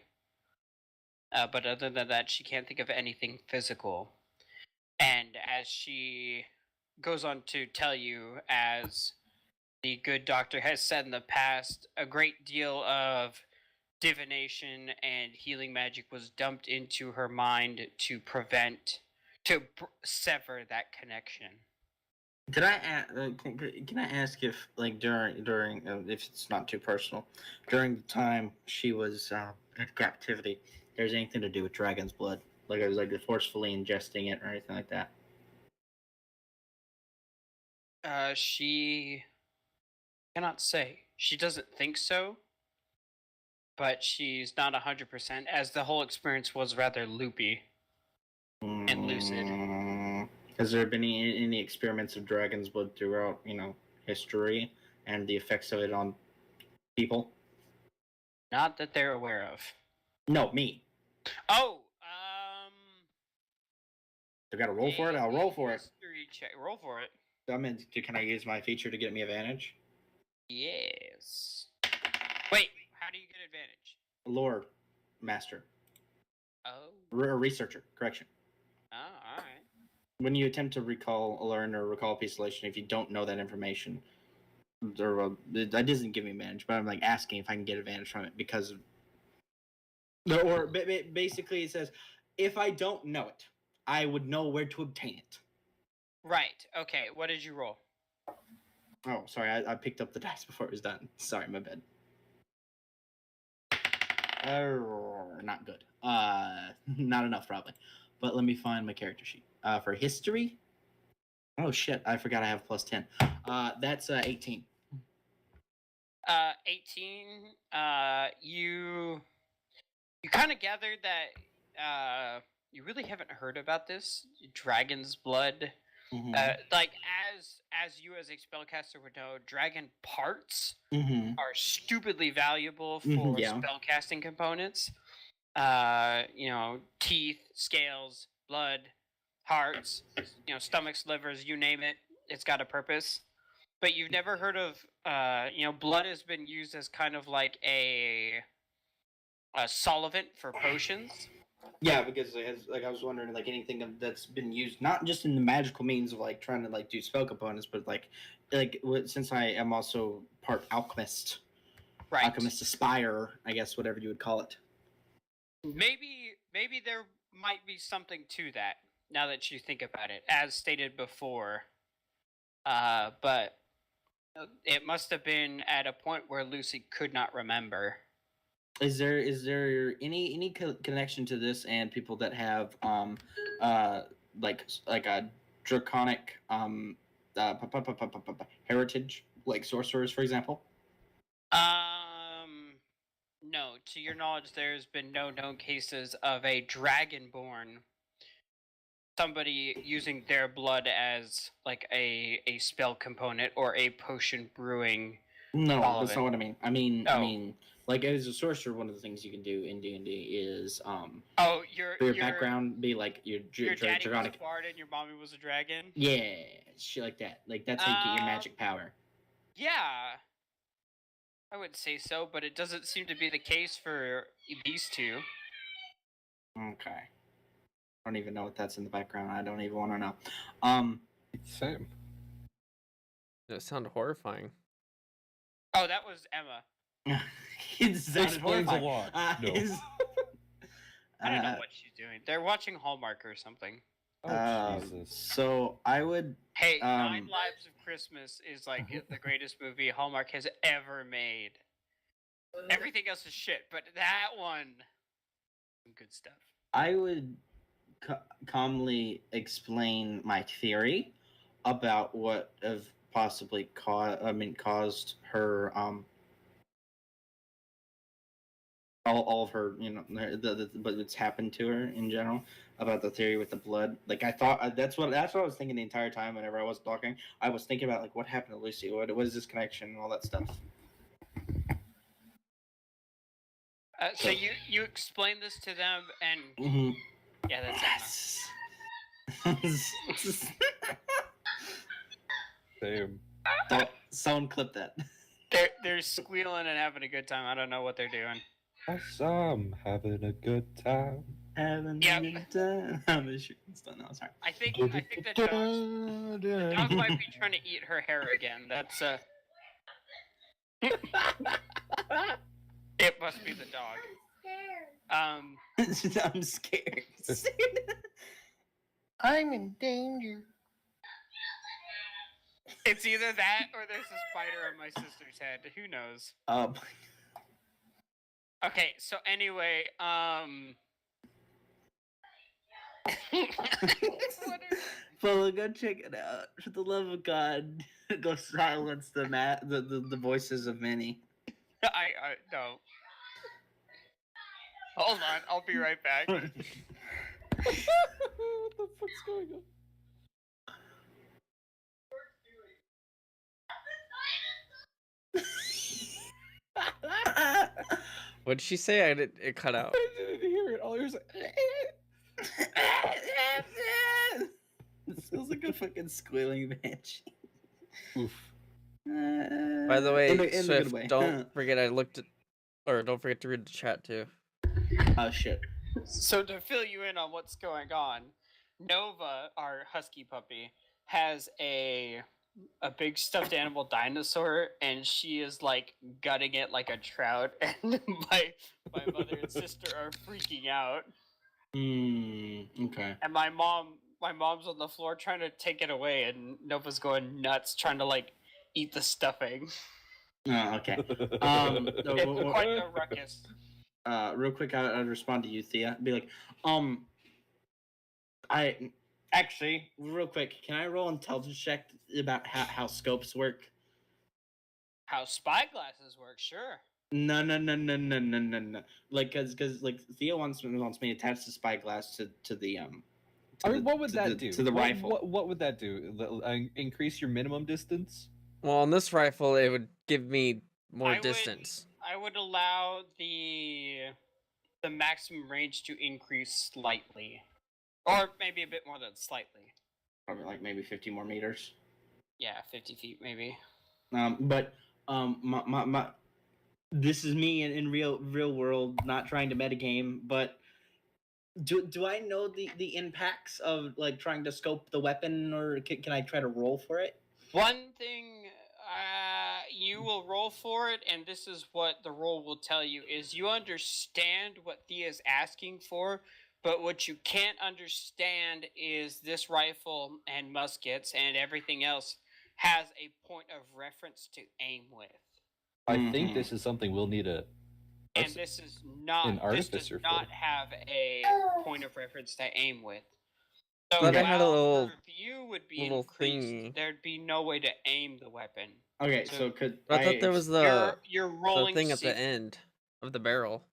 C: But other than that, she can't think of anything physical. And as she goes on to tell you, as the good doctor has said in the past, a great deal of divination and healing magic was dumped into her mind to sever that connection.
B: Did I can I ask if like during if it's not too personal, during the time she was in captivity, there's anything to do with dragon's blood? Like I was like forcefully ingesting it or anything like that?
C: She cannot say. She doesn't think so, but she's not 100%, as the whole experience was rather loopy and lucid.
B: Has there been any experiments of dragon's blood throughout, history and the effects of it on people?
C: Not that they're aware of.
B: No, me.
C: Oh,
B: I got to roll for it. I'll roll for it.
C: History check. Roll for it.
B: I mean, can I use my feature to get me advantage?
C: Yes. Wait, how do you get advantage?
B: Lore master.
C: Oh.
B: Researcher. Correction.
C: Oh, all right.
B: When you attempt to learn or recall a piece of legend, if you don't know that information, that doesn't give me advantage. But I'm like asking if I can get advantage from it because of. Or basically, it says if I don't know it, I would know where to obtain it.
C: Right. Okay. What did you roll?
B: Oh, sorry. I picked up the dice before it was done. Sorry, my bad. Not good. Not enough probably. But let me find my character sheet. For history. Oh shit! I forgot I have plus 10. That's 18.
C: 18. You kind of gathered that you really haven't heard about this dragon's blood.
B: Mm-hmm.
C: Like as you as a spellcaster would know, dragon parts are stupidly valuable for spellcasting components. Teeth, scales, blood, hearts, stomachs, livers, you name it. It's got a purpose. But you've never heard of, blood has been used as kind of like a solvent for potions.
B: Yeah, because I was wondering, like anything that's been used, not just in the magical means of like trying to like do spell components, but like since I am also part alchemist,
C: right?
B: Alchemist aspire, I guess, whatever you would call it.
C: Maybe there might be something to that now that you think about it, as stated before. But it must have been at a point where Lucy could not remember.
B: Is there any connection to this and people that have like a draconic heritage, like sorcerers, for example?
C: No. to your knowledge, there's been no known cases of a dragonborn, somebody using their blood as like a spell component or a potion brewing.
B: No,
C: All of
B: that's
C: it.
B: not what I mean. I mean,
C: Oh.
B: like as a sorcerer, one of the things you can do in D&D is
C: Oh, your
B: for your background be like your
C: daddy was
B: draconic.
C: a bard and your mommy was a dragon.
B: Yeah, shit like that. Like that's how you get your magic power.
C: Yeah, I would say so, but it doesn't seem to be the case for these two.
B: Okay. I don't even know what that's in the background. I don't even want to know.
F: Same.
A: That sounded horrifying.
C: Oh, that was Emma.
B: It sounded
F: Explains a
B: horrifying.
F: lot. No.
C: I don't know what she's doing. They're watching Hallmark or something.
F: Oh, Jesus.
B: So I would.
C: Hey, Nine Lives of Christmas is like the greatest movie Hallmark has ever made. Everything else is shit, but that one, some good stuff.
B: I would calmly explain my theory about what have possibly caused her all of her, you know, but it's happened to her in general, about the theory with the blood. Like I thought that's what I was thinking the entire time. Whenever I was talking, I was thinking about like what happened to Lucy. What is this connection and all that stuff.
C: So you explain this to them, and
B: Mm-hmm.
C: yeah, that's
B: Yes.
F: Same.
B: Someone clip that.
C: they're squealing and having a good time. I don't know what they're doing.
F: I'm having a good time.
B: Having
C: Yep.
B: a good time. I'm sure it's done now. Sorry.
C: I think the dog might be trying to eat her hair again. That's it must be the dog.
B: I'm scared. I'm in danger.
C: It's either that or there's a spider on my sister's head. Who knows? Okay, so anyway,
B: Fella, go check it out. For the love of God, go silence the voices of many.
C: I no. Hold on, I'll be right back.
F: What the fuck's going on?
A: What did she say? It cut out.
F: I didn't hear it. All I was like,
B: It sounds like a fucking squealing banshee.
F: oof.
A: By the way,
B: in a good
A: Swift,
B: way.
A: don't forget don't forget to read the chat too.
B: Oh shit.
C: So to fill you in on what's going on, Nova, our husky puppy, has a big stuffed animal dinosaur, and she is like gutting it like a trout, and my mother and sister are freaking out.
B: Okay.
C: And my mom's on the floor trying to take it away, and Nova's going nuts trying to like eat the stuffing.
B: Oh, okay.
C: It's quite a ruckus.
B: Real quick, I'd respond to you, Thea. Be like, I actually, real quick, can I roll intelligence check about how scopes work?
C: How spyglasses work, sure.
B: No. Like, cause like Thea wants me to attach the spyglass to the
F: I mean, what would that
B: the,
F: do?
B: to the rifle?
F: What would that do? Increase your minimum distance?
A: Well, on this rifle, it would give me more
C: I would-
A: distance.
C: I would allow the maximum range to increase slightly, or maybe a bit more than slightly.
B: Probably like maybe 50 more meters.
C: Yeah, 50 feet maybe.
B: But my this is me in real world, not trying to metagame, but do I know the impacts of like trying to scope the weapon, or can I try to roll for it?
C: One thing you will roll for it, and this is what the roll will tell you, is you understand what Thea's asking for, but what you can't understand is this rifle and muskets and everything else has a point of reference to aim with.
F: I think this is something we'll need a.
C: And this is not.
F: an
C: This does
F: artificer
C: not
F: for.
C: have a point of reference to aim with. So
A: Thought I
C: while
A: had a little-
C: her view would be
A: little
C: increased,
A: thingy.
C: there'd be no way to aim the weapon.
B: Okay,
C: So
B: so could
A: I thought there was the
C: You're rolling
A: thing at
C: to
A: the
C: see-
A: end of the barrel.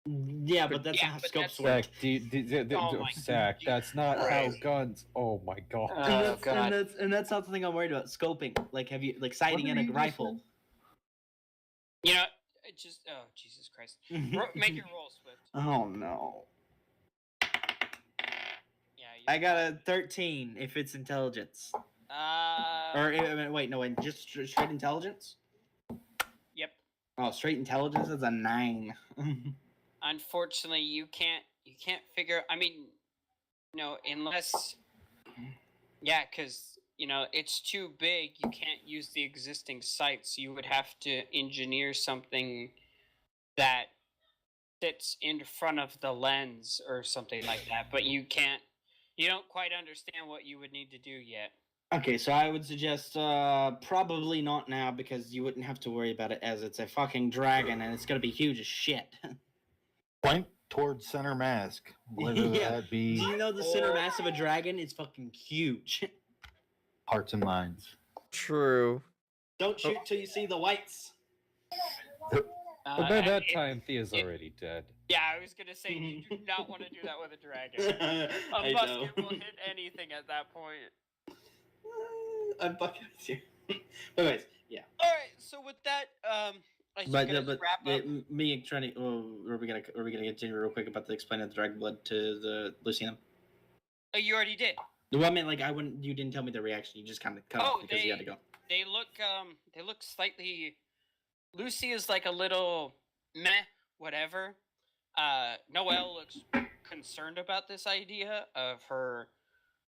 B: Yeah, but that's
C: Yeah,
B: not how
C: but
B: scopes
C: that's-
B: work.
C: Oh my
F: Zach, that's not how
C: Christ.
F: guns. Oh my god.
C: Oh, God.
B: And that's not something I'm worried about. Scoping, like, have you like sighting in
E: are
B: a
E: you just
B: rifle?
C: You know, it just oh Jesus Christ! Make your roll, Swift.
B: Oh no!
C: Yeah.
B: I got a 13 if it's intelligence. Or wait, no, wait, just straight intelligence.
C: Yep.
B: Oh, straight intelligence is a 9.
C: Unfortunately, you can't figure. I mean, unless. Yeah, because it's too big. You can't use the existing sites. You would have to engineer something that sits in front of the lens or something like that. But you can't. You don't quite understand what you would need to do yet.
B: Okay, so I would suggest probably not now because you wouldn't have to worry about it as it's a fucking dragon and it's gonna be huge as shit.
E: Point towards center mask. Whether
B: Yeah.
E: that
B: Do
E: be
B: you know the center mass of a dragon is fucking huge?
E: hearts and minds.
A: True.
B: Don't shoot till you see the whites.
F: But by
C: and
F: that
C: it-
F: time, Thea's already dead.
C: Yeah, I was gonna say you do not want to do that with a dragon.
B: I
C: A
B: know.
C: musket will hit anything at that point.
B: I'm fucking with you. But anyways, yeah.
C: All right, so with that, I think
B: But
C: gonna wrap up.
B: me trying to. Oh, are we gonna continue real quick about the explaining the dragon blood to the Lucianum?
C: Oh, you already did.
B: Well, I mean, like I wouldn't. You didn't tell me the reaction. You just kind of cut
C: Oh,
B: off because you had to go.
C: They look slightly. Lucy is like a little meh, whatever. Noelle looks concerned about this idea of her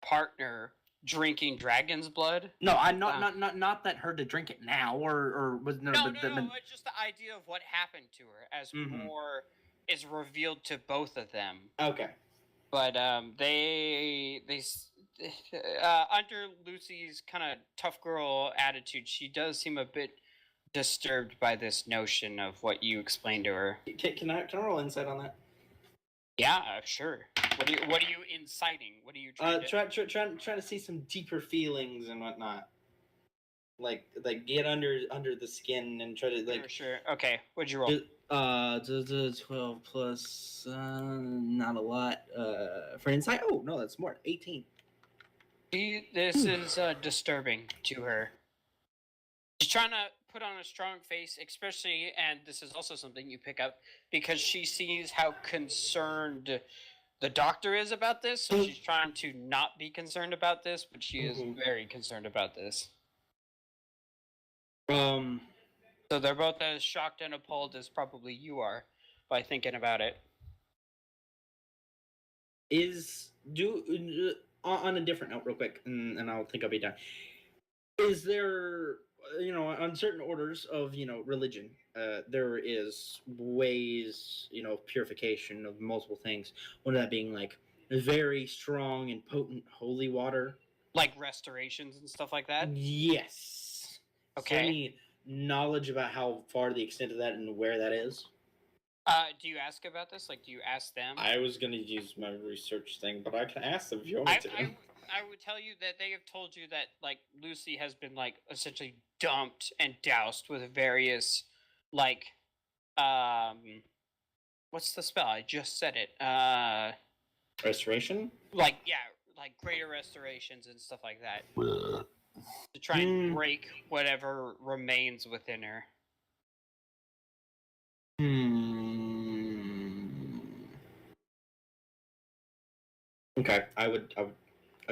C: partner drinking dragon's blood.
B: No, I'm not that her to drink it now or was
C: No,
B: but,
C: it's just the idea of what happened to her as
B: Mhm.
C: more is revealed to both of them.
B: Okay.
C: But under Lucy's kind of tough girl attitude, she does seem a bit disturbed by this notion of what you explained to her.
B: Can I roll insight on that?
C: Yeah, sure. What are you inciting? What are you trying to?
B: Trying to see some deeper feelings and whatnot. Like get under the skin and try to like.
C: Sure. Okay. What'd you roll?
B: 12 plus not a lot. For insight. Oh no, that's more. 18.
C: This is disturbing to her. She's trying to put on a strong face, especially, and this is also something you pick up because she sees how concerned the doctor is about this. So she's trying to not be concerned about this, but she is very concerned about this. So they're both as shocked and appalled as probably you are by thinking about it.
B: On a different note, real quick, and I'll think I'll be done. Is there, on certain orders of, religion, there is ways, of purification of multiple things. One of that being like very strong and potent holy water.
C: Like restorations and stuff like that?
B: Yes.
C: Okay.
B: Is there any knowledge about how far the extent of that and where that is?
C: Do you ask about this? Like, do you ask them?
B: I was going to use my research thing, but I can ask them if you want me to.
C: I would tell you that they have told you that, like, Lucy has been, like, essentially dumped and doused with various, like, what's the spell? I just said it.
B: Restoration?
C: Like, yeah, like greater restorations and stuff like that. To try and break whatever remains within her.
B: Okay, I'm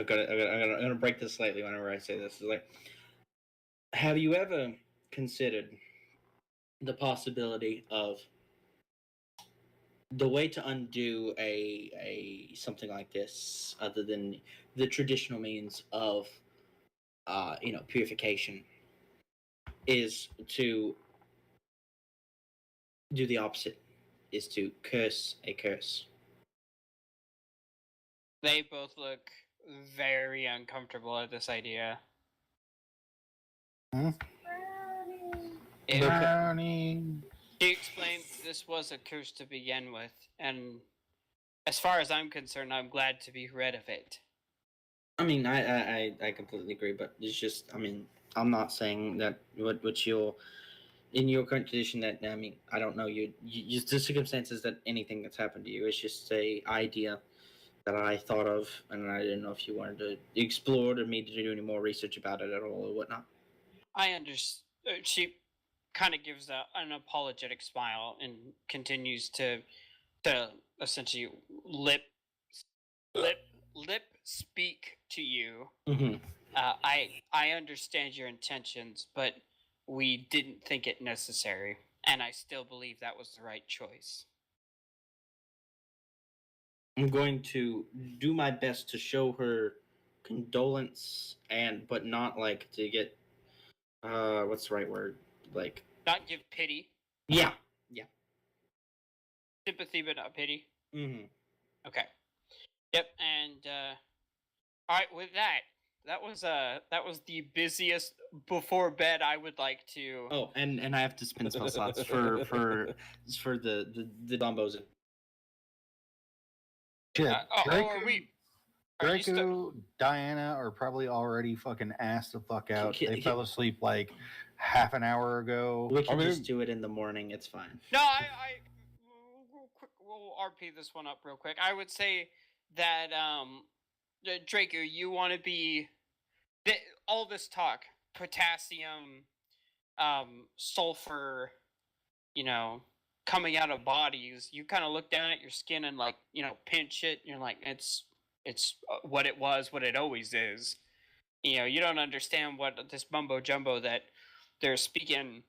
B: gonna break this slightly whenever I say this. It's like, have you ever considered the possibility of the way to undo a something like this, other than the traditional means of, purification, is to do the opposite, is to curse a curse.
C: They both look very uncomfortable at this idea.
E: Brownie.
C: She explained this was a curse to begin with, and as far as I'm concerned, I'm glad to be rid of it.
B: I mean, I completely agree, but it's just, I mean, I'm not saying that what you're in your current condition, that I mean, I don't know you the circumstances that anything that's happened to you. It's just a idea that I thought of, and I didn't know if you wanted to explore it or me to do any more research about it at all or whatnot.
C: I understand. She kind of gives an apologetic smile and continues to essentially lip lip speak to you.
B: Mm-hmm.
C: I understand your intentions, but we didn't think it necessary, and I still believe that was the right choice.
B: I'm going to do my best to show her condolence, but not like to get what's the right word? Like,
C: Not give pity,
B: yeah.
C: sympathy, but not pity.
B: Mm-hmm.
C: Okay. Yep. And all right, with that, that was the busiest before bed I would like to.
B: Oh, and I have to spend spell slots for the Dumbos.
E: Shit,
C: Are we? Are you
E: Draco, Diana are probably already fucking assed the fuck out. They fell asleep like half an hour ago.
B: We can
F: I mean-
B: just do it in the morning. It's fine.
C: No, real quick, we'll RP this one up real quick. I would say that Draco, you want to be all this talk, potassium, sulfur, coming out of bodies. You kind of look down at your skin and like pinch it. And you're like, it's what it was, what it always is. You don't understand what this mumbo jumbo that they're speaking.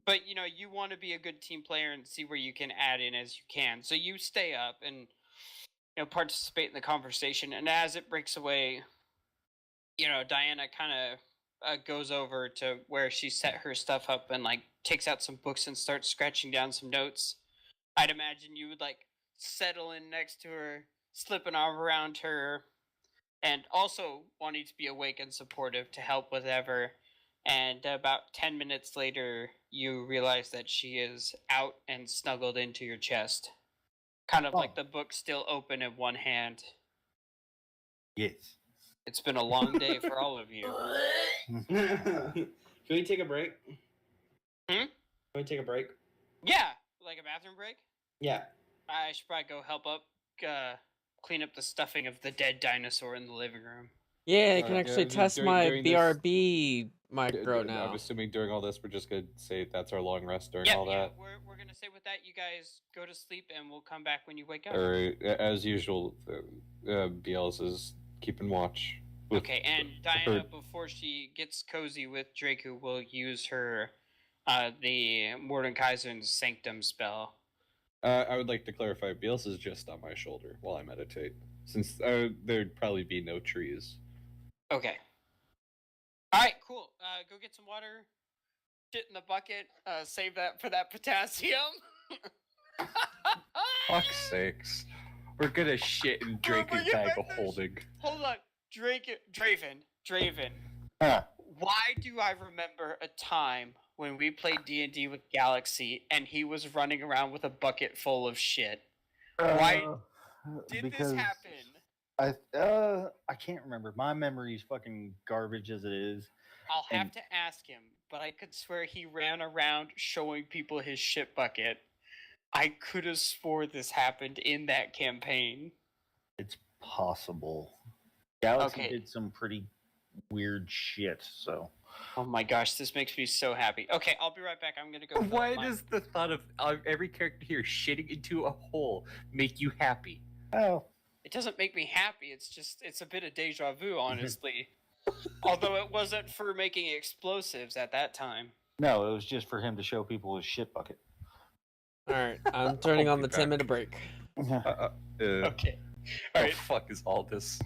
C: But you want to be a good team player and see where you can add in as you can. So you stay up and participate in the conversation. And as it breaks away, Diana kind of goes over to where she set her stuff up and like takes out some books and starts scratching down some notes. I'd imagine you would like settle in next to her, slip an arm around her, and also wanting to be awake and supportive to help whatever. And about 10 minutes later, you realize that she is out and snuggled into your chest. Kind of like the book still open in one hand.
E: Yes.
C: It's been a long day for all of you.
B: Can we take a break?
C: Hmm?
B: Can we take a break?
C: Yeah, like a bathroom break.
B: Yeah.
C: I should probably go help up, clean up the stuffing of the dead dinosaur in the living room.
A: Yeah, I can actually test
F: during
A: my
F: this-
A: BRB micro
F: I'm
A: now.
F: assuming during all this, we're just gonna say that's our long rest during
C: Yeah,
F: all that.
C: we're gonna say with that, you guys go to sleep, and we'll come back when you wake up.
F: All right, as usual, BLs is keeping watch. with
C: Okay, and Diana,
F: her-
C: before she gets cozy with Draco, will use her, the Mordekaiser's Sanctum spell.
F: I would like to clarify, BLs is just on my shoulder while I meditate, since there'd probably be no trees.
C: Okay. All right, cool. Go get some water. Shit in the bucket. Save that for that potassium.
F: Fuck's sakes. We're gonna shit in Drake's
C: bringing
F: bag
C: back
F: of
C: those-
F: holding.
C: Hold on, Draven.
E: Huh.
C: Why do I remember a time when we played D&D with Galaxy and he was running around with a bucket full of shit? Why did
E: because
C: this happen?
E: I can't remember. My memory is fucking garbage as it is.
C: I'll have
E: and-
C: to ask him, but I could swear he ran around showing people his shit bucket. I could have swore this happened in that campaign.
E: It's possible. Galaxy
C: Okay.
E: did some pretty weird shit, so.
C: Oh my gosh, this makes me so happy. Okay, I'll be right back. I'm gonna go.
H: Why does the thought of every character here shitting into a hole make you happy?
E: Oh.
C: It doesn't make me happy. It's a bit of deja vu, honestly. Although it wasn't for making explosives at that time.
E: No, it was just for him to show people his shit bucket.
A: All right, I'm turning
F: I'll
A: on
F: be
A: the 10-minute
F: back.
A: break.
C: Okay.
F: All
C: All
F: right.
C: right.
F: Fuck is all this?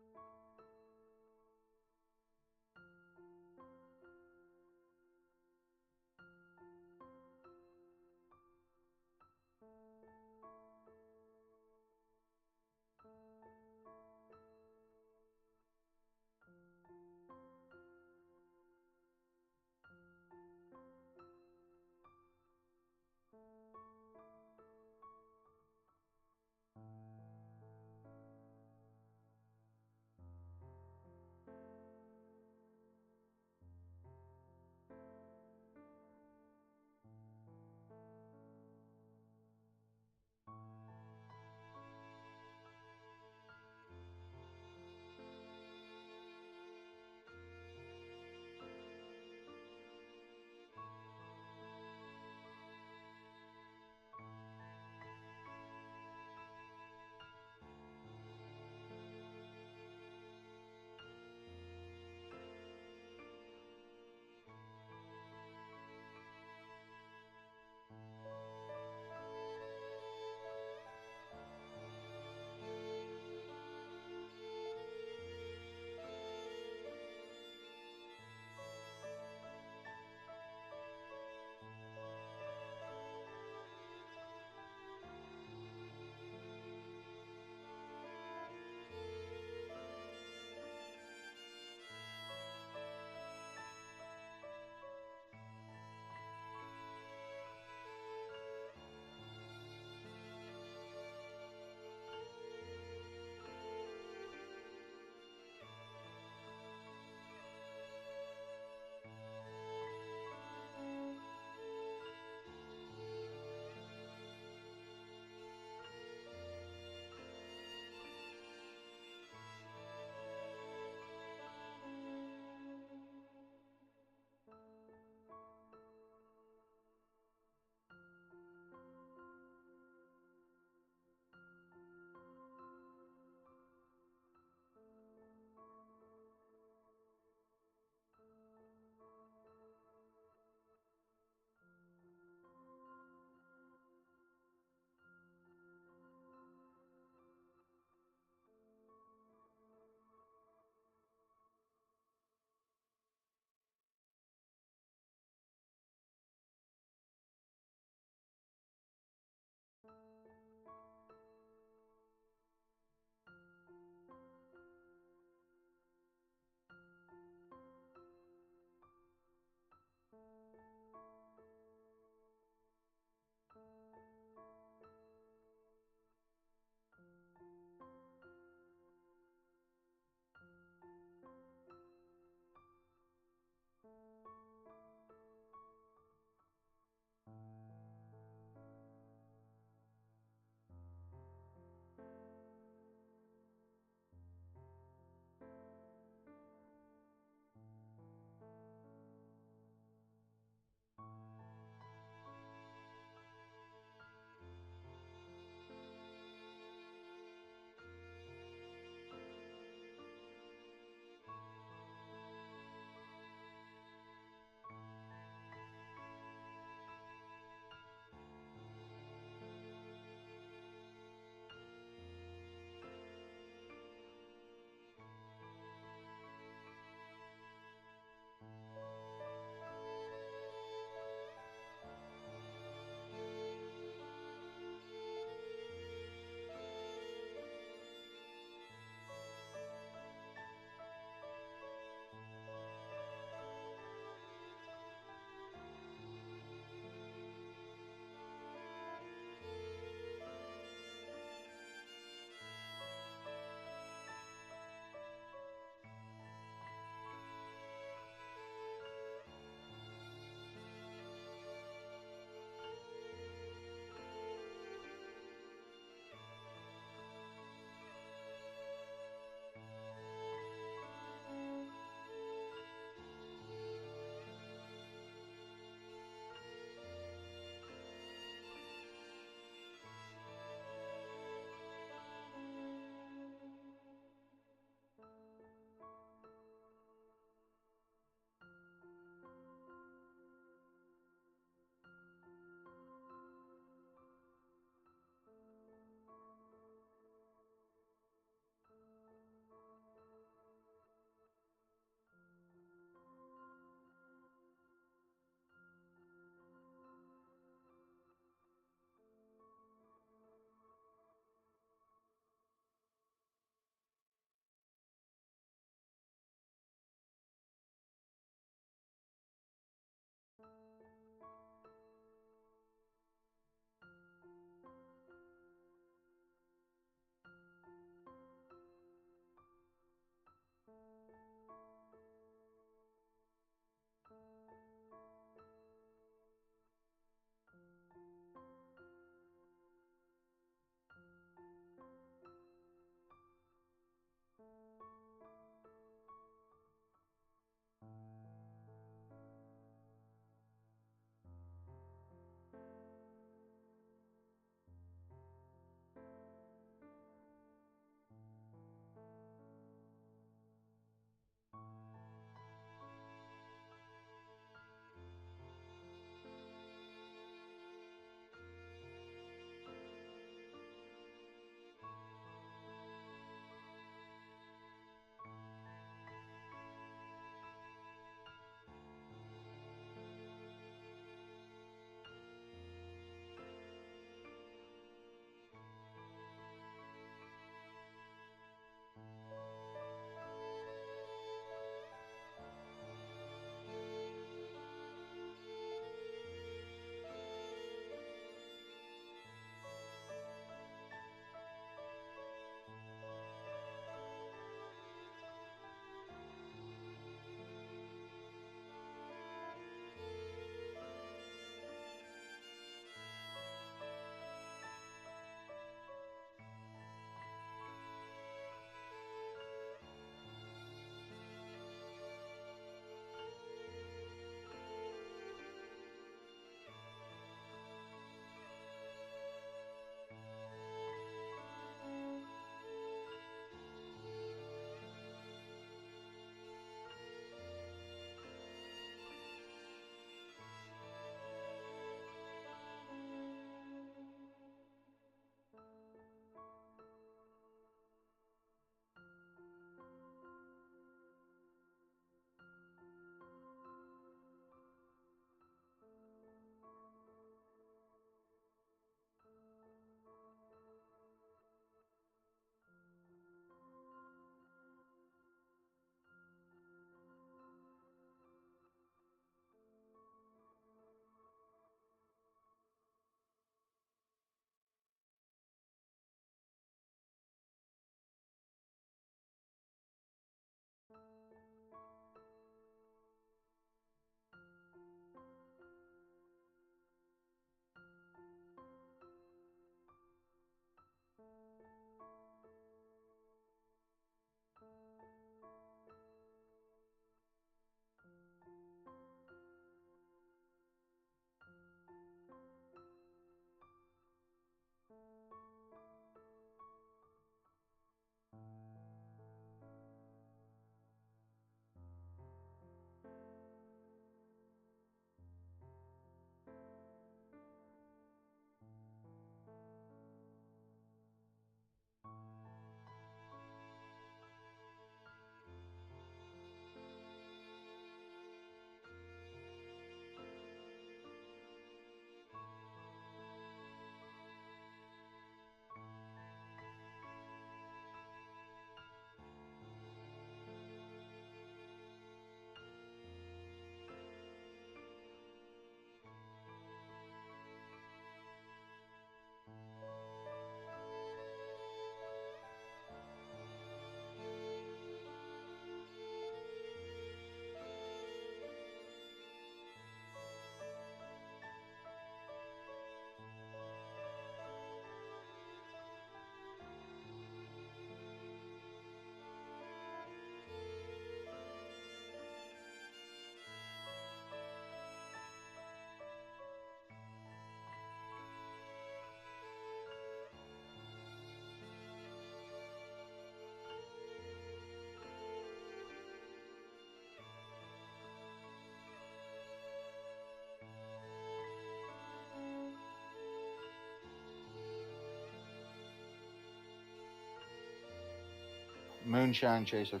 E: Moonshine Chaser.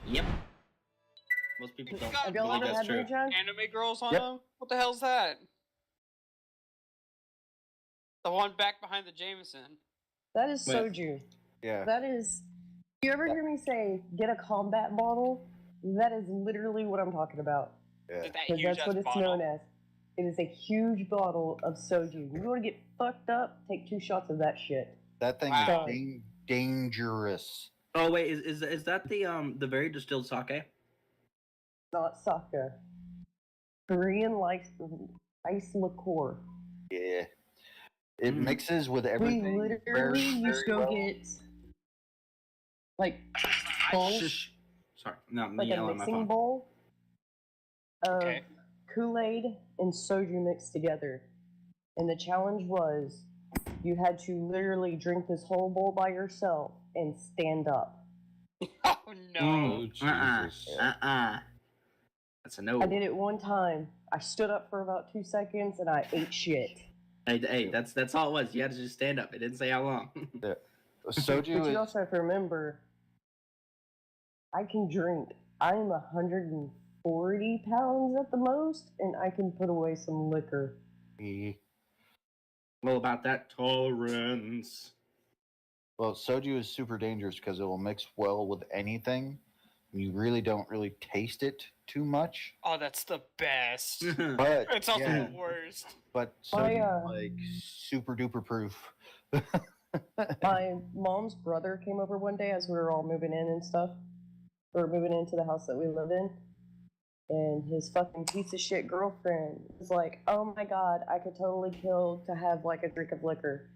B: Yep. Most people don't
C: Have
D: y'all
B: believe
D: ever
B: that's
D: had
B: true.
D: moonshine?
C: Anime girls on
E: Yep.
C: them? What the hell's that? The one back behind the Jameson.
D: That is
B: What?
D: soju.
E: Yeah.
D: That is. You ever hear me say get a combat bottle? That is literally what I'm talking about.
E: Yeah.
C: Is that
D: Because
C: huge
D: that's what it's
C: bottle?
D: known as. It is a huge bottle of soju. You want to get fucked up? Take 2 shots of that shit.
E: That thing
C: Wow.
E: is dangerous.
B: Oh wait, is that the very distilled sake?
D: Not sake. Korean ice liqueur.
E: Yeah. It
B: Mm.
E: mixes with
D: We
E: everything.
D: literally used to go get like bowls,
B: Shush. Sorry, no, me
D: like a
B: yelling at my
D: mixing
B: phone.
D: bowl of
C: Okay.
D: Kool-Aid and soju mixed together. And the challenge was you had to literally drink this whole bowl by yourself and stand up.
C: Oh no.
F: Oh, Jesus.
B: That's a no.
D: I did it one time. I stood up for about 2 seconds and I ate shit.
B: Hey, that's all it was. You had to just stand up. It didn't say how long.
E: Soju
D: But you
E: is
D: also have to remember, I can drink. I'm 140 pounds at the most, and I can put away some liquor.
B: Well, about that tolerance.
E: well, soju is super dangerous because it will mix well with anything. You really don't really taste it too much.
C: Oh, that's the best.
E: But
C: It's also
E: yeah,
C: the worst.
E: but
D: My,
E: soju is like super duper proof.
D: My mom's brother came over one day as we were all moving in and stuff. We were moving into the house that we live in. And his fucking piece of shit girlfriend was like, oh my god, I could totally kill to have like a drink of liquor.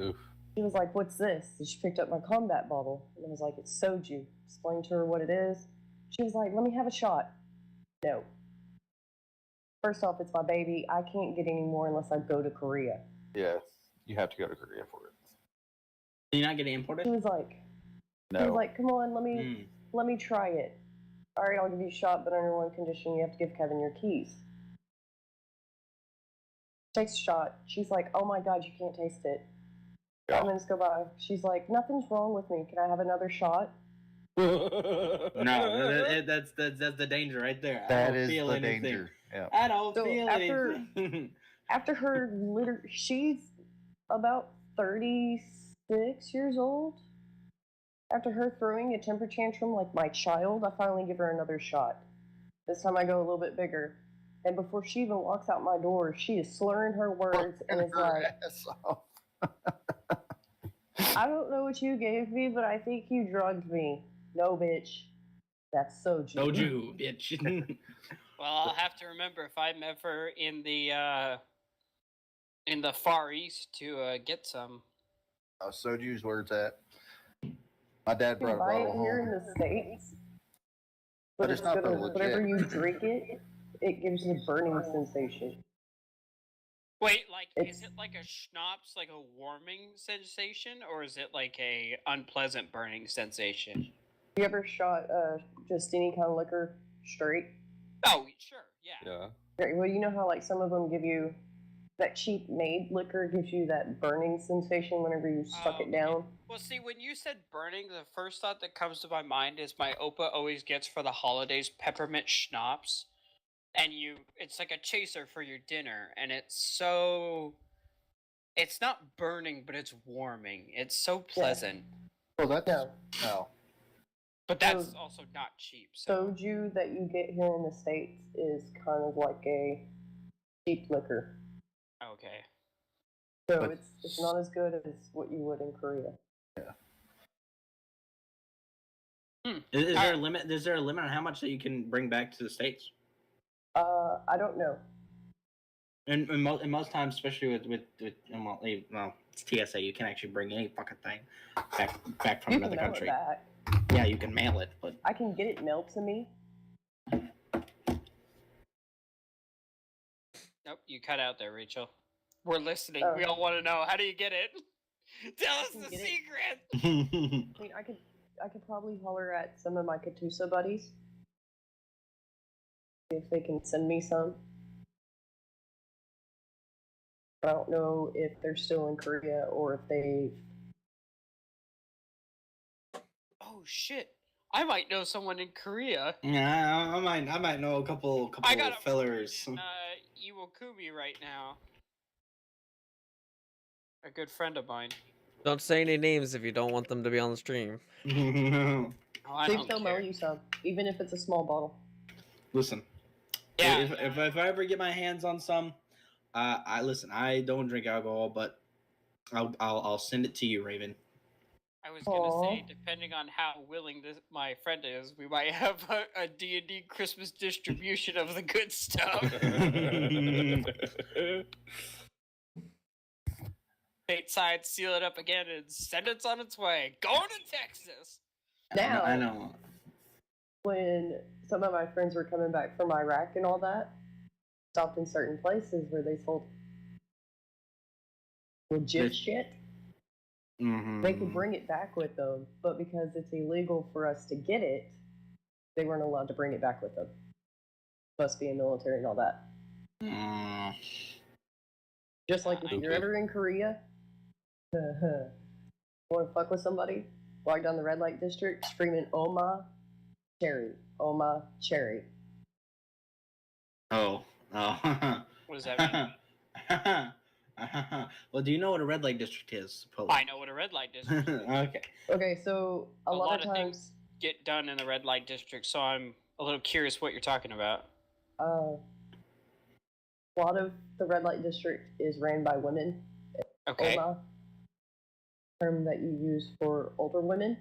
F: Oof.
D: She was like, what's this? And she picked up my combat bottle. And I was like, it's soju. Explained to her what it is. She was like, let me have a shot. No. First off, it's my baby. I can't get any more unless I go to Korea.
E: Yeah, you have to go to Korea for it.
B: Did you not get it imported?
D: She was like,
E: No.
D: come on,
B: Mm.
D: let me try it. All right, I'll give you a shot, but under one condition, you have to give Kevin your keys. Takes a shot. She's like, oh my god, you can't taste it.
E: Yeah.
D: 5 minutes go by. She's like, nothing's wrong with me. Can I have another shot?
B: No, that's the danger right there. I
E: That
B: don't
E: is
B: feel
E: the
B: anything.
E: danger. Yeah.
B: I don't
D: So
B: feel
D: after-
B: anything.
D: After her, she's about 36 years old. After her throwing a temper tantrum like my child, I finally give her another shot. This time I go a little bit bigger. And before she even walks out my door, she is slurring her words and is like,
E: Ass off.
D: I don't know what you gave me, but I think you drugged me. No, bitch. That's soju.
B: Soju, bitch.
C: Well, I'll have to remember if I'm ever in the Far East to get some.
E: Soju's where it's at. My dad
D: You
E: brought a
D: can buy it
E: bottle
D: here in
E: home.
D: the States.
E: But
D: But
E: it's
D: it's
E: not the
D: gonna,
E: legit.
D: whenever you drink it, it gives you a burning sensation.
C: Wait, like, is
D: It's-
C: it like a schnapps, like a warming sensation, or is it like a unpleasant burning sensation?
D: You ever shot just any kind of liquor straight?
C: Oh, sure, yeah.
F: Yeah.
D: Right, well, you know how like some of them give you that cheap made liquor gives you that burning sensation whenever you suck
C: Oh,
D: it down.
C: Well, see, when you said burning, the first thought that comes to my mind is my Opa always gets for the holidays peppermint schnapps, and it's like a chaser for your dinner, and it's not burning, but it's warming. It's so pleasant,
E: Well, that's
D: No.
E: no.
C: but that's
D: So-
C: also not cheap. So
D: Soju that you get here in the States is kind of like a cheap liquor.
C: okay.
D: So
E: But-
D: it's not as good as what you would in Korea.
B: Is there a limit? Is there a limit on how much that you can bring back to the States?
D: I don't know.
B: And most times, especially with well, it's TSA. You can actually bring any fucking thing back from
D: You
B: another
D: can mail
B: country.
D: it back.
B: Yeah, you can mail it, but
D: I can get it mailed to me.
C: Nope, you cut out there, Rachel. We're listening.
D: Oh.
C: We all want to know. How do you get it? Tell us
D: You
C: the
D: get it?
C: secret.
D: I mean, I could probably holler at some of my Katusa buddies if they can send me some. I don't know if they're still in Korea or if they.
C: shit! I might know someone in Korea.
B: Yeah, I might know a couple
C: I got a
B: fellers.
C: friend in Iwakuni right now. A good friend of mine.
A: Don't say any names if you don't want them to be on the stream.
C: Oh, I
D: They
C: don't
D: still
C: care.
D: mail you some, even if it's a small bottle.
B: Listen,
C: Yeah.
B: if I ever get my hands on some, I listen. I don't drink alcohol, but I'll send it to you, Raven.
C: I was gonna say,
D: Aw.
C: depending on how willing my friend is, we might have a D&D Christmas distribution of the good stuff. Stateside, seal it up again, and send it on its way. Going to Texas.
D: Now,
B: I know.
D: when some of my friends were coming back from Iraq and all that, stopped in certain places where they sold legit
B: This-
D: shit.
B: Mm-hmm.
D: They could bring it back with them, but because it's illegal for us to get it, they weren't allowed to bring it back with them. Must be in military and all that.
B: Mm.
D: Just like if you're
F: Okay.
D: ever in Korea, want to fuck with somebody, walk down the red light district screaming "Oma cherry, Oma cherry."
B: Oh.
C: What does that mean?
B: Well, do you know what a red light district is? Polo?
C: I know what a red light district is.
B: Okay.
D: Okay, so a lot of
C: things
D: times,
C: get done in the red light district, so I'm a little curious what you're talking about.
D: a lot of the red light district is ran by women.
C: Okay.
D: Oma, term that you use for older women.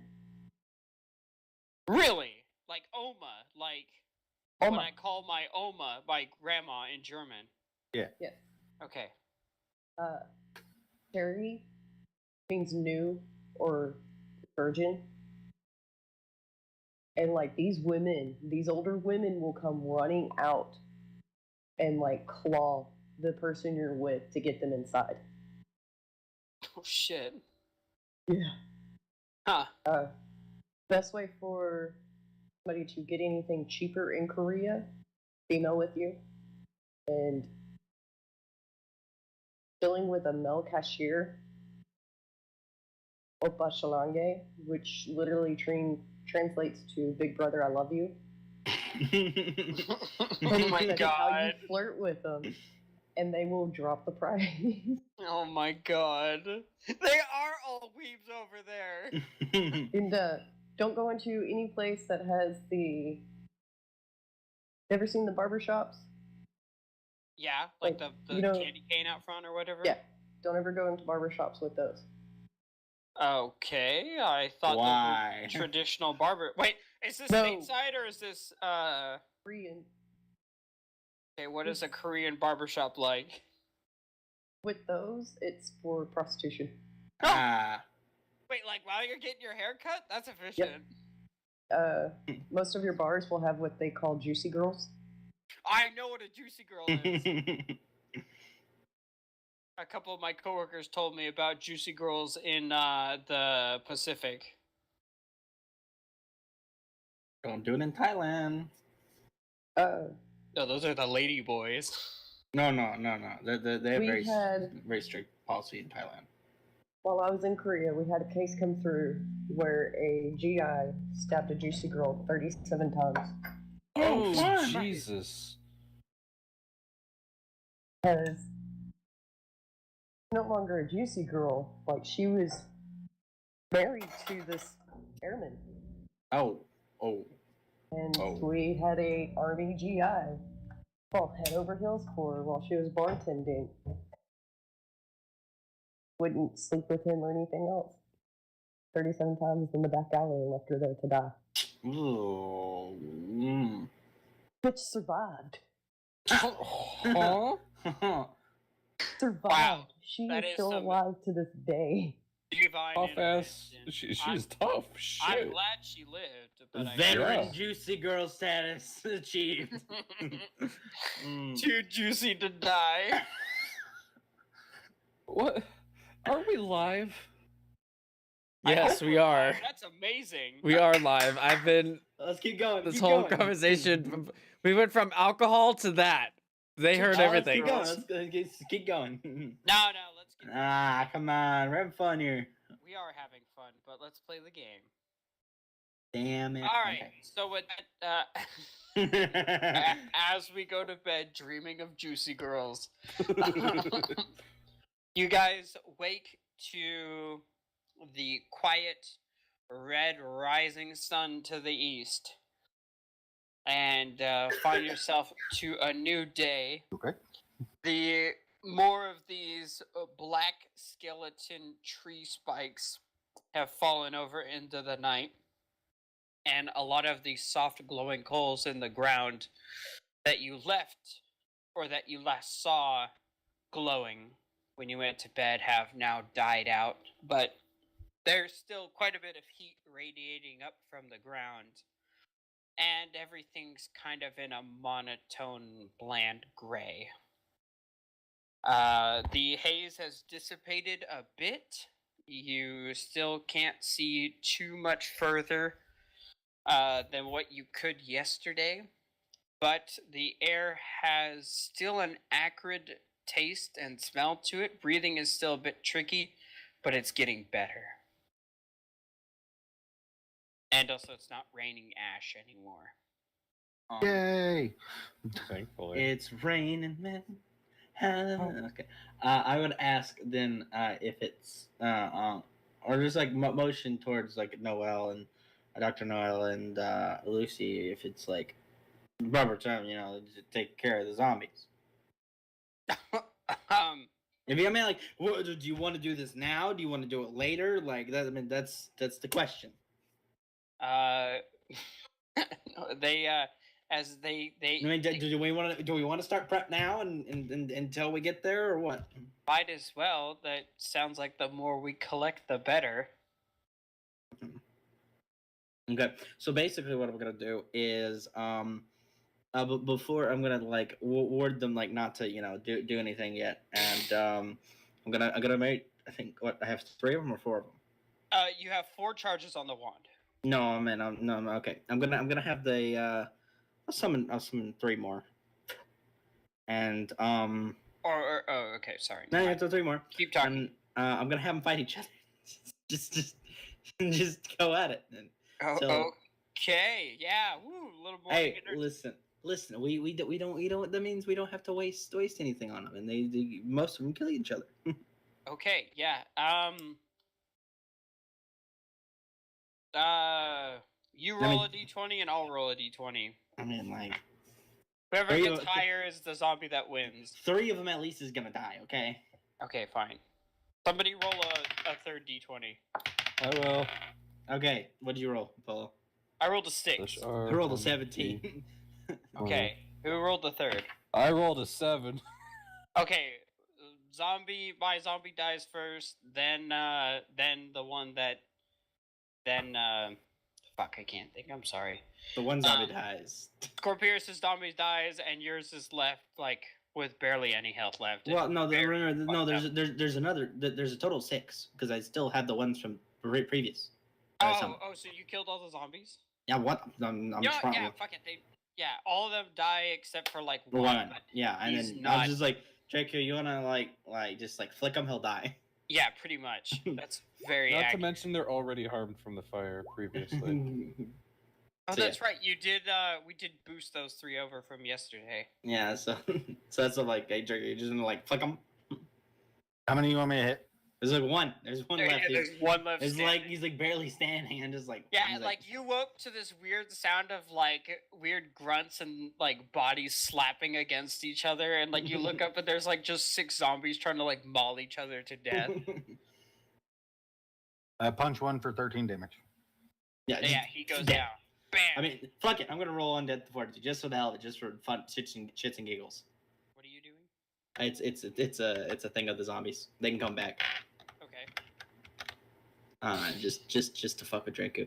C: Really? Like Oma, like when
D: Oma.
C: I call my Oma my grandma in German.
B: Yeah.
D: Yes.
C: Okay.
D: Cherry means new or virgin. And like these women, these older women will come running out and like claw the person you're with to get them inside.
C: Oh shit.
D: Yeah.
C: Huh.
D: Best way for somebody to get anything cheaper in Korea, female with you, and dealing with a male cashier, Oppa Shalange, which literally translates to Big Brother, I love you.
C: Oh my
D: That is how
C: god.
D: you flirt with them, and they will drop the price.
C: Oh my god. They are all weebs over there.
D: And don't go into any place that has the. Ever seen the barber shops?
C: Yeah, like
D: Like,
C: the
D: you know-
C: candy cane out front or whatever?
D: Yeah. Don't ever go into barber shops with those.
C: Okay, I thought
B: Why?
C: those were traditional barber. Wait, is this
D: No.
C: stateside or is this
D: Korean.
C: okay, what is a Korean barbershop like?
D: With those, it's for prostitution.
B: Ah.
C: Wait, like while you're getting your hair cut? That's efficient.
D: Most of your bars will have what they call juicy girls.
C: I know what a juicy girl is. A couple of my coworkers told me about juicy girls in the Pacific.
B: Don't do it in Thailand.
C: No, those are the lady boys.
B: No. They have
D: We had-
B: very strict policy in Thailand.
D: While I was in Korea, we had a case come through where a GI stabbed a juicy girl 37 times.
F: Oh,
B: fun.
F: Jesus.
D: Because no longer a juicy girl, like she was married to this airman.
B: Oh.
D: And
B: Oh.
D: we had a army GI fall head over heels for her while she was bartending. Wouldn't sleep with him or anything else. 37 times in the back alley and left her there to die.
B: Ooh. Mm.
D: Bitch survived.
F: Huh?
D: Survived.
C: Wow,
D: She
C: that
D: is
C: is
D: still
C: some-
D: alive to this day.
C: Divine
F: Tough ass.
C: intervention.
F: She's tough. Shit.
C: I'm glad she lived, but I
B: Veteran
F: Yeah.
B: juicy girl status achieved. Mm.
C: too juicy to die.
F: What? Are we live?
C: I
A: Yes,
C: hope
A: we
C: we're
A: are.
C: live. That's amazing.
A: We are live. I've been
B: Let's keep going.
A: this
B: keep
A: whole
B: going.
A: conversation. We went from alcohol to that. They heard
B: Oh,
A: everything.
B: Let's keep going.
C: No, let's get.
B: Ah, come on. We're having fun here.
C: We are having fun, but let's play the game.
B: Damn it.
C: All right. So with that,
B: Okay.
C: as we go to bed dreaming of juicy girls, you guys wake to the quiet red rising sun to the east and find yourself to a new day.
E: Okay.
C: The more of these black skeleton tree spikes have fallen over into the night, and a lot of these soft glowing coals in the ground that you left or that you last saw glowing when you went to bed have now died out, but there's still quite a bit of heat radiating up from the ground, and everything's kind of in a monotone, bland gray. The haze has dissipated a bit. You still can't see too much further than what you could yesterday, but the air has still an acrid taste and smell to it. Breathing is still a bit tricky, but it's getting better. And also, it's not raining ash anymore.
E: Yay!
F: Thankfully.
B: It's raining men. Okay. I would ask then if it's or just like motion towards like Noel and Dr. Noel and Lucy if it's like rubber term, to take care of the zombies. If you, I mean, like, do you want to do this now? Do you want to do it later? Like that. I mean, that's the question.
C: They as they
B: I mean, do we want to start prep now and until we get there or what?
C: might as well. That sounds like the more we collect, the better.
B: Okay, so basically, what I'm gonna do is but before I'm gonna like ward them like not to do anything yet, and I'm gonna make I think I have 3 of them or 4 of them.
C: You have 4 charges on the wand.
B: No, I mean no, okay. I'm gonna have the I'll summon 3 more, and
C: Or oh, okay, sorry.
B: no, it's 3 more.
C: Keep talking.
B: And I'm gonna have them fight each other. just go at it. And so-
C: Okay, yeah, woo, a little more.
B: hey, listen. We don't. That means we don't have to waste anything on them, and they most of them kill each other.
C: Okay, yeah. You
B: I mean-
C: roll a d20 and I'll roll a d20.
B: I mean, like
C: Whoever
B: Are you-
C: gets higher is the zombie that wins.
B: 3 of them at least is gonna die. Okay.
C: Okay, fine. Somebody roll a third d20.
F: I will.
B: Okay. What did you roll, Polo?
C: I rolled a 6.
B: I rolled a 17.
C: Okay, who rolled the third?
F: I rolled a 7.
C: Okay, my zombie dies first, then the one that, fuck, I can't think, I'm sorry.
B: The one zombie dies.
C: Scorpius' zombie dies, and yours is left, like, with barely any health left.
B: Well, no,
C: Very
B: no.
C: fucked up.
B: There's another. There's a total of 6 because I still have the ones from previous.
C: Oh, so you killed all the zombies?
B: Yeah. What? I'm
C: Yeah,
B: trying.
C: yeah, fuck it, all of them die except for, like,
B: One.
C: one. but-
B: Yeah, and
C: he's
B: then I
C: not-
B: was just like, Draco, you wanna like just like flick him, he'll die.
C: Yeah, pretty much. That's very
F: Not to
C: accurate.
F: mention they're already harmed from the fire previously.
C: Oh,
B: So,
C: that's right. You did. We did boost those 3 over from yesterday.
B: yeah, so that's like, hey, Draco, you're just gonna like flick him.
E: How many you want me to hit?
B: There's like one. There's one left.
C: There's one left.
B: It's
C: standing.
B: like he's like barely standing and just like
C: Yeah,
B: he's
C: like you woke to this weird sound of like weird grunts and like bodies slapping against each other, and like you look up and there's like just 6 zombies trying to like maul each other to death.
E: Punch 1 for 13 damage.
B: yeah,
C: Yeah, he goes
B: dead.
C: down. Bam.
B: I mean, fuck it. I'm gonna roll undead fortitude just for the hell of it, just for fun, shits and giggles.
C: What are you doing?
B: It's a thing of the zombies. They can come back.
C: Okay.
B: Just to fuck with Draco.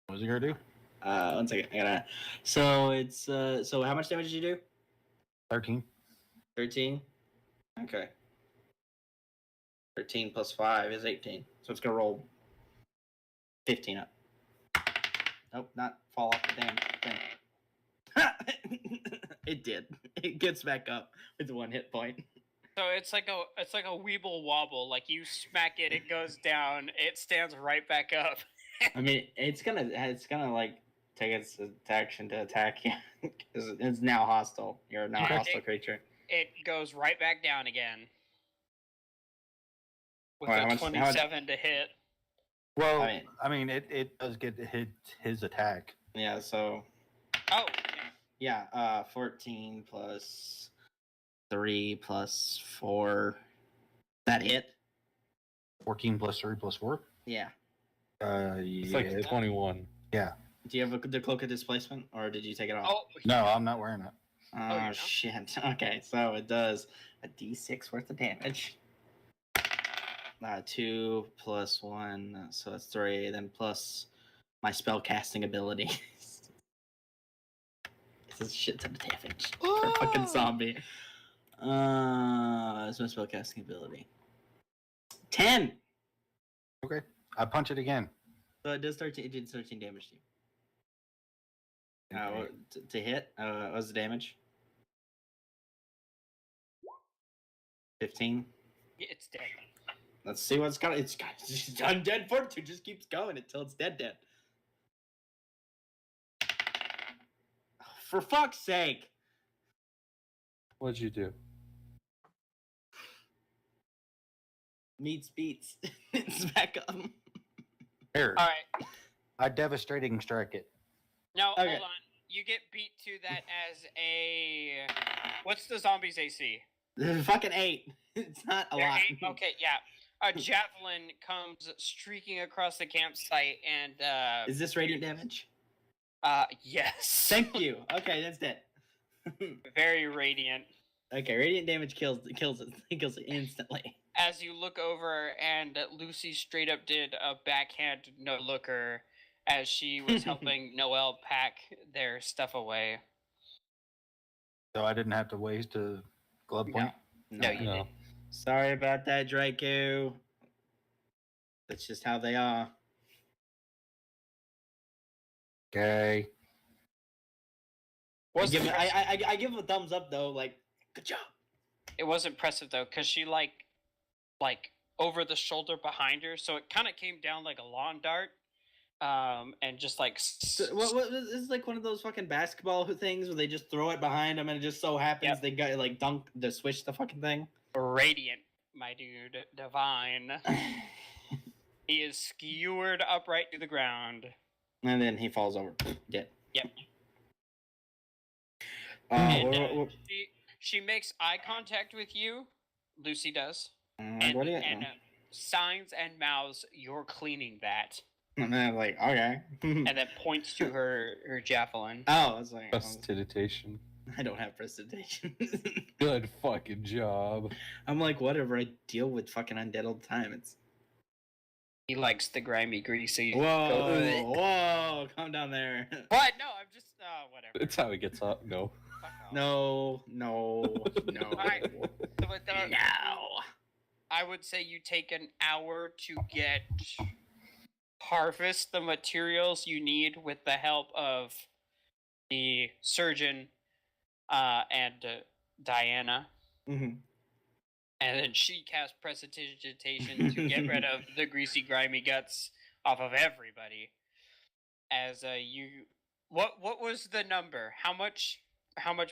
E: What was he gonna do?
B: 1 second. I gotta. So it's so how much damage did you do?
E: 13.
B: 13. Okay. 13 plus 5 is 18. So it's gonna roll 15 up. Nope, not fall off the damn thing. It did. It gets back up with 1 hit point.
C: So it's like a weeble wobble. Like you smack it, it goes down. It stands right back up.
B: I mean, it's gonna like take its action to attack you because it's now hostile. You're now a
C: Okay.
B: hostile creature.
C: It goes right back down again. With
B: Alright,
C: a
B: how much-
C: 27 to hit.
E: Well,
B: I mean-
E: it does get to hit his attack.
B: Yeah. So
C: Oh,
B: yeah, 14 plus 3 plus 4. That hit?
E: 14 plus 3 plus 4.
B: Yeah.
F: It's
E: Yeah.
F: like 21.
B: Do you have the cloak of displacement, or did you take it off?
C: oh.
E: No, I'm not wearing it.
B: Oh,
C: you're not?
B: shit. Okay, so it does a d6 worth of damage. 2 plus 1, so that's 3. Then plus my spell casting ability. This is a shit ton of damage for a fucking zombie. That's my spell casting ability. 10.
E: I punch it again.
B: So it does 13. It did 13 damage to you.
E: Okay.
B: To hit. What was the damage? 15.
C: Yeah, it's dead.
B: Let's see what's got. It's undead fortitude. Just keeps going until it's dead. For fuck's sake!
F: What'd you do?
B: Meets beats. It's back up.
E: Here,
C: All right.
E: I devastating strike it.
C: No,
B: Okay.
C: hold on. You get beat to that as a. What's the zombie's AC?
B: Fucking 8. It's not a
C: They're
B: lot.
C: 8? Okay, yeah. A javelin comes streaking across the campsite and.
B: Is this radiant damage?
C: Yes.
B: Thank you. Okay, that's dead.
C: Very radiant.
B: Okay, radiant damage kills it. Kills it instantly.
C: As you look over, and Lucy straight up did a backhand no looker as she was helping Noelle pack their stuff away.
E: So I didn't have to waste a glove point.
C: No, you
F: No.
C: didn't.
B: Sorry about that, Draco. That's just how they are.
E: Okay.
B: I
C: Was
B: give,
C: impressive.
B: I give him a thumbs up though. Like, good job.
C: It was impressive though, because she like over the shoulder behind her, so it kind of came down like a lawn dart, and just like
B: What this is like one of those fucking basketball things where they just throw it behind them and it just so happens
C: Yep.
B: they got like dunk the switch the fucking thing.
C: radiant, my dude, divine. He is skewered upright to the ground.
B: And then he falls over, dead.
C: Yep.
B: Uh,
C: And, she makes eye contact with you. Lucy does. And,
B: what do you?
C: and signs and mouths, you're cleaning that.
B: And then I'm like, okay.
C: And then points to her javelin.
B: Oh, I was like,
F: Prestidigitation.
B: I don't have presentation.
F: Good fucking job.
B: I'm like, whatever. I deal with fucking undead all the time. It's
C: He likes the grimy, greasy.
B: whoa, calm down there.
C: What? No, I'm just whatever.
F: It's how he gets up. No.
C: Fuck off.
B: No.
C: Alright. So with that,
B: No.
C: I would say you take an hour to harvest the materials you need with the help of the surgeon and Diana.
B: Mm-hmm.
C: And then she casts prestidigitation to get rid of the greasy, grimy guts off of everybody. As what was the number? How much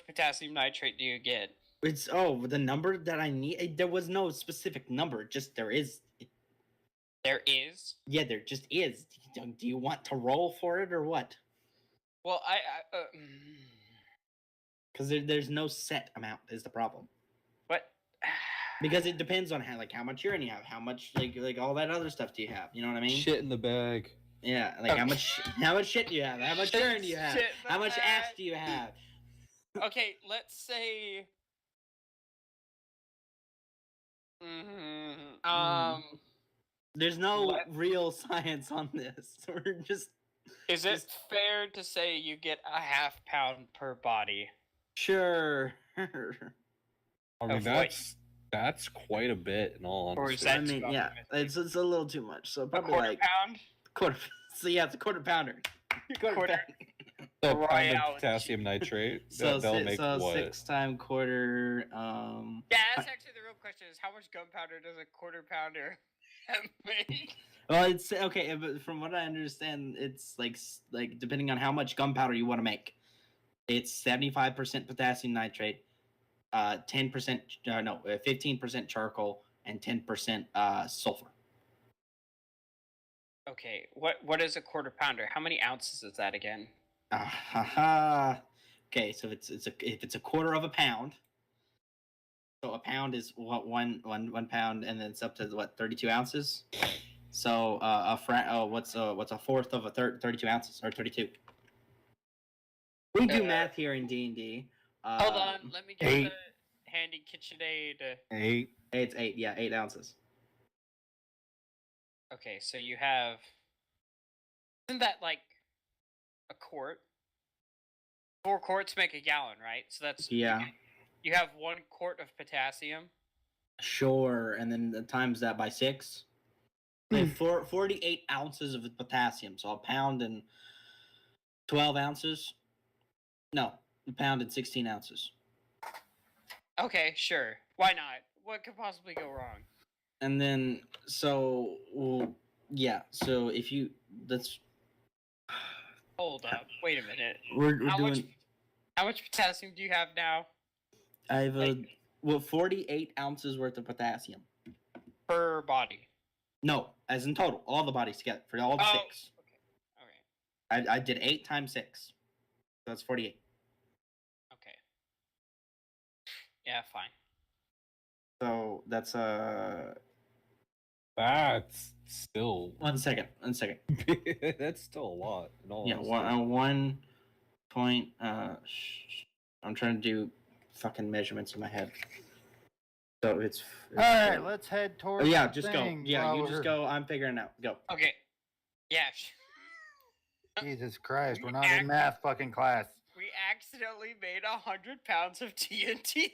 C: potassium nitrate do you get?
B: It's the number that I need. There was no specific number. Just there is.
C: There is.
B: Yeah, there just is. Do you want to roll for it or what?
C: Well,
B: Because there's no set amount is the problem.
C: what?
B: Because it depends on how much urine you have, how much like all that other stuff do you have. You know what I mean?
F: Shit in the bag.
B: Yeah, like how much shit do you have? How much urine do you have?
C: Shit in the
B: How much ass
C: bag.
B: do you have?
C: Okay, let's say.
B: There's no
C: Let-
B: real science on this. We're just
C: Is it
B: Just-
C: fair to say you get a half pound per body?
B: sure.
F: I mean,
C: Of what?
F: that's quite a bit in all
C: Or is
F: honesty.
C: that
B: I mean,
C: too
B: yeah,
C: optimistic?
B: it's a little too much. So
C: A
B: probably
C: quarter
B: like
C: pound?
B: quarter. So yeah, it's a quarter pounder.
C: Quarter.
B: pounder.
F: So a pound
C: Royale.
F: of potassium nitrate.
B: So
F: that'll make what?
B: 6 times quarter.
C: Yeah, that's actually the real question: is how much gunpowder does a quarter pounder that make?
B: Well, it's okay, but from what I understand, it's like depending on how much gunpowder you want to make, it's 75% potassium nitrate, 10% 15% charcoal, and 10% sulfur.
C: Okay, what is a quarter pounder? How many ounces is that again?
B: Okay, so if it's a quarter of a pound, so a pound is what one pound, and then it's up to what 32 ounces. So what's a fourth of a 32 ounces or 32? We do math here in D&D.
C: Hold on, let me get
E: 8.
C: the handy KitchenAid.
E: 8.
B: It's 8. Yeah, 8 ounces.
C: Okay, so you have. Isn't that like a quart? 4 quarts make a gallon, right? So that's
B: Yeah,
C: You have 1 quart of potassium.
B: sure. And then times that by 6. Then 48 ounces of potassium. So a pound and 12 ounces. No, a pound and 16 ounces.
C: Okay, sure. Why not? What could possibly go wrong?
B: And then yeah. So if you that's
C: Hold up. Wait a minute.
B: we're
C: How
B: doing.
C: much potassium do you have now
B: I have
C: like-
B: 48 ounces worth of potassium.
C: per body?
B: No, as in total, all the bodies together for all the
C: Oh,
B: 6.
C: Okay.
B: I did 8 times 6, so that's 48.
C: Okay. Yeah, fine.
B: So that's
F: That's still
B: 1 second.
F: that's still a lot. In all
B: Yeah,
F: honesty.
B: 1 point. I'm trying to do fucking measurements in my head. So it's
E: All right, let's head
B: Oh,
E: towards.
B: yeah,
E: the
B: just
E: thing
B: go. Yeah,
E: while
B: you just
E: we're-
B: go. I'm figuring it out. Go.
C: Okay. Yeah.
E: Jesus Christ,
C: We
E: we're not in math fucking class.
C: We accidentally made 100 pounds of TNT.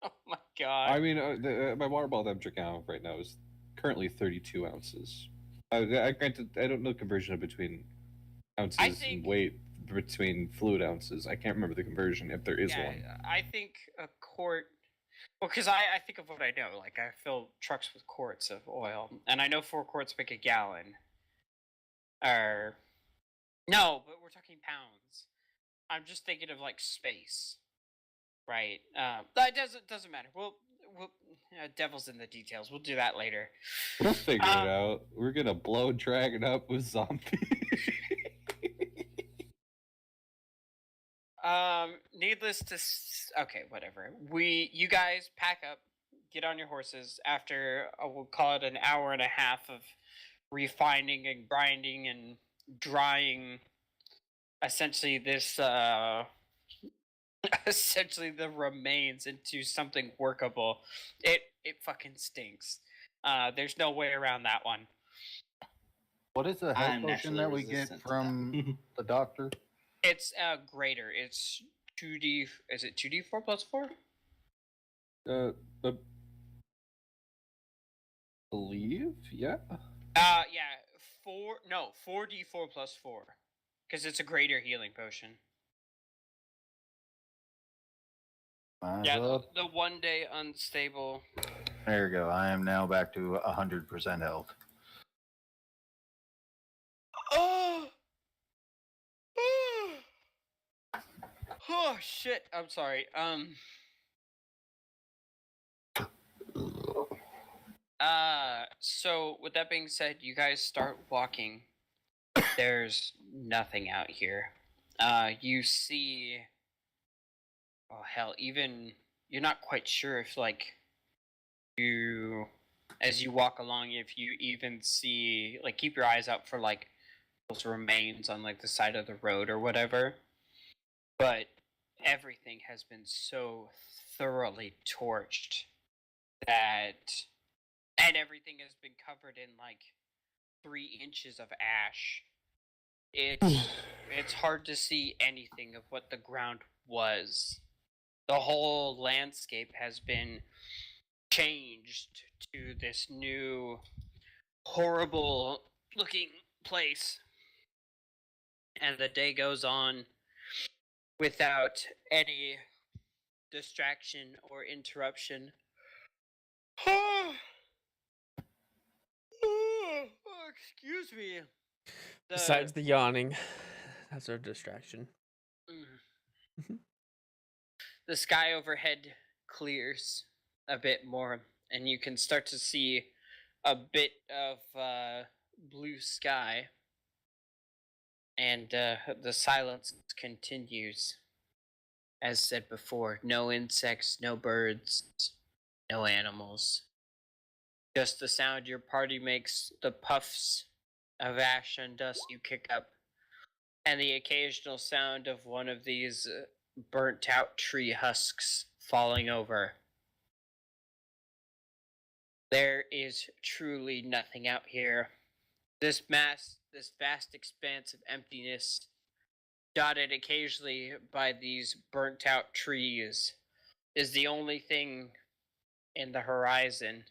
C: Oh my god.
F: I mean, my water bottle that I'm drinking out of right now is currently 32 ounces. Granted, I don't know conversion between ounces
C: think-
F: and weight between fluid ounces. I can't remember the conversion if there is
C: yeah,
F: one.
C: I think a quart. Well, because I think of what I know. Like, I fill trucks with quarts of oil. And I know 4 quarts make a gallon. Or. No, but we're talking pounds. I'm just thinking of, like, space. Right? That doesn't matter. We'll devil's in the details. We'll do that later.
F: We'll figure it out. We're gonna blow Dragon up with zombies.
C: Needless to okay, whatever. You guys pack up, get on your horses after we'll call it an hour and a half of refining and grinding and drying. Essentially, this essentially the remains into something workable. It fucking stinks. There's no way around that one.
E: What is the health potion that we get from the doctor?
C: It's greater. It's 2D. Is it 2D4 plus 4?
F: Believe, yeah.
C: Yeah. 4D4 plus 4, because it's a greater healing potion.
E: Might as
C: Yeah,
E: well.
C: the 1 day unstable.
E: There you go. I am now back to 100% health.
C: Oh. Oh shit! I'm sorry. So with that being said, you guys start walking. There's nothing out here. You see. Oh hell! Even you're not quite sure if as you walk along, if you even see keep your eyes out for those remains on the side of the road or whatever. But everything has been so thoroughly torched and everything has been covered in 3 inches of ash. It's hard to see anything of what the ground was. The whole landscape has been changed to this new horrible looking place. And the day goes on without any distraction or interruption. excuse me.
A: Besides the yawning, that's our distraction.
C: Mm. The sky overhead clears a bit more, and you can start to see a bit of blue sky. And the silence continues. As said before, no insects, no birds, no animals. Just the sound your party makes, the puffs of ash and dust you kick up, and the occasional sound of one of these burnt out tree husks falling over. There is truly nothing out here. This vast expanse of emptiness, dotted occasionally by these burnt out trees, is the only thing in the horizon.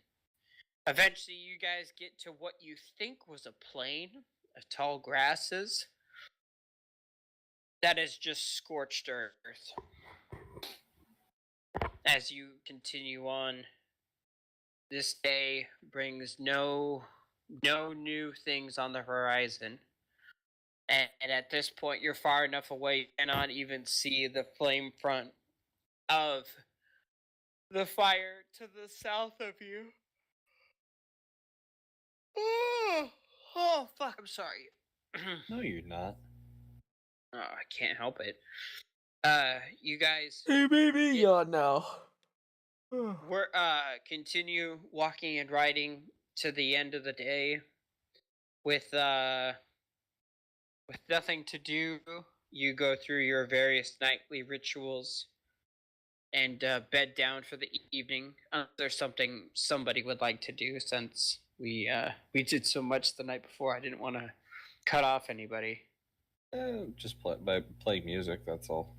C: Eventually, you guys get to what you think was a plain of tall grasses that is just scorched earth. As you continue on, this day brings no new things on the horizon. And at this point, you're far enough away you cannot even see the flame front of the fire to the south of you. Oh fuck, I'm sorry.
F: No, you're not.
C: Oh, I can't help it. You guys
A: Hey, baby, yawn now.
C: we're continue walking and riding to the end of the day with nothing to do. You go through your various nightly rituals and bed down for the evening. There's something somebody would like to do, since we did so much the night before. I didn't want to cut off anybody.
F: Just by playing music. That's all.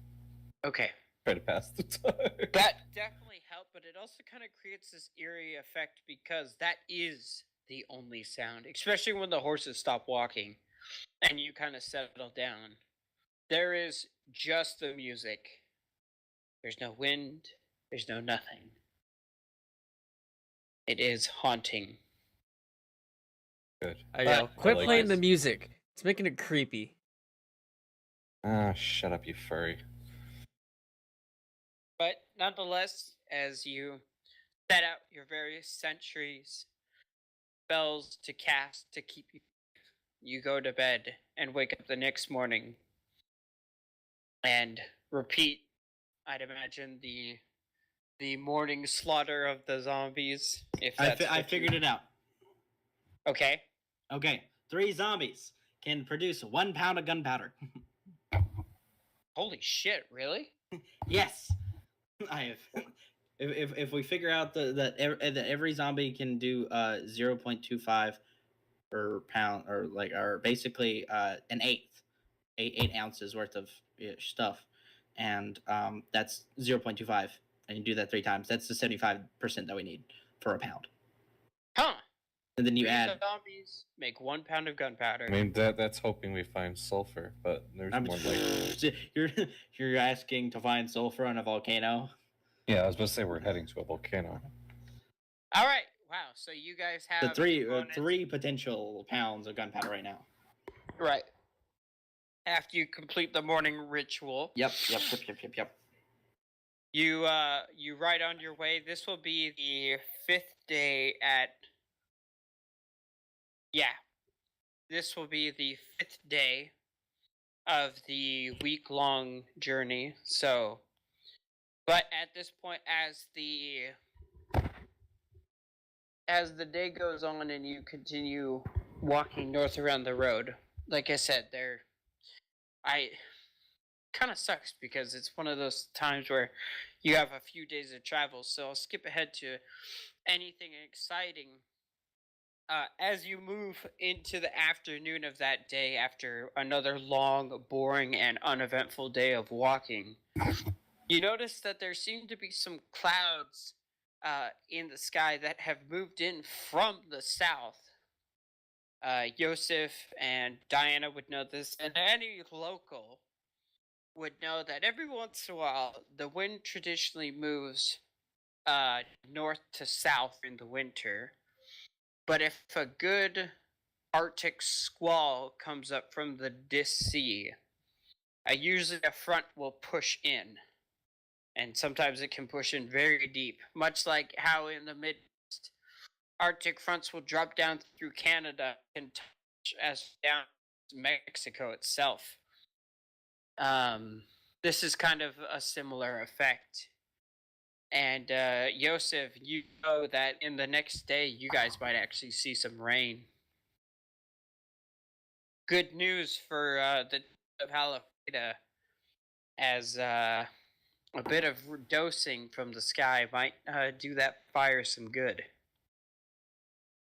C: Okay.
F: Try to pass the time.
C: That definitely helped, but it also kind of creates this eerie effect because that is the only sound, especially when the horses stop walking and you kind of settle down. There is just the music. There's no wind, there's no nothing. It is haunting.
F: Good.
A: I know. Quit
F: like
A: playing
F: this.
A: the music. It's making it creepy.
F: Ah, shut up, you furry.
C: But nonetheless, as you set out your various sentries, spells to cast to keep you, you go to bed and wake up the next morning and repeat, I'd imagine, the morning slaughter of the zombies. If that's
B: I figured it out.
C: Okay.
B: Okay, 3 zombies can produce 1 pound of gunpowder.
C: Holy shit! Really?
B: Yes, I have. If we figure out that every zombie can do 0.25 per pound, or basically an eighth, 8 ounces worth of stuff, and that's 0.25, and you do that 3 times. That's the 75% that we need for a pound.
C: Huh?
B: And then you
C: 3
B: add.
C: zombies make 1 pound of gunpowder.
F: I mean, that's hoping we find sulfur, but there's
B: I'm,
F: more like.
B: you're asking to find sulfur on a volcano.
F: Yeah, I was about to say we're heading to a volcano.
C: All right. Wow. So you guys have
B: The three
C: components-
B: 3 potential pounds of gunpowder right now.
C: Right. After you complete the morning ritual,
B: Yep.
C: you ride on your way. This will be the 5th day at. Yeah. This will be the 5th day of the week-long journey. So, but at this point, as the day goes on and you continue walking north around the road, like I said, kind of sucks because it's one of those times where you have a few days of travel. So I'll skip ahead to anything exciting. As you move into the afternoon of that day, after another long, boring, and uneventful day of walking, you notice that there seem to be some clouds in the sky that have moved in from the south. Yosef and Diana would know this, and any local would know that every once in a while the wind traditionally moves north to south in the winter. But if a good Arctic squall comes up from the Dis Sea. Usually a front will push in, and sometimes it can push in very deep, much like how in the Midwest, Arctic fronts will drop down through Canada and touch as down Mexico itself. This is kind of a similar effect. And Yosef, you know that in the next day, you guys might actually see some rain. Good news for the of Halafrida, as a bit of dosing from the sky might do that fire some good.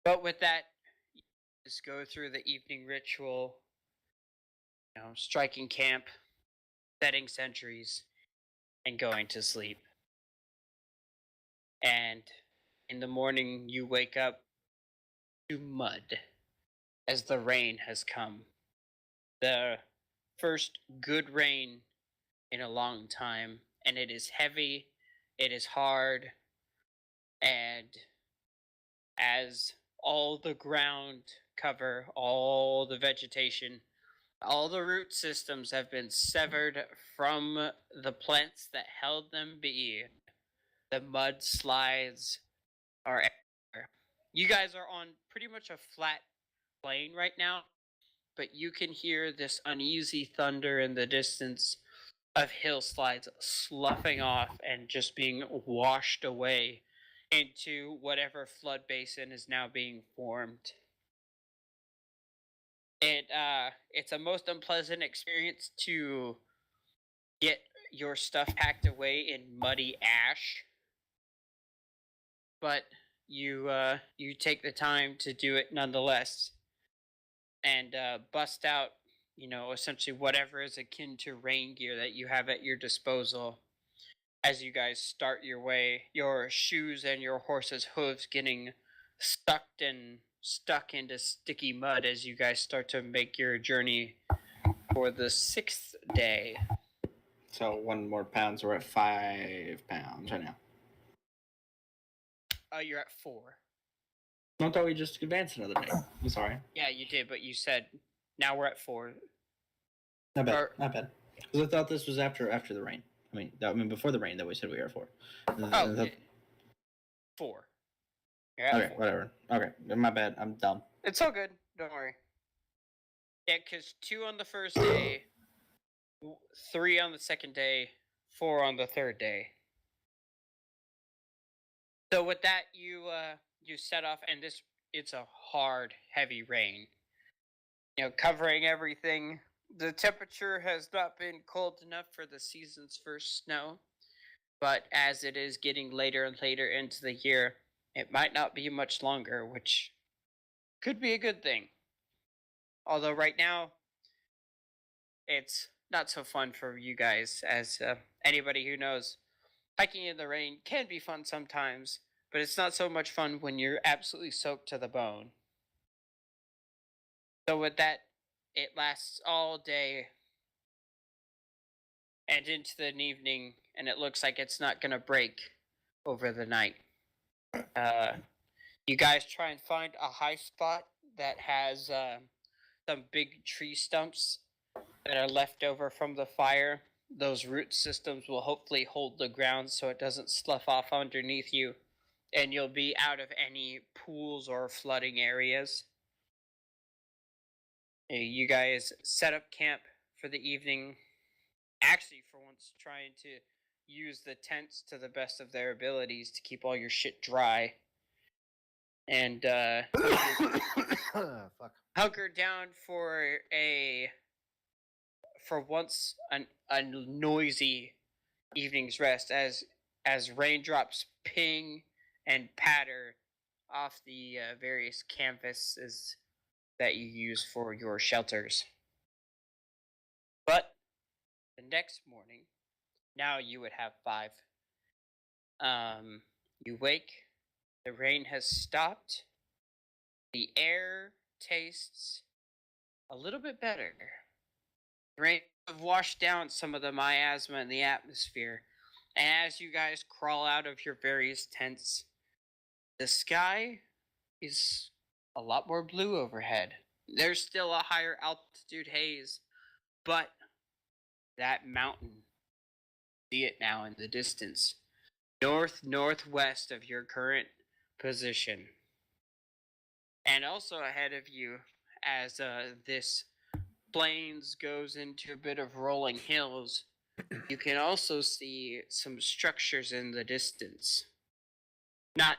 C: But with that, just go through the evening ritual, striking camp, setting sentries, and going to sleep. And in the morning, you wake up to mud as the rain has come. The first good rain in a long time, and it is heavy, it is hard, and as all the ground cover, all the vegetation, all the root systems have been severed from the plants that held them be, the mudslides are everywhere. You guys are on pretty much a flat plain right now, but you can hear this uneasy thunder in the distance of hillsides sloughing off and just being washed away into whatever flood basin is now being formed. It's a most unpleasant experience to get your stuff packed away in muddy ash, but you take the time to do it nonetheless, and bust out essentially whatever is akin to rain gear that you have at your disposal as you guys start your way, your shoes and your horse's hooves getting stuck into sticky mud as you guys start to make your journey for the 6th day.
B: So 1 more pounds, we're at 5 pounds right now.
C: You're at 4.
B: I thought we just advanced another day. I'm sorry.
C: Yeah, you did, but you said now we're at 4.
B: Not bad.
C: Or-
B: Not bad. Because I thought this was after the rain. I mean before the rain that we said we were at 4.
C: Oh, 4. You're at
B: Okay,
C: 4.
B: whatever. Okay, my bad. I'm dumb.
C: It's all good. Don't worry. Yeah, because 2 on the first day, 3 on the second day, 4 on the third day. So with that, you set off, and it's a hard, heavy rain. Covering everything. The temperature has not been cold enough for the season's first snow, but as it is getting later and later into the year, it might not be much longer, which could be a good thing. Although right now, it's not so fun for you guys, as anybody who knows, hiking in the rain can be fun sometimes, but it's not so much fun when you're absolutely soaked to the bone. So with that, it lasts all day and into the evening, and it looks like it's not going to break over the night. You guys try and find a high spot that has some big tree stumps that are left over from the fire. Those root systems will hopefully hold the ground so it doesn't slough off underneath you, and you'll be out of any pools or flooding areas. You guys set up camp for the evening. Actually, for once, trying to use the tents to the best of their abilities to keep all your shit dry. And
E: Fuck.
C: hunker down for once a noisy evening's rest as raindrops ping and patter off the various canvases that you use for your shelters. But the next morning, now you would have 5. You wake, the rain has stopped, the air tastes a little bit better. The rain have washed down some of the miasma in the atmosphere, and as you guys crawl out of your various tents, the sky is a lot more blue overhead. There's still a higher altitude haze, but that mountain, see it now in the distance, northwest of your current position. And also ahead of you, as this plains goes into a bit of rolling hills, you can also see some structures in the distance. Not,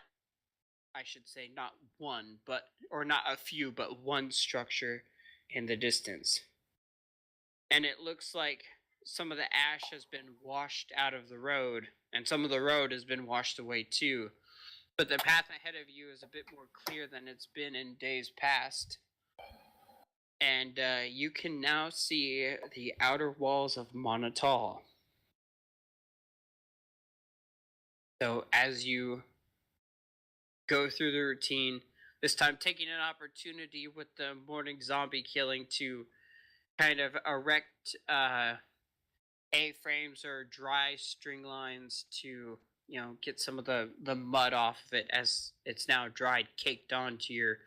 C: I should say, not one, or not a few, but one structure in the distance. And it looks like some of the ash has been washed out of the road, and some of the road has been washed away too. But the path ahead of you is a bit more clear than it's been in days past. And you can now see the outer walls of Monatal. So as you go through the routine, this time taking an opportunity with the morning zombie killing to kind of erect A-frames or dry string lines to, get some of the mud off of it, as it's now dried, caked onto your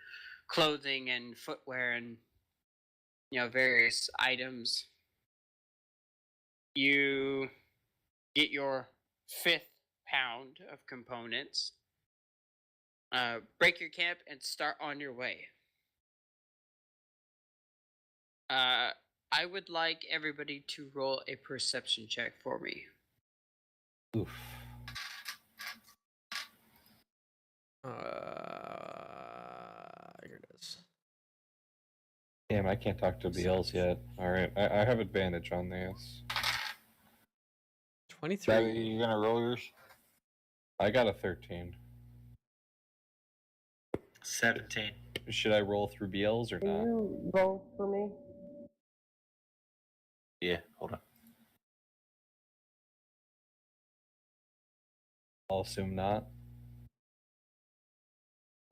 C: clothing and footwear and, various items. You get your 5th pound of components, break your camp, and start on your way. I would like everybody to roll a perception check for me.
F: Oof.
A: Here it is.
F: Damn, I can't talk to BLs yet. Alright, I have advantage on this.
A: 23.
E: You gonna roll yours?
F: I got a 13.
B: 17.
F: Should I roll through BLs or
D: Can
F: not?
D: you roll for me?
E: Yeah, hold on.
F: I'll assume not.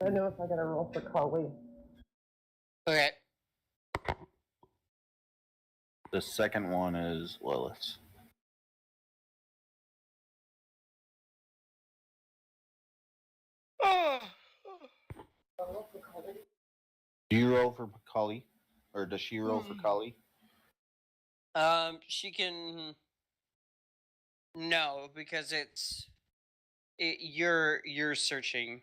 D: I don't know if I gotta roll for Kali.
C: Okay.
E: The second one is Lilith's. Do you roll for Kali? Or does she roll for Kali?
C: She can. No, because you're searching.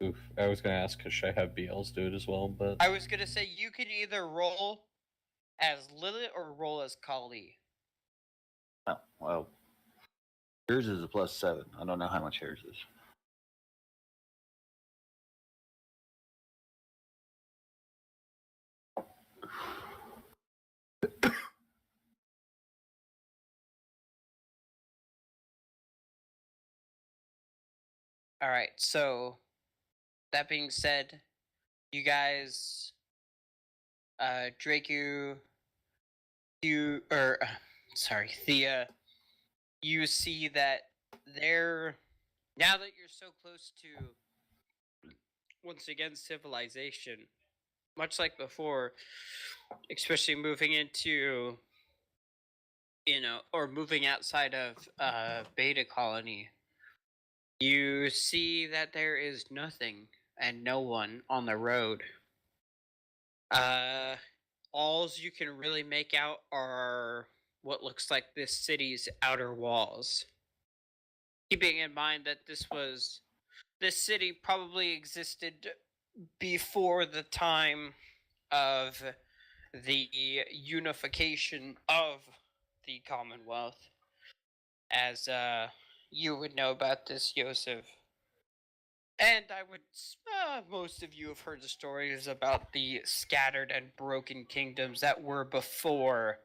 F: Oof. I was gonna ask, should I have BLs do it as well, but
C: I was gonna say you could either roll as Lilith or roll as Kali.
E: Oh, well. Yours is a +7. I don't know how much yours is.
C: All right. So, that being said, you guys, Draku, Thea, you see that now that you're so close to, once again, civilization, much like before, especially moving into, or moving outside of Beta Colony, you see that there is nothing and no one on the road. Alls you can really make out are what looks like this city's outer walls. Keeping in mind that this city probably existed before the time of the unification of the Commonwealth, as you would know about this, Yosef. And most of you have heard the stories about the scattered and broken kingdoms that were before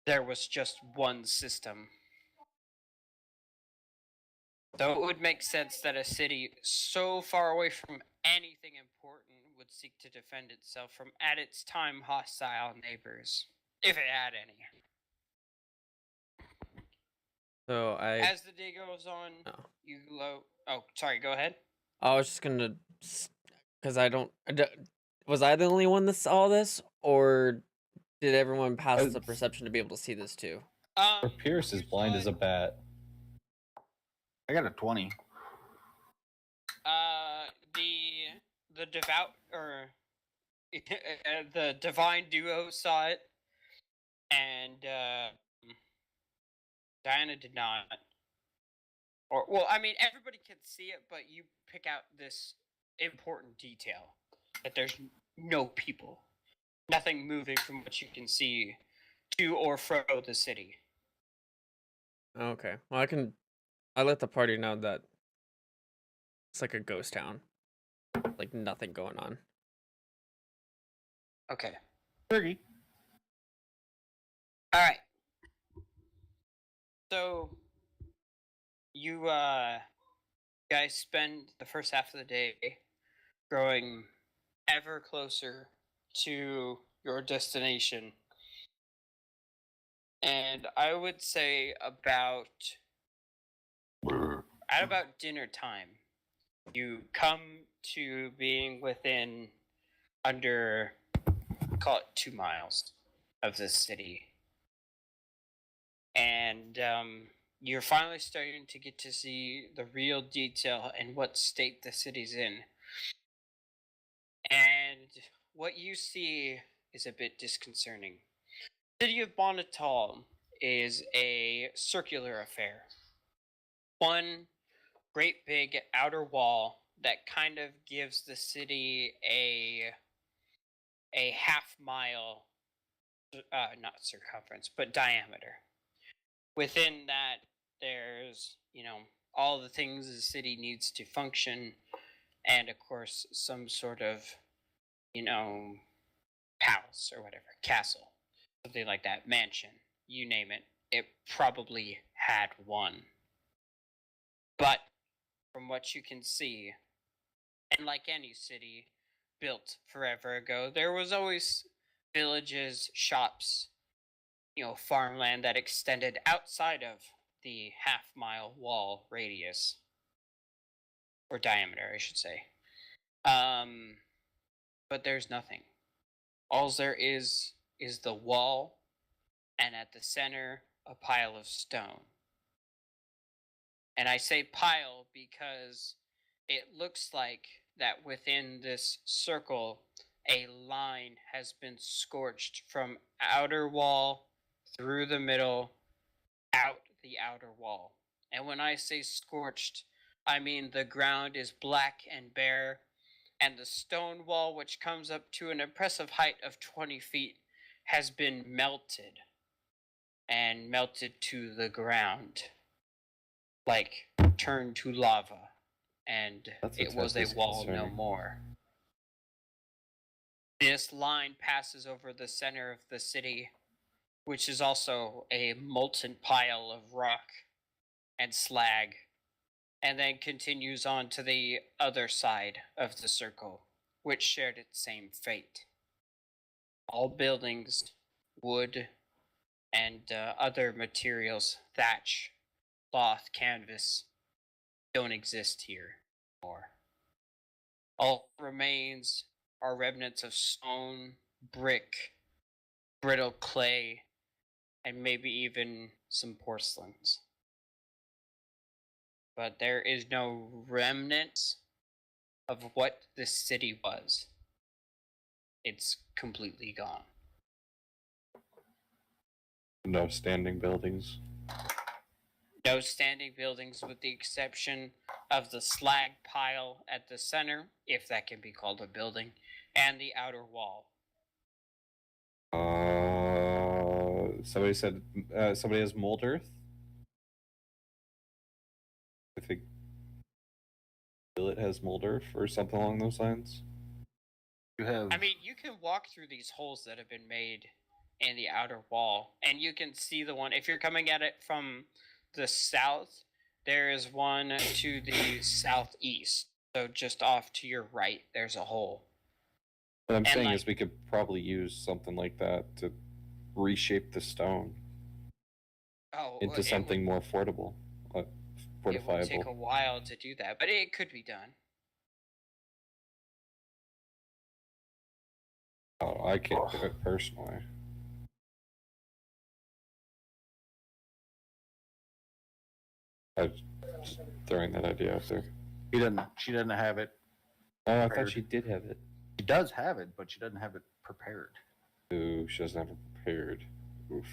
C: there was just one system. So it would make sense that a city so far away from anything important would seek to defend itself from, at its time, hostile neighbors, if it had any.
A: So
C: As the day goes on, Oh, sorry, go ahead.
A: I was just gonna, because was I the only one that saw this, or did everyone pass the perception to be able to see this too?
F: Pierce is blind as a bat.
E: I got a 20.
C: the devout or the divine duo saw it, and Diana did not. Or well, I mean, everybody can see it, but you pick out this important detail that there's no people, nothing moving from what you can see to or fro the city.
A: Okay. Well, I let the party know that it's like a ghost town. Like nothing going on.
C: Okay.
B: Turkey.
C: All right. So you guys spend the first half of the day growing ever closer to your destination. And I would say at about dinner time, you come to being within under, call it 2 miles of the city. And you're finally starting to get to see the real detail and what state the city's in. And what you see is a bit disconcerting. The city of Bonital is a circular affair. One great big outer wall that kind of gives the city a half mile, not circumference, but diameter. Within that, there's, all the things the city needs to function, and of course, some sort of, palace or whatever, castle, something like that, mansion, you name it. It probably had one. But from what you can see, and like any city built forever ago, there was always villages, shops, farmland that extended outside of the half-mile wall radius. Or diameter, I should say. But there's nothing. All there is the wall, and at the center, a pile of stone. And I say pile because it looks like that within this circle, a line has been scorched from outer wall through the middle, out the outer wall. And when I say scorched, I mean the ground is black and bare, and the stone wall, which comes up to an impressive height of 20 feet, has been melted. And melted to the ground. Like, turned to lava. And it was a wall no more. This line passes over the center of the city, which is also a molten pile of rock and slag, and then continues on to the other side of the circle, which shared its same fate. All buildings, wood, and other materials, thatch, cloth, canvas, don't exist here anymore. All remains are remnants of stone, brick, brittle clay, and maybe even some porcelains. But there is no remnants of what this city was. It's completely gone.
F: No standing buildings.
C: No standing buildings with the exception of the slag pile at the center, if that can be called a building, and the outer wall.
F: Somebody said somebody has mold earth. I think Billet has mold earth or something along those lines.
E: You have.
C: I mean, you can walk through these holes that have been made in the outer wall, and you can see the one. If you're coming at it from the south, there is one to the southeast. So just off to your right, there's a hole.
F: What I'm saying is we could probably use something like that to reshape the stone into something more fortifiable.
C: It will take a while to do that, but it could be done.
F: Oh, I can't do it personally. I'm just throwing that idea out there.
E: She doesn't have it
F: Oh, I thought
E: Prepared.
F: she did have it.
E: She does have it, but she doesn't have it prepared.
F: Ooh, she doesn't have it prepared. Oof.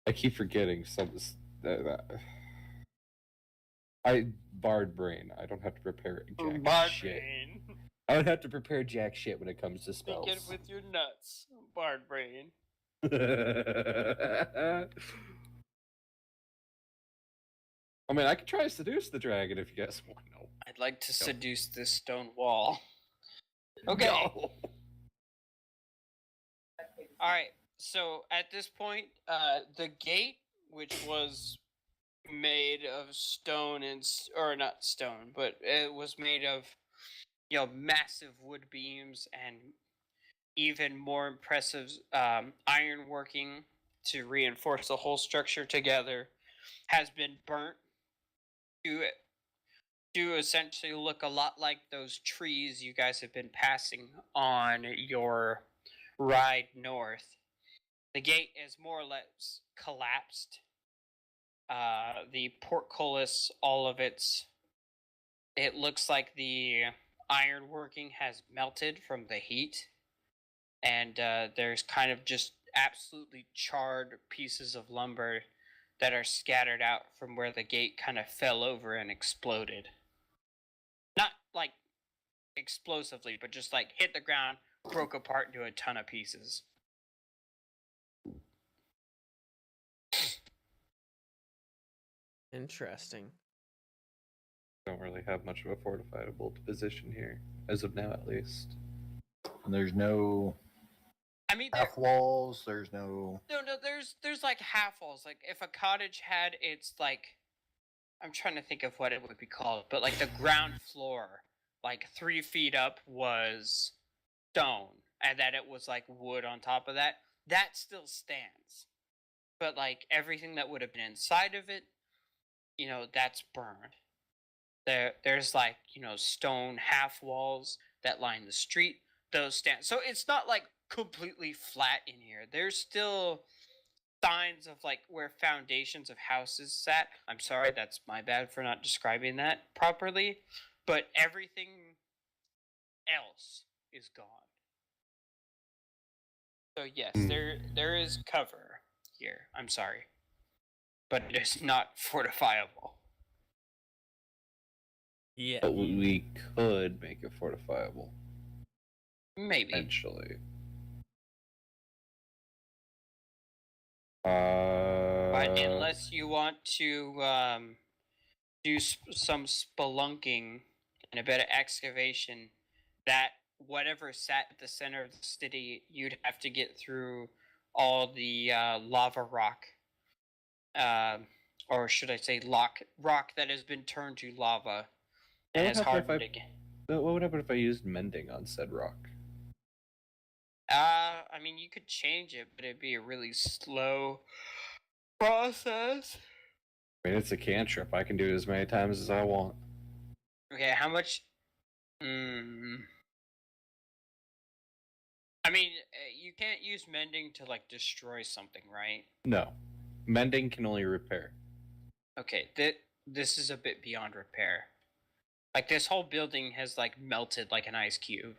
F: I keep forgetting some. I barred brain. I don't have to prepare jack shit. I don't have to prepare jack shit when it comes to spells.
C: Speak it with your nuts, Bard Brain.
F: I mean, I could try to seduce the dragon if you guys want to know.
C: I'd like to seduce this stone wall. Okay.
F: No.
C: All right. So at this point, the gate, which was made of stone or not stone, but it was made of, massive wood beams and even more impressive iron working to reinforce the whole structure together, has been burnt to essentially look a lot like those trees you guys have been passing on your ride north. The gate is more or less collapsed. The portcullis, all of it looks like the iron working has melted from the heat. And there's kind of just absolutely charred pieces of lumber that are scattered out from where the gate kind of fell over and exploded. Not like explosively, but just like hit the ground, broke apart into a ton of pieces.
A: Interesting.
F: Don't really have much of a fortifiable position here, as of now at least.
E: And there's no
C: I mean,
E: half walls. There's no.
C: No, there's like half walls. Like if a cottage had its like, I'm trying to think of what it would be called, but like the ground floor, like 3 feet up was stone, and then it was like wood on top of that. That still stands, but like everything that would have been inside of it, that's burned. There's like stone half walls that line the street. Those stand. So it's not like completely flat in here. There's still signs of like where foundations of houses sat. I'm sorry, that's my bad for not describing that properly. But everything else is gone. So yes, there is cover here. I'm sorry. But it is not fortifiable.
A: Yeah.
F: But we could make it fortifiable.
C: Maybe.
F: Eventually.
C: But unless you want to do some spelunking and a bit of excavation, that whatever sat at the center of the city, you'd have to get through all the lava rock, or should I say rock that has been turned to lava and
F: What
C: is
F: would happen
C: hardened
F: if
C: again.
F: What would happen if I used mending on said rock?
C: I mean, you could change it, but it'd be a really slow process.
F: I mean, it's a cantrip. I can do it as many times as I want.
C: Okay, how much? I mean, you can't use mending to like destroy something, right?
F: No. Mending can only repair.
C: Okay, this is a bit beyond repair. Like this whole building has like melted like an ice cube.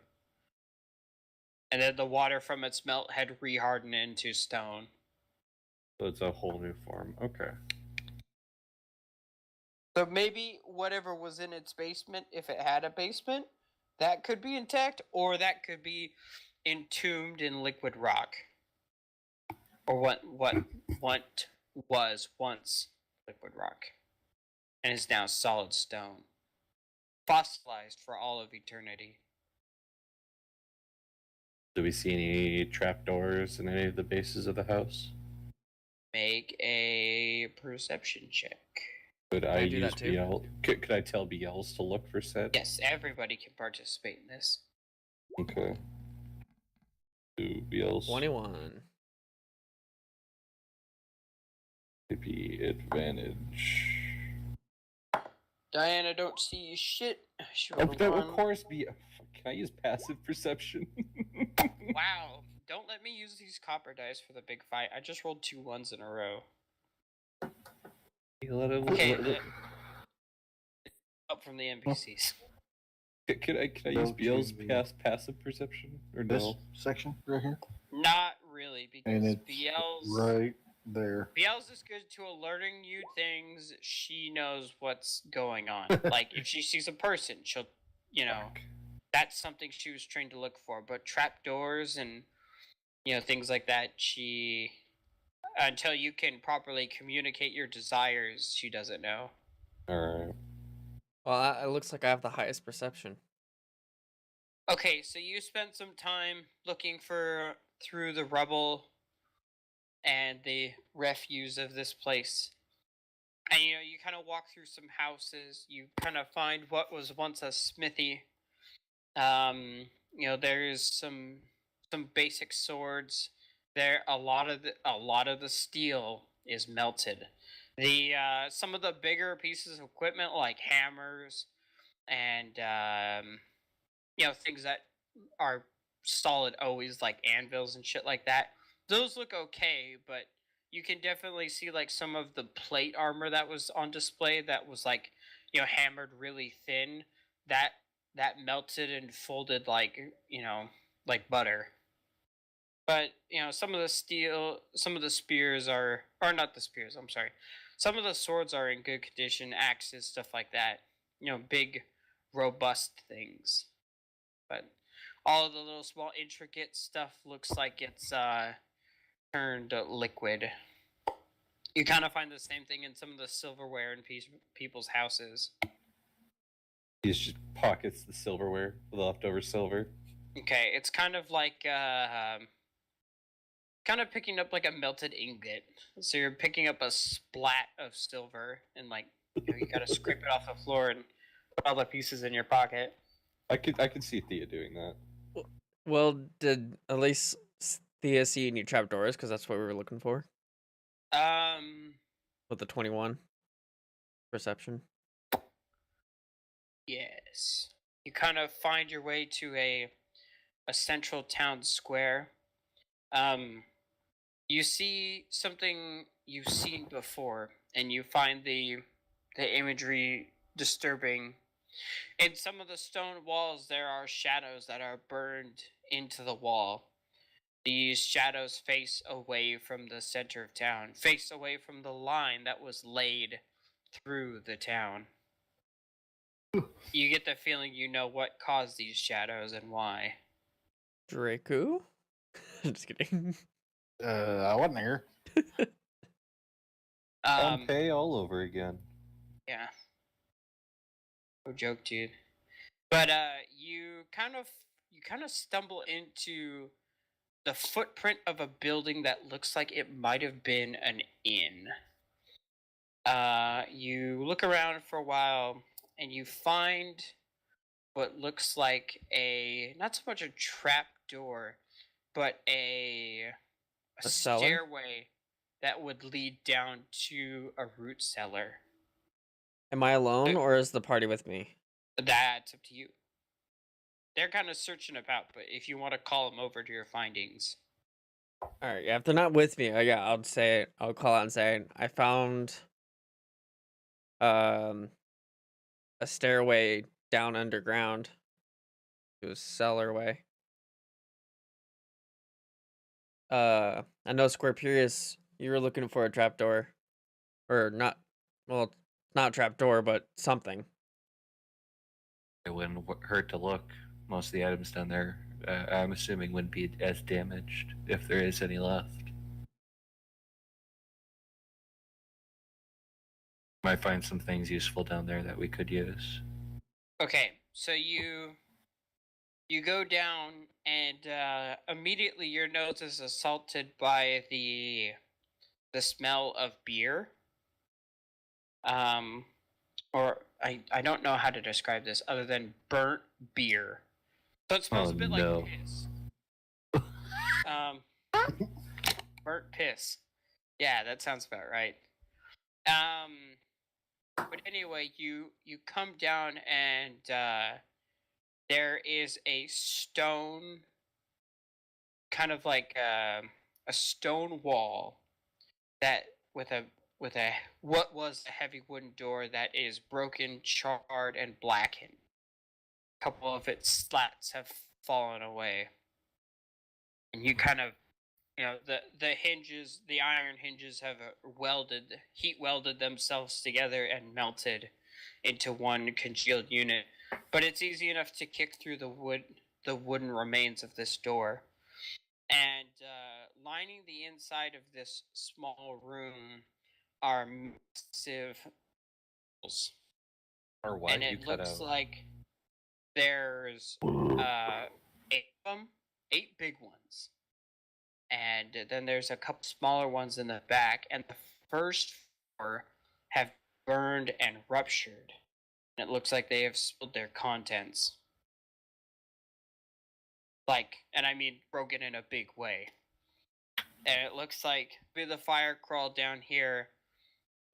C: And then the water from its melt had re-hardened into stone.
F: So it's a whole new form. Okay.
C: So maybe whatever was in its basement, if it had a basement, that could be intact, or that could be entombed in liquid rock. Or what was once liquid rock. And is now solid stone. Fossilized for all of eternity.
F: Do we see any trapdoors in any of the bases of the house?
C: Make a perception check.
F: Could I
A: do
F: use
A: that too?
F: BL? Could I tell BLs to look for said?
C: Yes, everybody can participate in this.
F: Okay. Do BLs
A: 21.
F: be advantage?
C: Diana, don't see shit. She
F: Oh,
C: rolled
F: that
C: a
F: will of
C: one.
F: course be. Can I use passive perception?
C: Wow. Don't let me use these copper dice for the big fight. I just rolled 2 1s in a row. Okay. help from the NPCs.
F: Could I
E: Go
F: use Biel's
E: to the-
F: passive perception or
E: This
F: no?
E: section right here,
C: Not really,
E: and
C: because
E: it's
C: Biel's
E: right there.
C: Biel's is good to alerting you things. She knows what's going on. Like if she sees a person, she'll, that's something she was trained to look for. But trapdoors and things like that, she until you can properly communicate your desires, she doesn't know.
F: All right.
A: Well, it looks like I have the highest perception.
C: Okay, so you spent some time looking through the rubble and the refuse of this place. And you kind of walk through some houses. You kind of find what was once a smithy. There's some basic swords. There a lot of the steel is melted. The some of the bigger pieces of equipment like hammers and things that are solid always like anvils and shit like that. Those look okay, but you can definitely see like some of the plate armor that was on display that was like hammered really thin, that melted and folded like like butter. But some of the spears are, or not the spears, I'm sorry, some of the swords are in good condition, axes, stuff like that, big robust things. But all of the little small intricate stuff looks like it's turned liquid. You kind of find the same thing in some of the silverware in people's houses.
F: He just pockets the silverware, the leftover silver.
C: Okay, it's kind of like kind of picking up like a melted ingot. So you're picking up a splat of silver, and like you gotta scrape it off the floor and put all the pieces in your pocket.
F: I could see Thea doing that.
A: Well, did at least Thea see any trapdoors? Because that's what we were looking for with the 21 perception.
C: Yes. You kind of find your way to a central town square. You see something you've seen before, and you find the imagery disturbing. In some of the stone walls, there are shadows that are burned into the wall. These shadows face away from the center of town, face away from the line that was laid through the town. You get the feeling you know what caused these shadows and why.
A: Draco? Just kidding.
E: I wasn't here.
F: Pompeii all over again.
C: Yeah. No joke, dude. But you kind of stumble into the footprint of a building that looks like it might have been an inn. You look around for a while and you find what looks like not so much a trap door, but a
A: cellar?
C: stairway that would lead down to a root cellar.
A: Am I alone, or is the party with me?
C: That's up to you. They're kind of searching about, but if you want to call them over to your findings.
A: All right, yeah, if they're not with me, I'll say it. I'll call out and say I found a stairway down underground to a cellarway. I know Scorpius, you were looking for a trapdoor, or not? Well, not trapdoor, but something.
H: It wouldn't hurt to look. Most of the items down there, I'm assuming, wouldn't be as damaged if there is any left. Might find some things useful down there that we could use.
C: Okay, so you go down, and immediately your nose is assaulted by the smell of beer. Or I don't know how to describe this other than burnt beer. So it smells
H: Oh,
C: a bit
H: no.
C: like piss. Burnt piss. Yeah, that sounds about right. But anyway, you come down, and there is a stone, kind of like a stone wall that with a with a what was a heavy wooden door that is broken, charred, and blackened. A couple of its slats have fallen away, and you kind of, the hinges, the iron hinges have heat welded themselves together and melted into one congealed unit. But it's easy enough to kick through the wooden remains of this door. And lining the inside of this small room are massive holes.
H: Or what?
C: And
H: You
C: it
H: cut
C: looks
H: out.
C: like there's 8 of them, 8 big ones. And then there's a couple smaller ones in the back, and the first 4 have burned and ruptured. And it looks like they have spilled their contents. And I mean broken in a big way. And it looks like the fire crawled down here,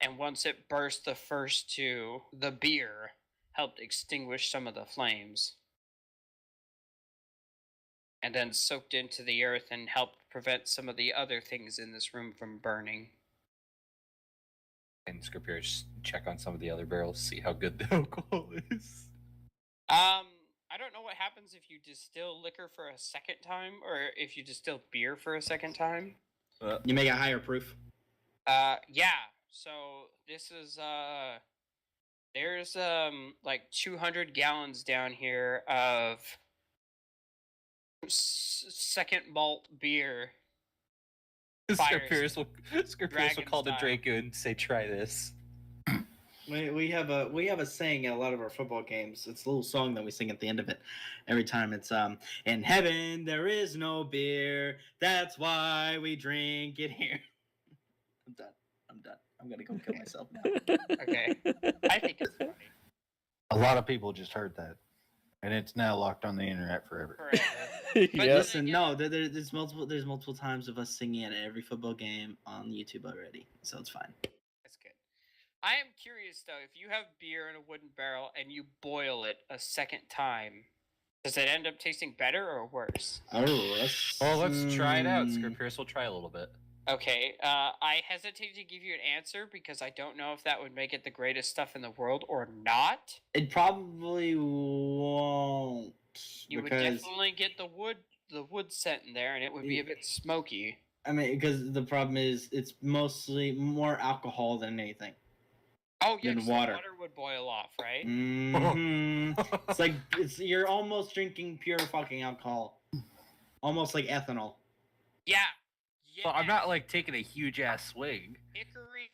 C: and once it burst the first 2, the beer helped extinguish some of the flames. And then soaked into the earth and helped prevent some of the other things in this room from burning.
H: And Scorpio just check on some of the other barrels, see how good the alcohol is.
C: I don't know what happens if you distill liquor for a second time, or if you distill beer for a second time.
B: You make a higher proof.
C: Yeah. So this is there's like 200 gallons down here of second malt beer.
H: Scorpius will
C: Dragon
H: call the
C: style.
H: Draco and say, "Try this."
B: We have a saying at a lot of our football games. It's a little song that we sing at the end of it every time. It's in heaven there is no beer. That's why we drink it here. I'm done. I'm gonna go kill myself now.
C: Okay. I think it's funny.
E: A lot of people just heard that, and it's now locked on the internet forever.
C: Forever.
A: Yep.
B: Listen, no, there's multiple times of us singing it at every football game on YouTube already, so it's fine.
C: That's good. I am curious though, if you have beer in a wooden barrel and you boil it a second time, does it end up tasting better or worse?
B: Oh,
H: Well, let's try it out. Scorpius will try a little bit.
C: Okay, I hesitate to give you an answer because I don't know if that would make it the greatest stuff in the world or not.
B: It probably won't.
C: You would
B: because
C: definitely get the wood scent in there, and it would be a bit smoky.
B: I mean, because the problem is it's mostly more alcohol than anything.
C: Oh yeah,
B: Than
C: 'cause the
B: water.
C: water would boil off, right?
B: Mhm. It's like you're almost drinking pure fucking alcohol, almost like ethanol.
C: Yeah.
H: Well, I'm not like taking a huge ass swig.
C: hickory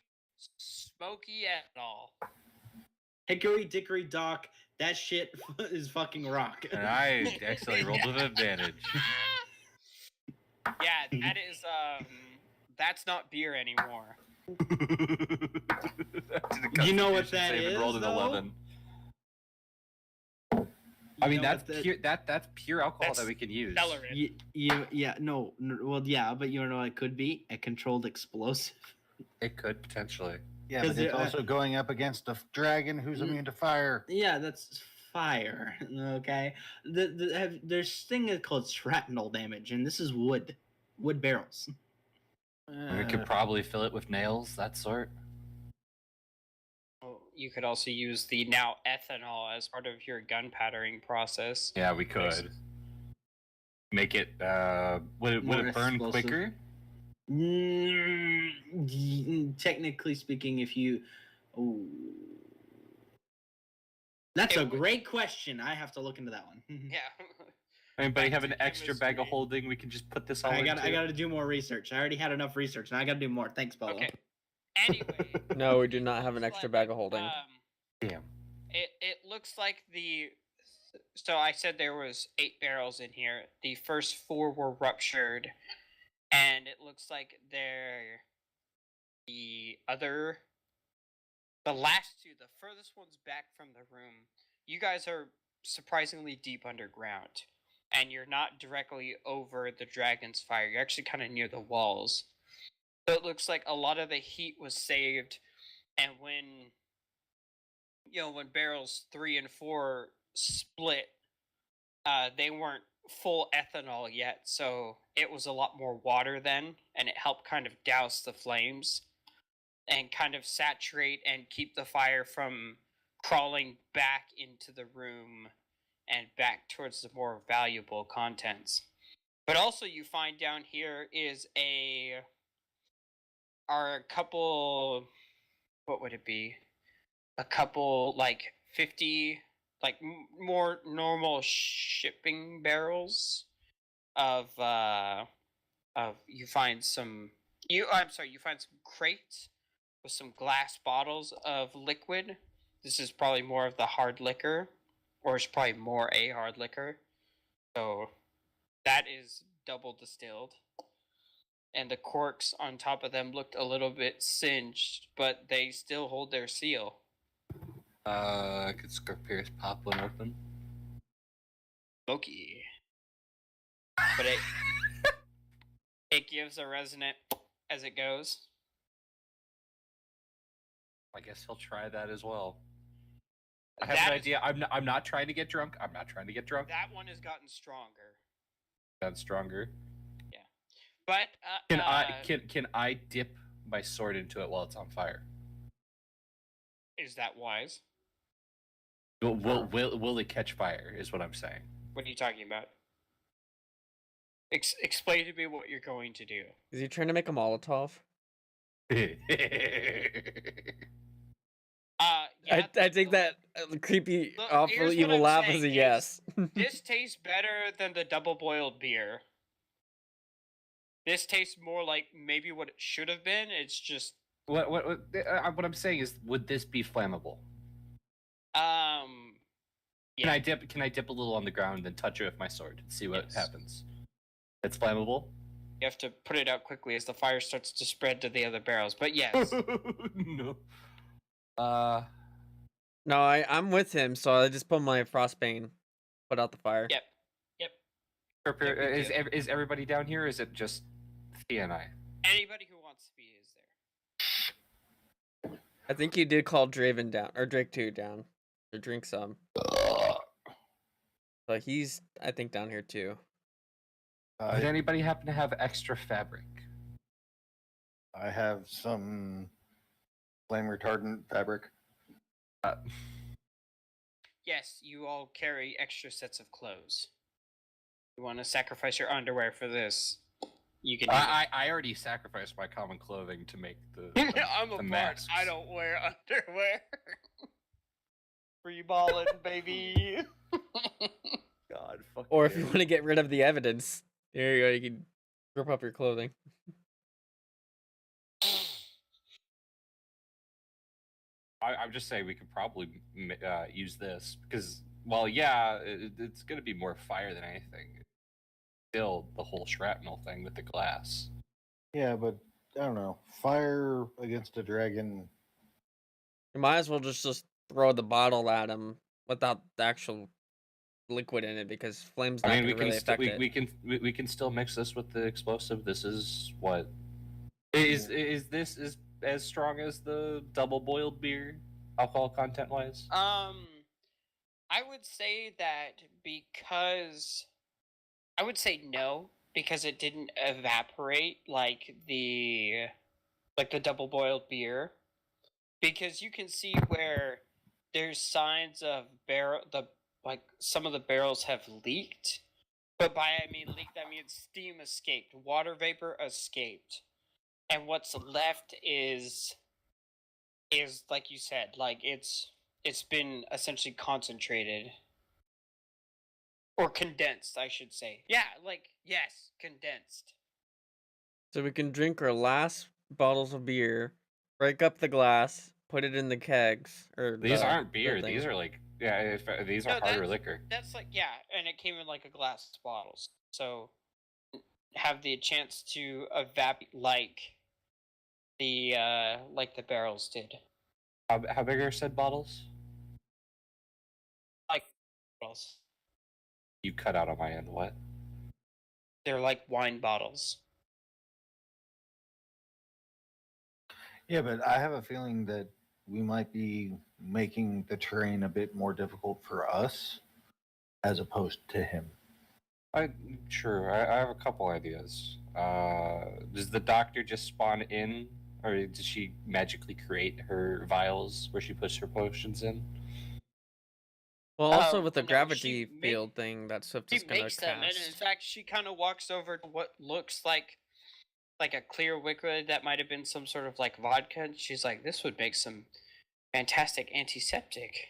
C: smoky at all.
B: Hickory dickory dock. That shit is fucking rock.
H: And I accidentally rolled with advantage.
C: Yeah, that is that's not beer anymore.
B: You know what that
H: Save and rolled
B: is,
H: an
B: though?
H: 11.
B: You
H: I mean,
B: know
H: that's
B: what
H: pure. That's pure alcohol
C: That's
H: that we can use.
C: Accelerant.
B: Well, yeah, but you know what it could be? A controlled explosive.
H: It could potentially.
E: Yeah,
B: 'Cause
E: but it's
B: it-
E: also going up against a dragon who's immune to fire.
B: Yeah, that's fire. Okay, there's thing called shrapnel damage, and this is wood barrels.
H: We could probably fill it with nails, that sort.
C: You could also use the now ethanol as part of your gunpowdering process.
H: Yeah, we could. Make it. Would it
B: More
H: burn
B: explosive.
H: quicker?
B: Technically speaking, if you, oh, that's
C: It
B: a
C: would-
B: great question. I have to look into that one.
C: Yeah.
H: Anybody
C: Back
H: have
C: to
H: an extra bag of
C: chemistry.
H: holding? We can just put this all
B: I
H: into.
B: got to do more research. I already had enough research. Now I got to do more. Thanks, Bolo.
C: Okay. Anyway.
A: No, we do not have an
C: looks
A: extra
C: like,
A: bag of holding.
H: Damn.
C: It looks like so I said there was 8 barrels in here. The first 4 were ruptured, and it looks like the last 2, the furthest ones back from the room. You guys are surprisingly deep underground, and you're not directly over the dragon's fire. You're actually kind of near the walls. So it looks like a lot of the heat was saved, and when barrels 3 and 4 split, they weren't full ethanol yet, so it was a lot more water then, and it helped kind of douse the flames. and kind of saturate and keep the fire from crawling back into the room and back towards the more valuable contents. But also, you find down here are a couple. What would it be? A couple like 50, like more normal shipping barrels of you find some you find some crates with some glass bottles of liquid. This is probably more of the hard liquor, or it's probably more a hard liquor. So that is double distilled. And the corks on top of them looked a little bit singed, but they still hold their seal.
H: Could Scorpius pop one open?
C: Smoky. But it gives a resonant as it goes.
H: I guess he'll try that as well. I have
C: That
H: an
C: is-
H: idea. I'm not trying to get drunk. I'm not trying to get drunk.
C: That one has gotten stronger.
H: That's stronger.
C: But
H: Can I dip my sword into it while it's on fire?
C: is that wise?
H: Will it catch fire? Is what I'm saying.
C: What are you talking about? Explain to me what you're going to do.
A: Is he trying to make a Molotov?
C: Yeah,
A: I think that creepy,
C: Look,
A: awful,
C: here's what
A: evil
C: I'm
A: laugh
C: saying
A: is a
C: is-
A: yes.
C: this tastes better than the double boiled beer. This tastes more like maybe what it should have been. It's just
H: what I'm saying is, would this be flammable?
C: yeah.
H: Can I dip a little on the ground and then touch it with my sword and see what
C: Yes.
H: happens? It's flammable.
C: You have to put it out quickly as the fire starts to spread to the other barrels. But yes,
H: No.
A: No, I'm with him, so I just put my frostbane, put out the fire.
C: yep.
H: Is everybody down here? Or is it just Thea and I?
C: Anybody who wants to be is there.
A: I think you did call Draven down, or Drake 2 down, or drink some. But he's, I think, down here too.
H: Did anybody happen to have extra fabric?
E: I have some flame retardant fabric.
C: Yes, you all carry extra sets of clothes. You want to sacrifice your underwear for this? You can.
H: I already sacrificed my common clothing to make the.
C: I'm a
H: the
C: bard.
H: masks.
C: I don't wear underwear. Free balling, baby.
H: God, fuck.
A: Or if you want to get rid of the evidence, there you go. You can rip up your clothing.
H: I'm just saying we could probably use this because, well, yeah, it's going to be more fire than anything. Still, the whole shrapnel thing with the glass.
E: Yeah, but I don't know. Fire against a dragon.
A: You might as well just throw the bottle at him without the actual liquid in it, because flame's not
H: I mean,
A: going to really affect it.
H: we can still mix this with the explosive. This is what is this as strong as the double boiled beer, alcohol content wise?
C: I would say that because I would say no, because it didn't evaporate like the double boiled beer. Because you can see where there's signs of some of the barrels have leaked. But by I mean leaked, I mean steam escaped, water vapor escaped. And what's left is like you said, like it's been essentially concentrated. Or condensed, I should say. Yeah, yes, condensed.
A: So we can drink our last bottles of beer, break up the glass, put it in the kegs. Or
H: These
A: the-
H: aren't
A: the
H: beer.
A: thing.
H: These are like these
C: No,
H: are harder liquor.
C: That's like, yeah, and it came in like a glass bottles. So have the chance to evaporate like the barrels did.
H: How big are said bottles?
C: Like bottles.
H: You cut out on my end. What?
C: They're like wine bottles.
E: Yeah, but I have a feeling that we might be making the terrain a bit more difficult for us as opposed to him.
H: Sure. I have a couple ideas. Does the doctor just spawn in or did she magically create her vials where she puts her potions in?
A: Well, also with the
C: no,
A: gravity field thing that Swift
C: She
A: is gonna
C: makes them, and in
A: cast.
C: fact, she kind of walks over to what looks like a clear liquid that might have been some sort of like vodka. And she's like, "This would make some fantastic antiseptic."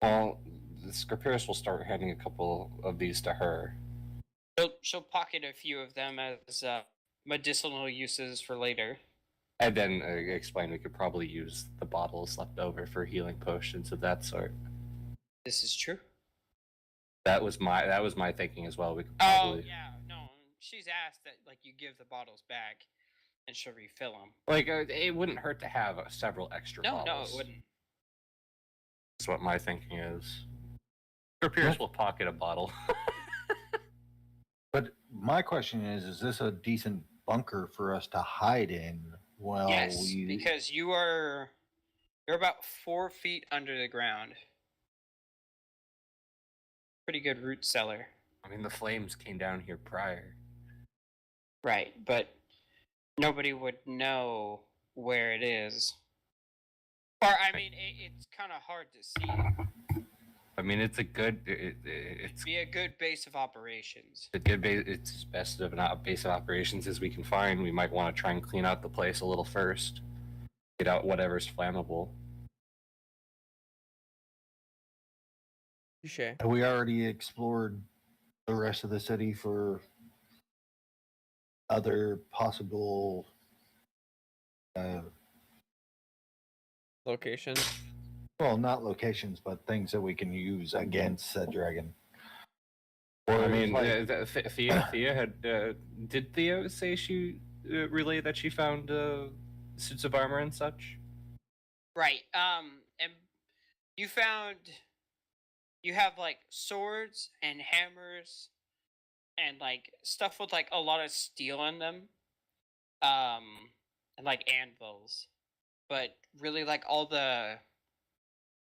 H: Well, the Scorpius will start handing a couple of these to her.
C: She'll pocket a few of them as medicinal uses for later.
H: And then explain we could probably use the bottles left over for healing potions of that sort.
C: This is true.
H: That was my thinking as well. We could
C: Oh
H: probably
C: yeah, no. She's asked that like you give the bottles back, and she'll refill them.
H: like it wouldn't hurt to have several extra
C: No,
H: bottles.
C: it wouldn't.
H: That's what my thinking is. Scorpius will pocket a bottle.
E: But my question is this a decent bunker for us to hide in? Well,
C: Yes, because you're about 4 feet under the ground. Pretty good root cellar.
H: I mean, the flames came down here prior.
C: Right, but nobody would know where it is. Or, I mean, it's kind of hard to see.
H: I mean, it's a good.
C: It'd
H: It's
C: be a good base of operations.
H: a good base. It's as best of a base of operations as we can find. We might want to try and clean out the place a little first. Get out whatever's flammable.
A: Touche.
E: have we already explored the rest of the city for other possible
A: Location.
E: well, not locations, but things that we can use against said dragon?
H: I mean,
E: like-
H: Thea had. Did Thea say she relay that she found suits of armor and such?
C: Right, and you have, like, swords and hammers and, like, stuff with, like, a lot of steel in them. And, like, anvils. But really, like, none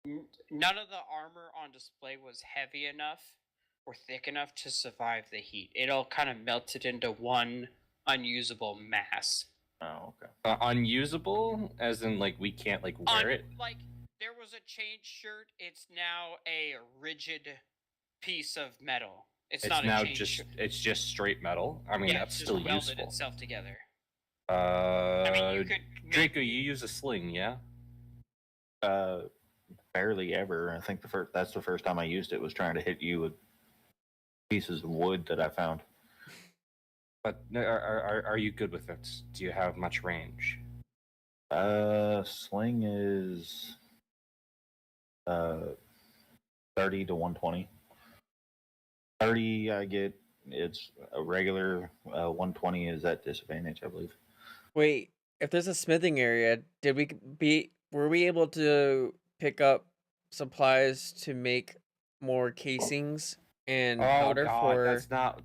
C: of the armor on display was heavy enough or thick enough to survive the heat. It all kind of melted into one unusable mass.
E: Oh, okay.
H: Unusable, as in like we can't like wear it.
C: Like, there was a chain shirt. It's now a rigid piece of metal. It's not
H: now
C: a chain
H: just
C: shirt.
H: it's just straight metal. I mean,
C: Yeah,
H: that's
C: it's
H: still
C: just welded
H: useful.
C: itself together.
H: I
C: I mean, you could
H: Draco, you use a sling, yeah?
E: Barely ever. I think that's the first time I used it was trying to hit you with pieces of wood that I found.
H: But are you good with it? Do you have much range?
E: Sling is 30 to 120. 30 I get it's a regular 120 is at disadvantage, I believe.
A: Wait, if there's a smithing area, were we able to pick up supplies to make more casings and powder for?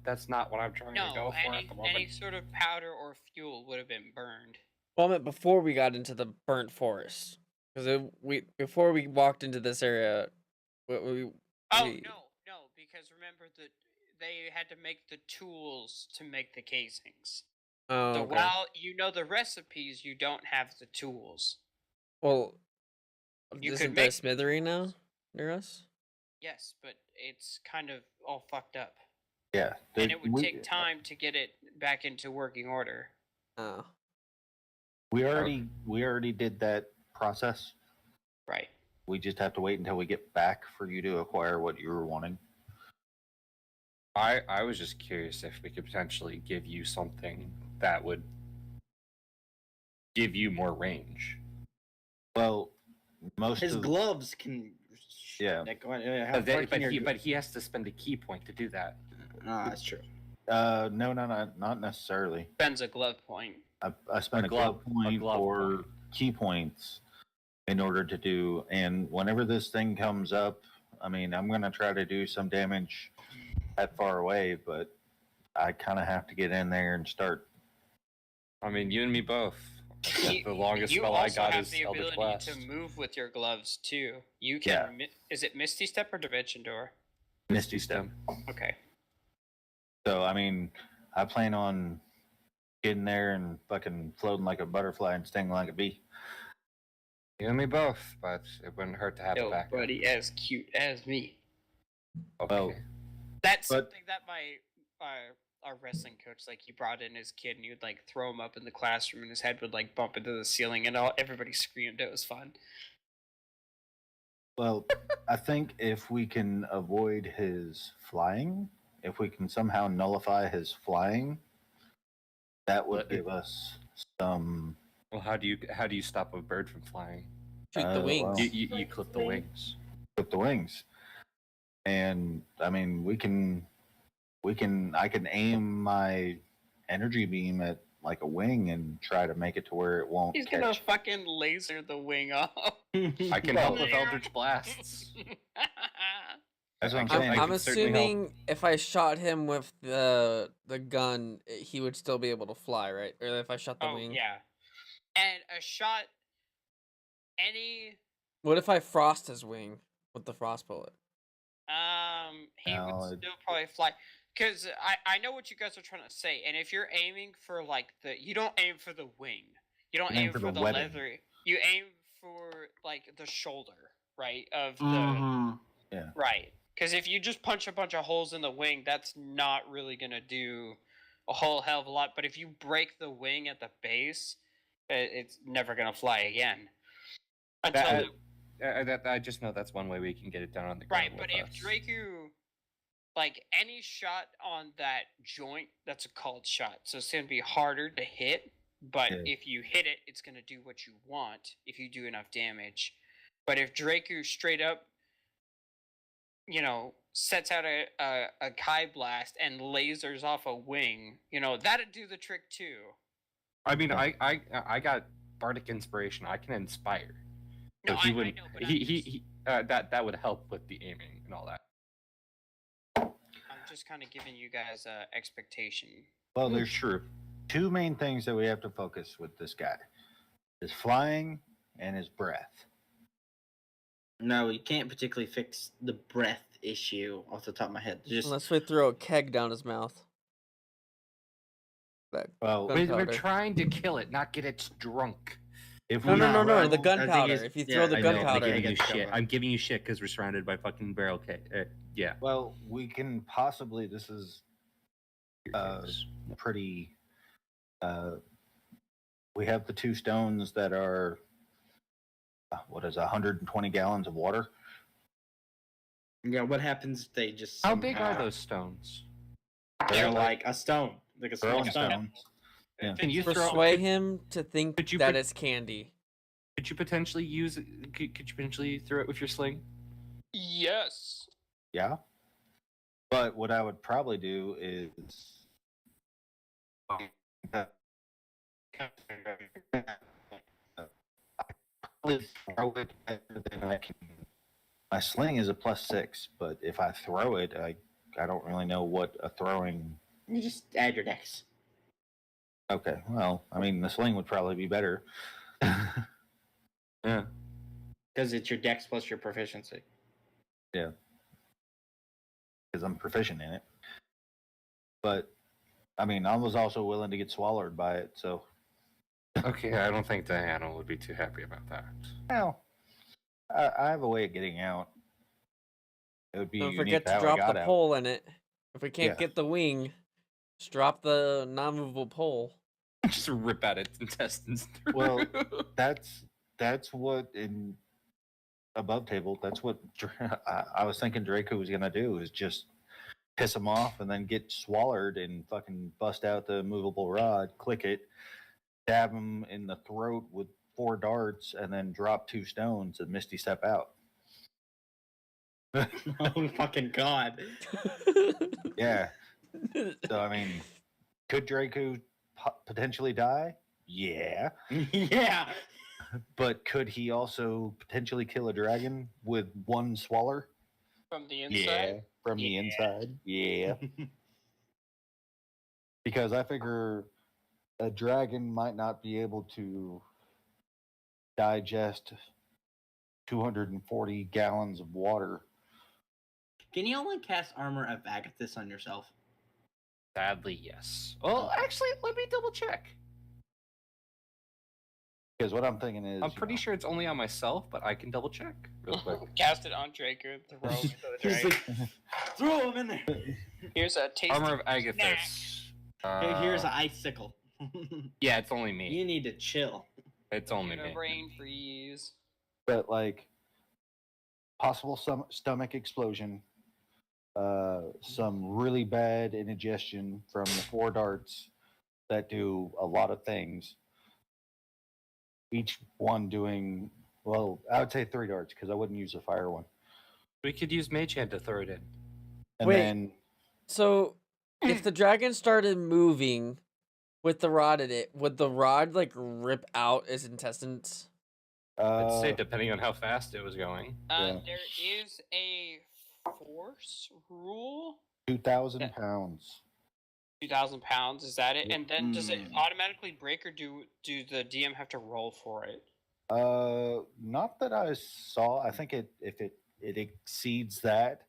H: that's not what I'm trying to go for at the moment.
C: any sort of powder or fuel would have been burned.
A: Well, I meant before we got into the burnt forest, because before we walked into this area,
C: Oh
A: we-
C: no, because remember that they had to make the tools to make the casings.
A: Oh,
C: So
A: okay.
C: while you know the recipes, you don't have the tools.
A: Well,
C: You
A: isn't
C: could
A: there a
C: make-
A: smithery now near us?
C: Yes, but it's kind of all fucked up,
E: Yeah.
C: and it would take time to get it back into working order.
A: Oh,
E: We already did that process.
C: Right.
E: We just have to wait until we get back for you to acquire what you were wanting.
H: I was just curious if we could potentially give you something that would give you more range.
E: Well, most
B: His
E: of
B: gloves can.
E: Yeah.
B: Like, how
H: But,
B: far can your-
H: but he has to spend a key point to do that.
B: Ah, that's true.
E: no, not necessarily.
C: Spends a glove point.
E: I spent a glove point
H: glove
E: or
H: point.
E: key points in order to do. And whenever this thing comes up, I mean, I'm gonna try to do some damage that far away, but I kind of have to get in there and start.
H: I mean, you and me both.
C: You-
H: The longest
C: you
H: spell I
C: also
H: got
C: have
H: is
C: the
H: Eldritch
C: ability
H: Blast.
C: to move with your gloves too. You can. Is it Misty Step or Dimension Door?
E: Misty Step.
C: Okay.
E: So I mean, I plan on getting there and fucking floating like a butterfly and stinging like a bee.
H: You and me both, but it wouldn't hurt to have a
C: Yo,
H: backup.
C: buddy, as cute as me.
H: Okay.
E: Well,
C: That's
E: But-
C: something that my our wrestling coach, like, he brought in his kid and he would like throw him up in the classroom and his head would like bump into the ceiling and everybody screamed. It was fun.
E: Well, I think if we can avoid his flying, if we can somehow nullify his flying, that would
H: But-
E: give us some.
H: Well, how do you stop a bird from flying?
A: Shoot the wings.
E: well,
H: You clip the wings.
E: with the wings. And I mean, I can aim my energy beam at like a wing and try to make it to where it won't
C: He's
E: catch.
C: gonna fucking laser the wing off.
H: I can help with Eldritch Blasts.
E: That's what I'm
H: I
E: saying.
H: can
A: I'm
H: certainly help.
A: assuming if I shot him with the gun, he would still be able to fly, right? Or if I shot the
C: Oh
A: wing.
C: yeah, and a shot. Any
A: What if I frost his wing with the frost bullet?
C: he
E: No,
C: would
E: it-
C: still probably fly. Because I know what you guys are trying to say, and if you're aiming for like you don't aim for the wing, you don't
E: You
C: aim for the
E: webbing.
C: leather, you aim for like the shoulder, right? Of the
B: Mhm.
C: right. Because if you just punch a bunch of holes in the wing, that's not really gonna do a whole hell of a lot. But if you break the wing at the base, it's never gonna fly again. Until
H: I just know that's one way we can get it done on the ground.
C: right, but
H: with
C: if
H: us.
C: Draku, like any shot on that joint, that's a called shot. So it's gonna be harder to hit. But
E: Yeah.
C: if you hit it, it's gonna do what you want if you do enough damage. But if Draku straight up, sets out a Kai blast and lasers off a wing, that'd do the trick too.
H: I mean, I got bardic inspiration. I can inspire.
C: No,
H: So he
C: I
H: wouldn't.
C: know, but
H: He that would help with the aiming and all that.
C: I'm just kind of giving you guys expectation.
E: Well, there's
H: true.
E: two main things that we have to focus with this guy: his flying and his breath.
B: No, you can't particularly fix the breath issue off the top of my head. Just
A: Unless we throw a keg down his mouth. That
E: Well,
A: Gun-
H: We're
A: Gunpowder.
H: trying to kill it, not get it drunk.
E: if
A: No,
E: we
A: no, no, no.
B: well,
A: The
B: I think
A: gunpowder.
B: it's-
A: If you
B: yeah,
A: throw the
B: I know,
A: gunpowder,
B: I
H: I'm giving you
B: get
H: shit.
B: covered.
H: I'm giving you shit because we're surrounded by fucking barrel cake. Yeah.
E: well, we can possibly. This is pretty. We have the two stones that are. What is 120 gallons of water?
B: yeah, what happens if they just
H: How big are
B: somehow-
H: those stones?
B: They're like a stone, like a
E: They're
B: small
E: all
B: stone.
E: stones. Yeah.
H: Can you throw?
A: persuade him to think
H: Could you
A: that
H: put-
A: it's candy.
H: Could you potentially use? Could you potentially throw it with your sling?
C: Yes.
E: Yeah. But what I would probably do is. My sling is a +6, but if I throw it, I don't really know what a throwing.
B: You just add your dex.
E: Okay, well, I mean, the sling would probably be better.
H: Yeah.
B: Because it's your dex plus your proficiency.
E: Because I'm proficient in it. But I mean, I was also willing to get swallowed by it, so
H: Okay, I don't think Diana would be too happy about that.
E: well, I have a way of getting out. It would be
A: Don't
E: unique
A: forget to
E: how I
A: drop
E: got
A: the
E: out.
A: pole in it. If we can't
E: Yeah.
A: get the wing, just drop the non-movable pole.
H: Just rip out its intestines. Through.
E: Well, That's what in above table. That's what I was thinking Draco was gonna do is just piss him off and then get swallowed and fucking bust out the movable rod, click it, stab him in the throat with 4 darts, and then drop 2 stones and Misty step out.
B: Oh fucking god!
E: Yeah. So I mean, could Draco potentially die? Yeah.
B: Yeah.
E: But could he also potentially kill a dragon with 1 swaller?
C: From the
E: Yeah.
C: inside.
E: From the
B: Yeah.
E: inside? Yeah. Because I figure a dragon might not be able to digest 240 gallons of water.
B: Can you only cast Armor of Agathis on yourself?
H: Sadly, yes. Well, actually, let me double check.
E: Because what I'm thinking is,
H: I'm pretty sure it's only on myself, but I can double check real quick.
C: Cast it on Draco, throw him into the
B: He's
C: dragon.
B: like, throw him in there.
C: Here's a tasty
H: Armor of
C: snack.
H: Agathis.
B: Here's an icicle.
H: Yeah, it's only me.
B: You need to chill.
H: It's only
C: And a
H: me.
C: brain freeze.
E: but like possible stomach explosion, some really bad indigestion from the 4 darts that do a lot of things. Each one doing, well, I would say 3 darts because I wouldn't use the fire one.
H: We could use Mage Hand to throw it in.
E: And
A: Wait.
E: then
A: So, if the dragon started moving with the rod in it, would the rod like rip out its intestines?
H: I'd say depending on how fast it was going.
E: Yeah.
C: There is a force rule.
E: 2,000 pounds.
C: 2,000 pounds, is that it? And then does it
B: Mm.
C: automatically break, or do the DM have to roll for it?
E: Not that I saw. I think if it exceeds that,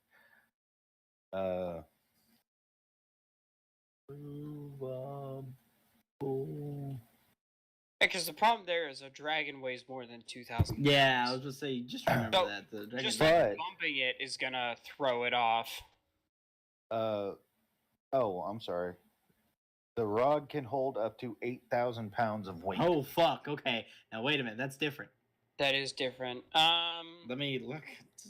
C: Because the problem there is a dragon weighs more than 2,000.
B: Yeah, I was gonna say, just remember
C: So,
B: that. The dragon
C: Just
E: But-
C: like bumping it is gonna throw it off.
E: oh, I'm sorry. The rod can hold up to 8,000 pounds of weight.
B: Oh fuck. Okay. Now wait a minute. That's different.
C: That is different.
B: Let me look.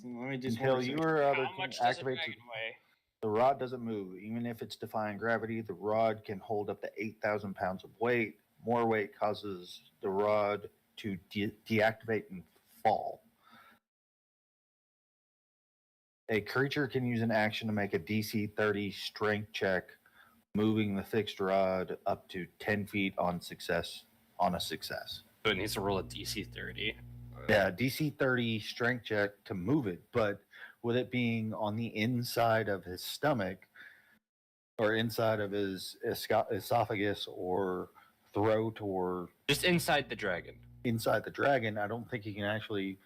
B: Let me do some
E: Until
B: research.
E: you or other
C: How
E: can
C: much does a
E: activate
C: dragon weigh?
E: the rod doesn't move. Even if it's defying gravity, the rod can hold up to 8,000 pounds of weight. More weight causes the rod to deactivate and fall. A creature can use an action to make a DC 30 strength check, moving the fixed rod up to 10 feet on a success.
H: So it needs to roll a DC 30.
E: Yeah, DC 30 strength check to move it, but with it being on the inside of his stomach or inside of his esophagus or throat or
H: Just inside the dragon.
E: inside the dragon, I don't think he can actually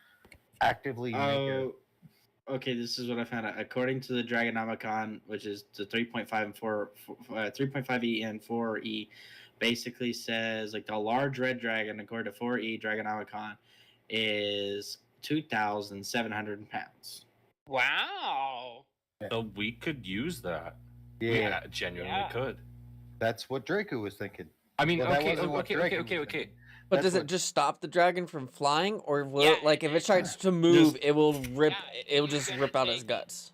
E: actively make a.
B: Oh, okay. This is what I found out. According to the Dragonomicon, which is the 3.5 and 3.5e and 4e, basically says like the large red dragon, according to 4e Dragonomicon, is 2,700 pounds.
C: Wow.
H: So we could use that.
E: Yeah,
H: Genuinely
C: Yeah.
H: could.
E: that's what Draco was thinking.
H: I mean,
E: Well, that
H: okay,
E: wasn't what
H: okay,
E: Draken
H: okay,
E: was
H: okay.
E: thinking.
A: But
E: That's
A: does it
E: what-
A: just stop the dragon from flying, or will
C: Yeah,
A: it, like if it
C: it-
A: starts to move, it will rip?
C: Yeah,
A: It will
C: he's
A: just
C: gonna
A: rip out his
C: take-
A: guts.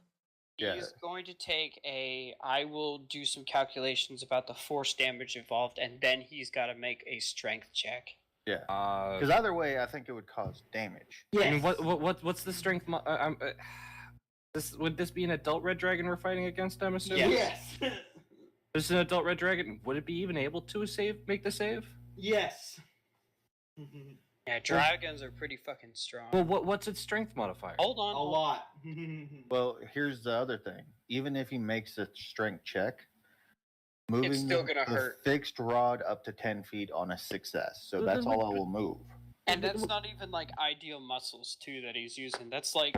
E: Yeah.
C: He's going to take I will do some calculations about the force damage involved, and then he's got to make a strength check.
E: Yeah,
H: Uh,
E: because either way, I think it would cause damage.
H: I mean, what's the strength? Would this be an adult red dragon we're fighting against? I'm assuming.
B: Yes.
H: This is an adult red dragon. Would it be even able to make the save?
B: Yes.
C: Yeah, dragons are pretty fucking strong.
H: Well, what's its strength modifier?
C: Hold on.
B: A
C: hold on.
B: lot.
E: Well, here's the other thing. Even if he makes a strength check, moving
C: still
E: the,
C: gonna
E: the
C: hurt.
E: fixed rod up to 10 feet on a success. So
A: But
E: that's
A: then
E: all it will move.
C: And that's not even like ideal muscles too that he's using. That's like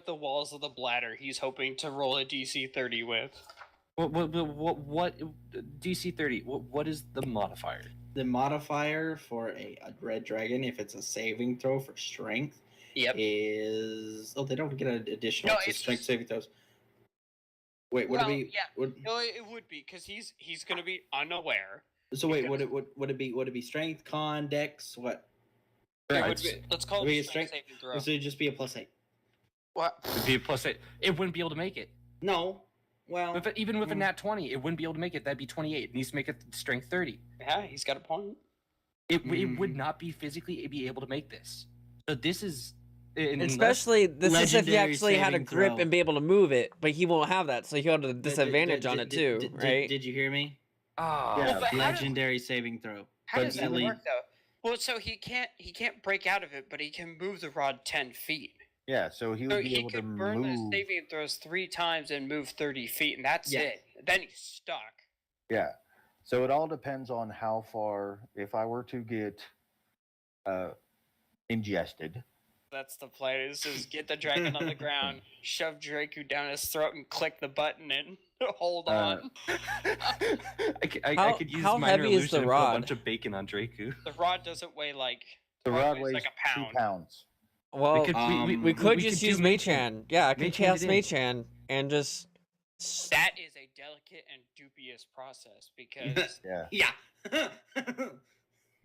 C: the walls of the bladder he's hoping to roll a DC 30 with.
H: What DC 30? What is the modifier?
B: The modifier for a red dragon, if it's a saving throw for strength,
C: Yep.
B: is they don't get an additional
C: No,
B: to
C: it's
B: strength
C: just-
B: saving throws. Wait, would
C: Well,
B: it be?
C: yeah.
B: Would,
C: No, it would be because he's gonna be unaware.
B: so wait, would it be strength, con, dex? What?
C: It
H: Right,
C: would be, let's call
B: Would
C: it
B: be
C: a
B: a
C: strength
B: strength-
C: saving throw.
B: Or should it just be a +8?
C: What?
H: It'd be a +8. It wouldn't be able to make it.
B: No. Well,
H: Even with a
B: Mm.
H: nat 20, it wouldn't be able to make it. That'd be 28. It needs to make it strength 30.
C: Yeah, he's got a point.
H: It would
B: Mm.
H: not be physically be able to make this. So this is unless-
A: Especially this is if he
B: Legendary
A: actually had a
B: saving
A: grip
B: throw.
A: and be able to move it, but he won't have that, so he'll have a disadvantage on it too, right?
B: Did you hear me?
H: Ah,
B: Yeah,
C: but how does-
B: legendary saving throw.
C: How
B: But
C: does that
B: silly-
C: work though? Well, so he can't break out of it, but he can move the rod 10 feet.
E: Yeah, so he
C: So
E: would be
C: he
E: able to
C: could burn the
E: move.
C: saving throws 3 times and move 30 feet, and that's
B: Yeah.
C: it. Then he's stuck.
E: Yeah. So it all depends on how far, if I were to get ingested.
C: That's the plan. Is just get the dragon on the ground, shove Draku down his throat, and click the button, and Hold
E: Uh,
C: on.
H: I
A: How-
H: could use
A: how
H: minor
A: heavy is the
H: illusion and put a
A: rod?
H: bunch of bacon on Draku.
C: The rod doesn't weigh like.
E: The rod
C: weighs
E: weighs
C: like a
E: 2
C: pound.
E: pounds.
A: Well, we could
H: we
A: just
H: could
A: use
H: do
A: Machan. Yeah, I can
H: Machan
A: cast
H: it in.
A: Machan and just.
C: That is a delicate and dubious process because
E: Yeah.
B: Yeah.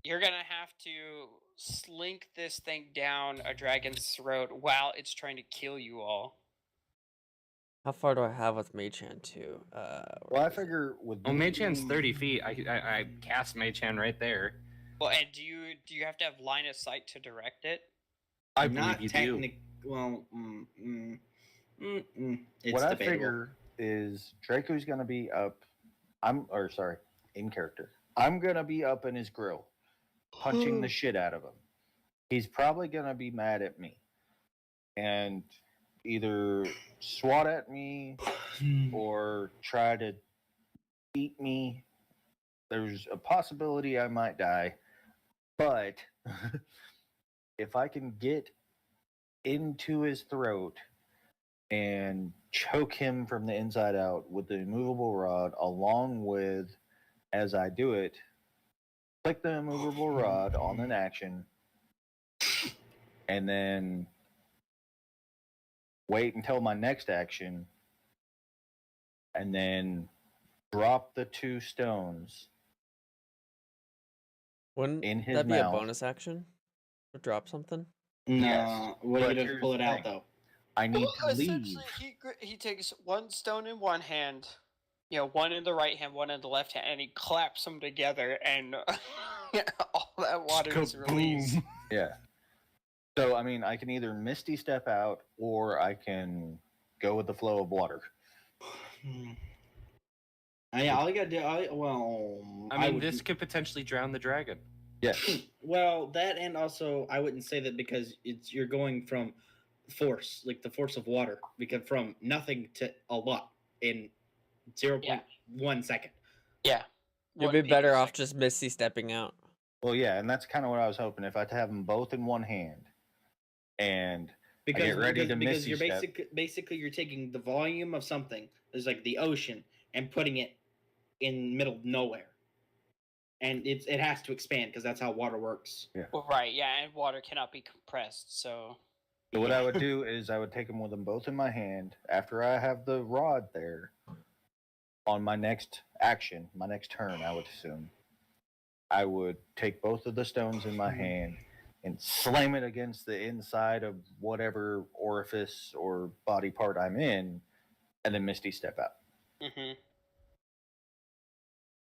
C: you're gonna have to slink this thing down a dragon's throat while it's trying to kill you all.
A: How far do I have with Machan too?
E: Well, I figure with
H: Well,
E: me
H: Machan's
E: being-
H: 30 feet. I cast Machan right there.
C: Well, and do you have to have line of sight to direct it?
H: I
B: Not
H: believe you do.
B: technic. Well, it's
E: what I
B: debatable.
E: figure is Draco's gonna be up. In character. I'm gonna be up in his grill, punching the shit out of him. He's probably gonna be mad at me, and either swat at me or try to beat me. There's a possibility I might die, but if I can get into his throat and choke him from the inside out with the immovable rod, along with, as I do it, click the immovable rod on an action, and then wait until my next action, and then drop the 2 stones
A: Wouldn't
E: in his
A: that be
E: mouth.
A: a bonus action? Or drop something?
B: No,
E: Yes,
B: what
E: but
B: are you gonna
E: here's
B: pull
E: the
B: it out
E: thing.
B: though?
E: I need to leave.
C: Essentially, he takes one stone in one hand, one in the right hand, one in the left hand, and he claps them together, and all that water is released.
E: Yeah. So I mean, I can either Misty Step out, or I can go with the flow of water.
B: Yeah, all you gotta do.
H: I mean, this could potentially drown the dragon.
E: Yeah.
B: Well, that and also I wouldn't say that because you're going from force, like the force of water, because from nothing to a lot in 0.1 second.
C: Yeah.
A: You'd be better off just Misty stepping out.
E: Well, yeah, and that's kind of what I was hoping. If I had to have them both in one hand, and
B: Because,
E: get ready to
B: because
E: Misty
B: you're
E: Step.
B: basically you're taking the volume of something, there's like the ocean, and putting it in middle of nowhere. And it has to expand because that's how water works.
C: Well, right, yeah, and water cannot be compressed, so.
E: So what I would do is I would take them with them both in my hand. After I have the rod there, on my next action, my next turn, I would assume, I would take both of the stones in my hand and slam it against the inside of whatever orifice or body part I'm in, and then Misty Step out.
C: Mm-hmm.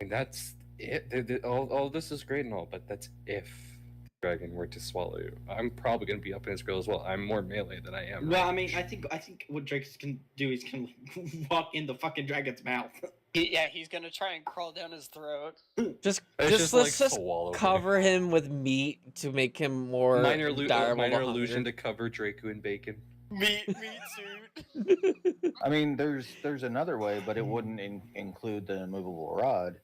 F: And that's it. All this is great and all, but that's if the dragon were to swallow you. I'm probably going to be up in his grill as well. I'm more melee than I am.
B: Well, I
F: range.
B: mean, I think what Drake can do is can walk in the fucking dragon's mouth.
C: He's gonna try and crawl down his throat.
A: Just
F: It's
A: let's
F: like
A: just
F: swallow me.
A: cover him with meat to make him more
F: minor
A: desirable to
F: illusion
A: hunger.
F: to cover Draco and bacon.
C: Meat suit.
E: I mean, there's another way, but it wouldn't include the immovable rod,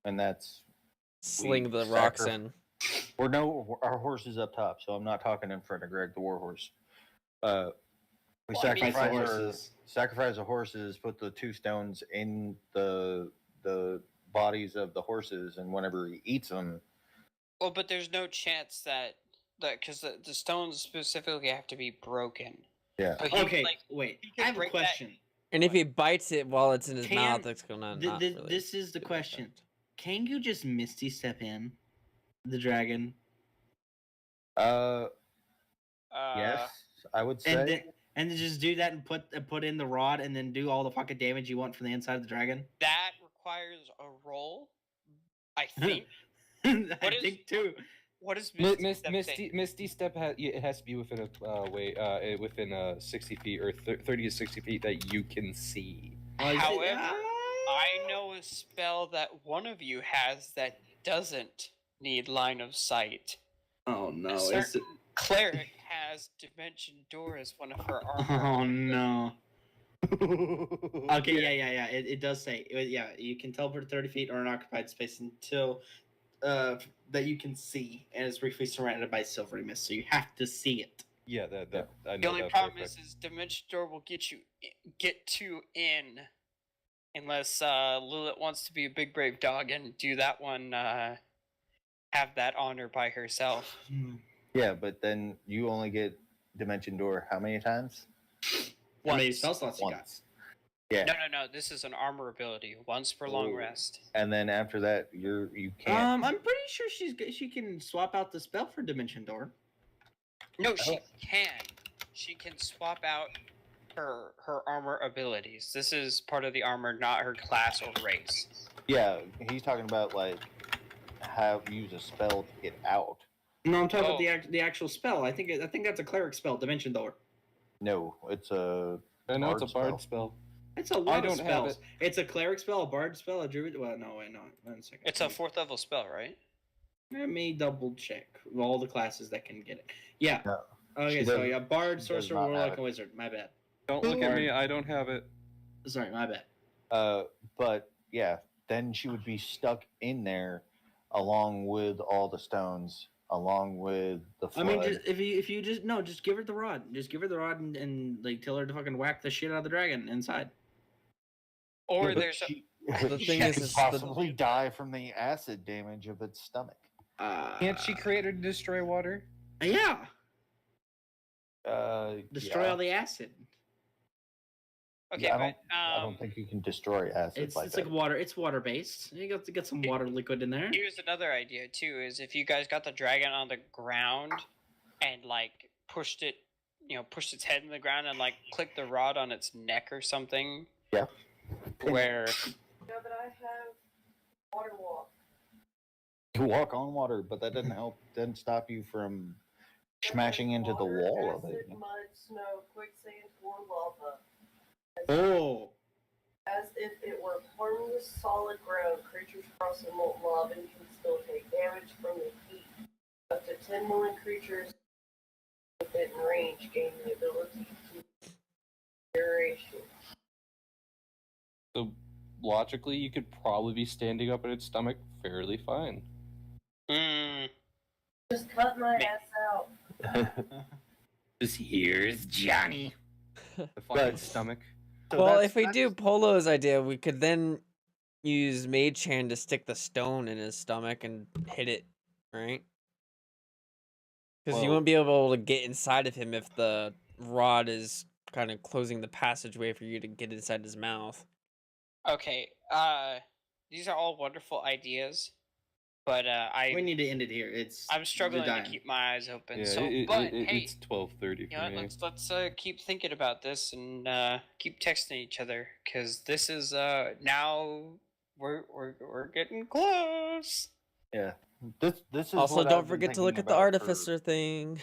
E: and that's
A: Sling
E: we
A: the rocks
E: sacri-
A: in.
E: our horse is up top, so I'm not talking in front of Greg the warhorse. We
C: Well, I mean-
E: sacrifice the horses, put the 2 stones in the bodies of the horses, and whenever he eats them,
C: Well, but there's no chance that because the stones specifically have to be broken.
E: yeah.
C: So he,
B: Okay,
C: like,
B: wait.
C: he could
B: I have a
C: break that-
B: question.
A: And if he bites it while it's in his
B: Can-
A: mouth, it's gonna not really
B: This is the
A: do
B: question.
A: effect.
B: Can you just Misty Step in the dragon?
E: Yes, I would say.
B: And then just do that and put in the rod and then do all the fucking damage you want from the inside of the dragon?
C: That requires a roll, I think.
B: I
C: What is-
B: think too.
C: What is Misty Step say?
F: Misty Step it has to be within within 60 feet or 30 to 60 feet that you can see.
C: However, I know a spell that one of you has that doesn't need line of sight.
B: Oh no!
C: A
B: Is
C: certain
B: it...
C: cleric has Dimension Door as one of her armor.
B: Oh no! Okay, yeah. It does say, yeah, you can teleport 30 feet or an occupied space until that you can see, and it's briefly surrounded by silvery mist, so you have to see it.
F: Yeah, that I know
C: The only
F: that for a
C: problem
F: fact.
C: is Dimension Door will get to in Unless Lilith wants to be a big brave dog and do that one, have that honor by herself.
E: Yeah, but then you only get Dimension Door how many times?
B: How many
C: Once.
B: spell slots you got?
E: Once. Yeah.
C: No. This is an armor ability. Once per long
E: Oh.
C: rest.
E: And then after that, you can't.
B: I'm pretty sure she can swap out the spell for Dimension Door.
C: No, she can. She can swap out her armor abilities. This is part of the armor, not her class or race.
E: Yeah, he's talking about like use a spell to get out.
B: No, I'm talking
C: Oh.
B: about the actual spell. I think that's a cleric spell, Dimension Door.
E: No, it's a.
F: I know it's a
E: Bard
F: bard spell.
B: It's a lot
F: don't
B: of
F: have
B: spells. It's a cleric spell, a bard spell, a druid. Well, no, wait, no. 1 second.
C: It's a 4th level spell, right?
B: Let me double check all the classes that can get it. Yeah.
E: No,
B: Okay,
E: she
B: so
E: does-
B: yeah, bard,
E: she does
B: sorcerer,
E: not have
B: warlock,
E: it.
B: and wizard. My bad.
F: Don't look at me. I don't have it.
B: Sorry, my bad.
E: But yeah, then she would be stuck in there, along with all the stones, along with the
B: I
E: flood.
B: mean, just, if you just give her the rod. Just give her the rod and like tell her to fucking whack the shit out of the dragon inside.
C: Or
E: Yeah, but
C: there's
E: she,
A: The
E: she
A: thing is,
E: could
A: is
E: possibly die from the acid damage of its stomach.
F: Can't she create or destroy water?
B: Yeah,
E: Uh,
B: destroy
E: yeah.
B: all the acid.
C: okay,
E: Yeah,
C: but
E: I don't think you can destroy acid
B: It's
E: like
B: it's
E: that.
B: like water. It's water based. You got to get some water liquid in there.
C: here's another idea too: is if you guys got the dragon on the ground and like pushed its head in the ground and like clicked the rod on its neck or something.
E: Yeah.
C: Where
G: Now that I have water walk.
E: You walk on water, but that doesn't help. Doesn't stop you from smashing into the
G: Water,
E: wall of
G: acid,
E: it.
G: mud, snow, quicksand, or lava.
B: Oh,
G: As if it were harmless solid ground, creatures crossing molten lava can still take damage from the heat. Up to 10 million creatures within range gain the ability to duration.
F: So logically, you could probably be standing up in its stomach fairly fine.
G: Just cut my ass out.
E: Here's Johnny.
F: The
E: But-
F: fucking stomach.
B: so
A: well,
B: that's-
A: if we
B: that's-
A: do Polo's idea, we could then use Mage Hand to stick the stone in his stomach and hit it, right? Because you
E: Well-
A: won't be able to get inside of him if the rod is kind of closing the passageway for you to get inside his mouth.
C: okay, these are all wonderful ideas, but
B: we need to end it here.
C: I'm struggling
B: you're
C: to
B: dying.
C: keep my eyes open.
F: Yeah,
C: So, but hey,
F: it's 12:30
C: you
F: for
C: know what?
F: me.
C: Let's keep thinking about this and keep texting each other because this is now we're getting close.
E: Yeah. This is
A: Also,
E: what
A: don't
E: I've been
A: forget to look
E: thinking
A: at the
E: about
A: artificer thing.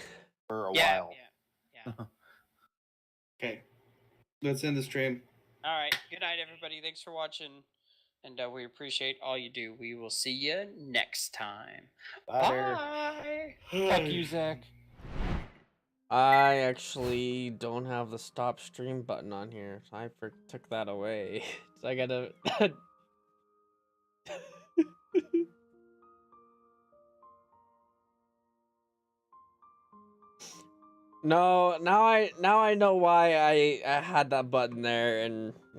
E: for a
C: Yeah,
E: while.
C: yeah.
B: Okay, let's end the stream.
C: All right. Good night, everybody. Thanks for watching, and we appreciate all you do. We will see you next time.
E: Bye there.
C: Bye.
F: Fuck you, Zach.
A: I actually don't have the stop stream button on here. I took that away. So I gotta. No, now I know why I had that button there, and now